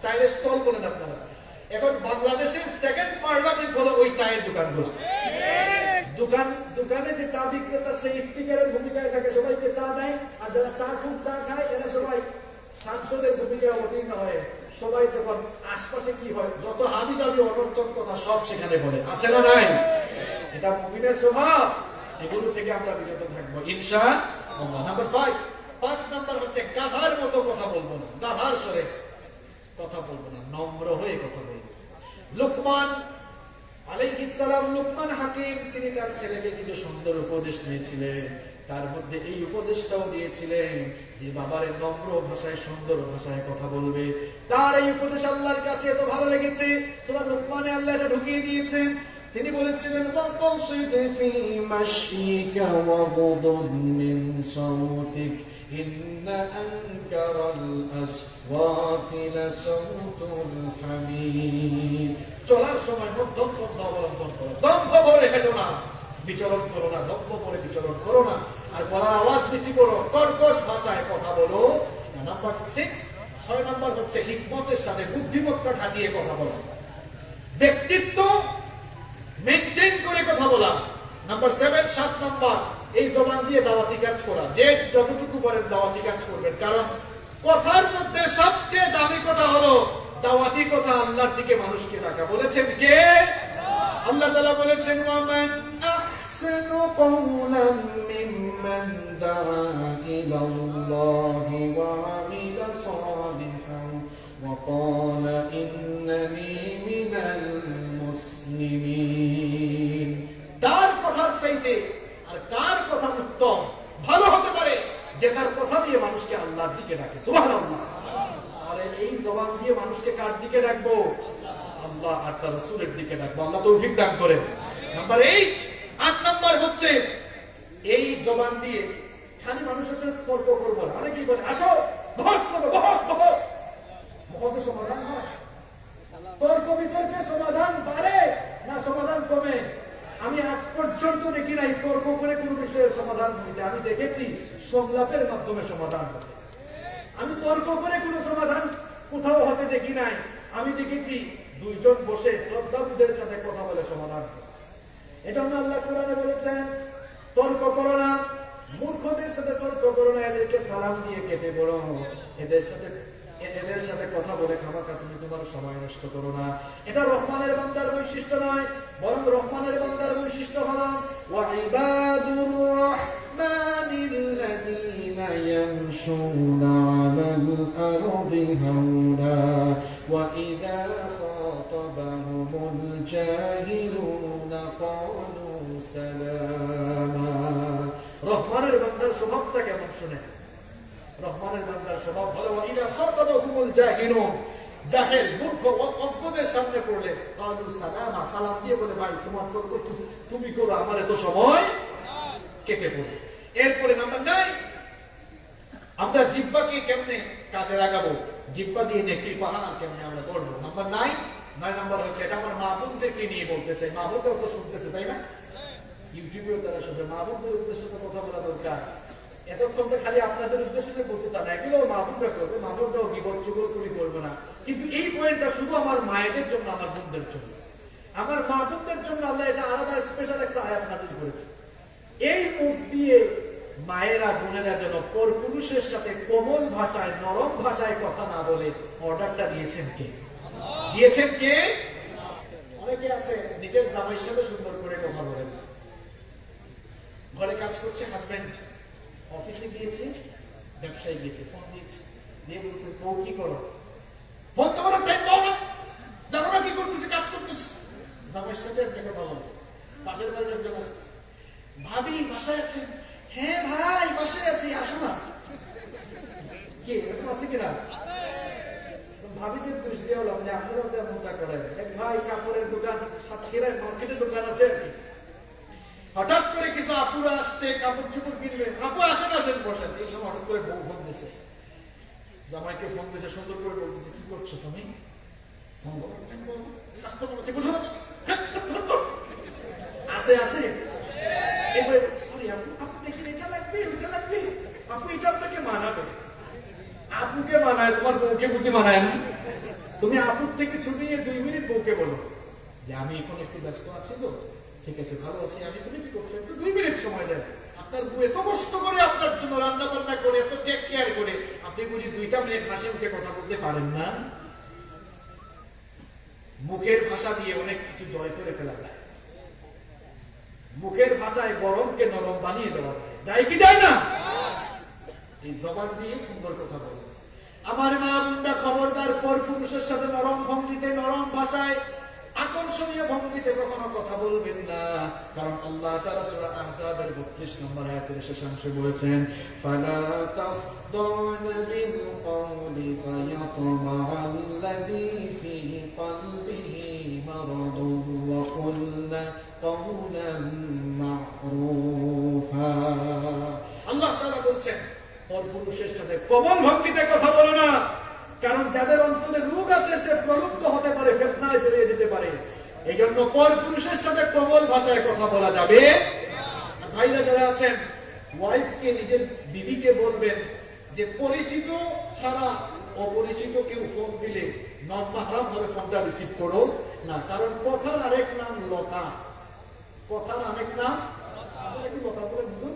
চায়ের স্টল বলেন আপনারা। এখন বাংলাদেশের 2nd পার্লামেন্ট হলো ওই চায়ের দোকানগুলো। দোকানে যে চা বিক্রেতা সেই স্পিকারের ভূমিকায় থাকে, সবাইকে চা দেয়, আর যারা খুব চা খায় এরা সবাই সাংসদের ভূমিকায় অবতীর্ণ হয়। সবাই তখন আশপাশে কি হয়, যত হাবিজাবি অনর্থক কথা সব সেখানে বলে, আছে না নাই? এটা মুমিনের স্বভাব, এগুলো থেকে আমরা বিরত থাকবো ইনশাআল্লাহ। নাম্বার 5 নম্বর হচ্ছে গাধার মতো কথা বলবো না, গাধার স্বরে কথা বলবো না, নম্র হয়ে কথা বলবো। লুকমান আলাইহিস সালাম, লুকমান হাকিম, তিনি তার ছেলেকে কিছু সুন্দর উপদেশ দিয়েছিলেন। তার মধ্যে এই উপদেশটাও দিয়েছিলেন যে বাবারে নম্র ভাষায় সুন্দর ভাষায় কথা বলবে। তার এই উপদেশ আল্লাহর কাছে এত ভালো লেগেছে, সূরা লুকমানে আল্লাহ এটা ঢুকিয়ে দিয়েছেন। তিনি বলেছিলেন ওয়াকসিদ ফি মাশইকা ওয়াগদুদ মিন সাওতিক ইন্না আনকারাল আসওয়াতি লাসাউতুল হামিদ। চলার সময় মধ্যম পন্থা অবলম্বন করো, দম্ভ ভরে হেঁটো না, বিচরণ করো না, দম্ভ ভরে বিচরণ করো না, আর গলার আওয়াজ নিচু করো, কর্কশ ভাষায় কথা বলো। নাম্বার 6, 6 নাম্বার হচ্ছে হিকমতের সাথে বুদ্ধিমত্তা খাটিয়ে কথা বলা, ব্যক্তিত্ব মেইনটেইন করে কথা বলা। নাম্বার 7, 7 নাম্বার এই জবান দিয়ে দাওয়াতি কাজ করা, যে যতটুকু পারেন দাওয়াতি কাজ করবেন, কারণ কথার মধ্যে সবচেয়ে দামি কথা হলো দাওয়াতি কথা, আল্লাহর দিকে মানুষকে ডাকা। বলেছেন কে? আল্লাহ তাআলা বলেছেন ওয়ামান আহসানু কওলাম মিম্মান দাআ ইলাল্লাহি ওয়া আমিলা সালিহান ওয়া ক্বালা ইন্নানি মিনাল মুসলিমিন। তার কথার চাইতে আর কার কথা উত্তম ভালো হতে পারে যে তার কথা দিয়ে মানুষকে আল্লাহর দিকে ডাকে। সুবহানাল্লাহ। আরে এই জবান দিয়ে মানুষকে কার দিকে ডাকবো? আল্লাহ আর তার রাসূলের দিকে ডাকবো। আল্লাহ তৌফিক দান করেন। নাম্বার 8, 8 নাম্বার হচ্ছে এই জবান দিয়ে খালি মানুষের সাথে তর্ক করবো না। অনেকেই বলে আসো বহস করবো, বহসের সমাধান হয়? তর্ক বিতর্কে সমাধান বাড়ে না সমাধান কমে? আমি আজ পর্যন্ত দেখি নাই তর্ক করে কোনো বিষয়ের সমাধান হইতে। আমি দেখেছি সংলাপের মাধ্যমে সমাধান হতে। আমি তর্ক করে কোনো সমাধান কোথাও হতে দেখি নাই। আমি দেখেছি দুইজন বসে শ্রদ্ধাবোধের সাথে কথা বলে সমাধান। এজন্য আল্লাহ কোরআনে বলেছেন তর্ক করো না, মূর্খদের সাথে তর্ক করো না, এদেরকে সালাম দিয়ে কেটে পড়ো, এদের সাথে কথা বলে খামাখা তুমি তোমার সময় নষ্ট করো না। এটা রহমানের বান্দার বৈশিষ্ট্য নয়, বরং রহমানের বান্দার বৈশিষ্ট্য হলো ওয়া ইবাদুর রাহমানিল্লাযীনা ইয়ামশুনা আলাল আরদি হাওনা ওয়া ইযা খাতাবাহুমুল জাহিলুনা ক্বালু সালামা। রহমানের বান্দার স্বভাবটা কেমন শুনে? রহমানের বান্দার স্বভাব হলো ওয়াইদা খাতাবাহুমুল জাহিলুন, জাহেল মূর্খ অজ্ঞদের সামনে পড়লে ক্বালু সালামা, সালাম দিয়ে বলে ভাই তোমার তর্ক তুমি করো, আমার এত সময় কেটে পড়ে। এরপরে নাম্বার 9, আমরা জিহ্বাকে কেমনে কাজে লাগাবো, জিহ্বা দিয়ে নেকির পাহাড় কেমনে আমরা করবো। নাম্বার 9 নাম্বার হচ্ছে, এটা আমার মা বোনদেরকে নিয়ে বলতে চাই। মা বোনরাও তো শুনতেছে তাই না? ইউটিউবেও তারা শুনবে। মা বোনদের উদ্দেশ্যে তো কথা বলা দরকার। এতক্ষণ তো খালি আপনাদের উদ্দেশ্যে বলছে তা না, এগুলো মা বোনরা করবে, মা বোনরাও গিবত চুগলখড়ি করবে না। কিন্তু এই পয়েন্টটা শুধু আমার মায়েদের জন্য, আমার বোনদের জন্য। আমার মা বোনদের জন্য আল্লাহ এটা আলাদা স্পেশাল একটা আয়াত নাযিল করেছে। এই মুখ দিয়ে মায়েরা বোনেরা যেন পরপুরুষের সাথে কোমল ভাষায় নরম ভাষায় কথা না বলে অর্ডারটা দিয়েছেন কে? দিয়েছেন কে? অনেকে আছে নিজের জামাইয়ের সাথে সুন্দর করে কথা বলেন। ঘরে কাজ করছে হাজবেন্ড, অফিসে গিয়েছে, ব্যবসায় গিয়েছে, ফোন দিয়েছে, দিয়ে বলছে বউ কি করো? ফোন তো বলো পেট পাও না, জানো না কি করতেছি, কাজ করতেছি। জামাইয়ের সাথে একটা কথা বলে, পাশের বাড়ির একজন আসছে, ভাবি বাসায় আছেন? হ্যাঁ ভাই বাসায় আছি, আসো না। কে এরকম আছে কিনা? ভাবিদের দোষ দেওয়া লাভ নেই, আপনারাও তেমনটা করেন। এক ভাই কাপড়ের দোকান, সাতক্ষীরায় মার্কেটের দোকান আছে আর কি। হঠাৎ করে কিছু আপুরা আসছে কাপড় চোপড় কিনবে, আপু আসেন আসেন বসেন। এই সময় হঠাৎ করে বউ ফোন দিছে, জামাইকে ফোন দিছে, সুন্দর করে বলতেছে কি করছো তুমি? আসে আসে এবারে সরি আপু, আপু দেখেন এটা লাগবে ওটা লাগবে, আপু এটা আপনাকে মানাবে। আপুকে মানায়, তোমার বউকে বুঝি মানায় না? তুমি আপুর থেকে ছুটি নিয়ে 2 মিনিট বউকে বলো যে আমি এখন একটু ব্যস্ত আছি, তো ঠিক আছে ভালো আছি আমি, তুমি কি করছো, একটু 2 মিনিট সময় দেন। আপনার বউ এত কষ্ট করে আপনার জন্য রান্না বান্না করে, এত টেক কেয়ার করে, আপনি বুঝি 2টা মিনিট হাসি মুখে কথা বলতে পারেন না? মুখের ভাষা দিয়ে অনেক কিছু জয় করে ফেলা যায়। মুখের ভাষায় গরমকে নরম বানিয়ে দেওয়া যায়, যায় কি যায় না? এই জবান দিয়ে সুন্দর কথা বলে। আমার মা বোনরা খবরদার পরপুরুষের সাথে নরম ভঙ্গিতে, নরম ভাষায়, আকর্ষণীয় ভঙ্গিতে কখনো কথা বলবেন না। কারণ আল্লাহ তাআলা সূরা আহজাবের 32 নম্বর আয়াতের শেষাংশে বলেছেন ফালা তাখদাউনা বিল কওলি ফায়াতমাআল্লাযী ফী কলবিহি মারাদুন ওয়া কুলনা পরপুরুষের সাথে কোমল ভঙ্গিতে কথা বলো না, কারণ যাদের অন্তরে রোগ আছে সে প্রলুব্ধ হতে পারে, ফিতনায় জড়িয়ে যেতে পারে। এই জন্য পরপুরুষের সাথে কোমল ভাষায় কথা বলা যাবে। ভাইরা যারা আছেন, ওয়াইফকে নিজের বিবিকে বলবেন যে পরিচিত ছাড়া অপরিচিত কেউ ফোন দিলে নন মাহরাম ভাবে ফোনটা রিসিভ করো না, কারণ কথার আরেক নাম লতা। কথার আরেক নাম কি লতা বলে বুঝুন,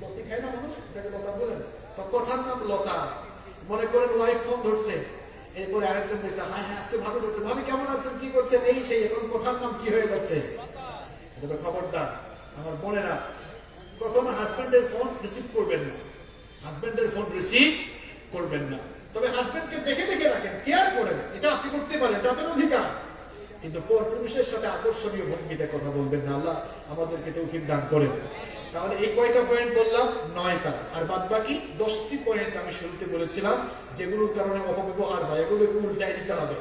লতি খায় না মানুষ, এটাকে লতা বলেন। তো কথার নাম লতা। মনে করেন ওয়াইফ ফোন ধরছে, এরপরে আরেকজন দেখছে, হ্যাঁ হ্যাঁ আজকে ভালো ধরছে, ভাবি কেমন আছেন, কি করছেন, এই সেই, এখন কথার নাম কি হয়ে যাচ্ছে। খবরদার আমার বোনেরা, কখনো হাজবেন্ডের ফোন রিসিভ করবেন না, হাজবেন্ডের ফোন রিসিভ করবেন না। তবে হাজবেন্ডকে দেখে দেখে রাখেন, কেয়ার করেন, এটা আপনি করতে পারেন, এটা আপনার অধিকার। কিন্তু পরপুরুষের সাথে আকর্ষণীয় ভঙ্গিতে কথা বলবেন না। আল্লাহ আমাদেরকে তৌফিক দান করেন। তাহলে এই কয়টা পয়েন্ট বললাম? 9টা। আর বাদ বাকি 10টি পয়েন্ট আমি শুরুতে বলেছিলাম যেগুলোর কারণে অপব্যবহার হয়, এগুলোকে উল্টাই দিতে হবে।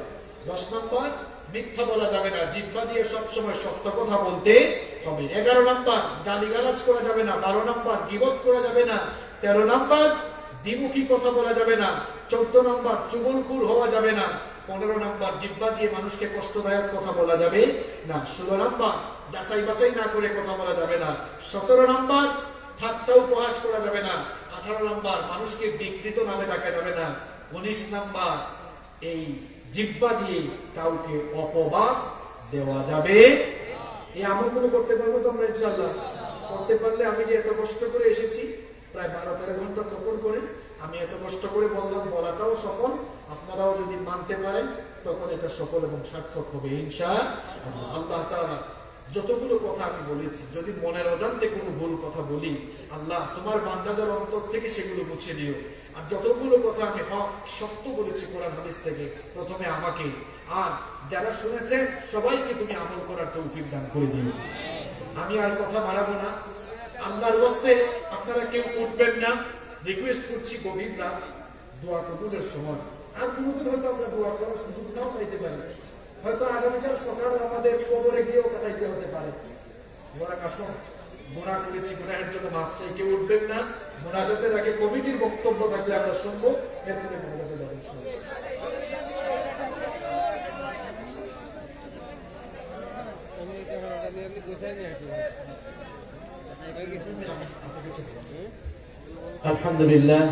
10 নম্বর, মিথ্যা বলা যাবে না, জিহ্বা দিয়ে সবসময় সত্য কথা বলতে হবে। 11 নম্বর, গালিগালাজ করা যাবে না। 12 নম্বর, গীবত করা যাবে না। 13 নম্বর, দ্বিমুখী কথা বলা যাবে না। 14 নম্বর, চুগলখোর হওয়া যাবে না। 15 নম্বর, জিহ্বা দিয়ে মানুষকে কষ্টদায়ক কথা বলা যাবে না। 16 নম্বর, যাচাই বাছাই না করে কথা বলা যাবে না। 17 নম্বর, ঠাট্টা উপহাস করা যাবে না। 18 নম্বর, মানুষকে বিকৃত নামে ডাকা যাবে না। 19 নম্বর, এই জিহ্বা দিয়ে কাউকে অপবাদ দেওয়া যাবে। এই আমলগুলো করতে পারবো তো আমরা ইনশাআল্লাহ? করতে পারলে আমি যে এত কষ্ট করে এসেছি, প্রায় 12-13 ঘন্টা সফর করে, আমি এত কষ্ট করে বললাম, বলাটাও সফল। আপনারাও যদি মানতে পারেন তখন এটা সফল এবং সার্থক হবে ইনশাআল্লাহ। আল্লাহ তাআলা যতগুলো কথা আমি বলেছি, যদি মনের অজান্তে কোনো ভুল কথা বলি, আল্লাহ তোমার বান্দাদের অন্তর থেকে সেগুলো মুছে দিও। আর যতগুলো কথা আমি হক সত্য বলেছি কোরআন হাদিস থেকে, প্রথমে আমাকে আর যারা শুনেছেন সবাইকে তুমি আমল করার তৌফিক দান করে দিও। আমি আর কথা বাড়াবো না। আল্লাহর ওয়াস্তে আপনারা কেউ উঠবেন না, রিকোয়েস্ট করছি। গভীর রাত, দোয়া কবুলের সময়, আর কোনোদিন হয়তো আমরা দোয়া করার সুযোগ নাও পাইতে পারি, হয়তো আগামীকাল সকাল আমাদের কবরে গিয়েও কাটাইতে হতে পারে। আসুন, গুনাহ করেছি, গুনাহের জন্য মাফ চাই। কেউ উঠবেন না। মুনাজাতের আগে কমিটির বক্তব্য থাকলে আমরা শুনবো, এরপরে মুনাজাতে যাবো ইনশাআল্লাহ। আলহামদুলিল্লাহ।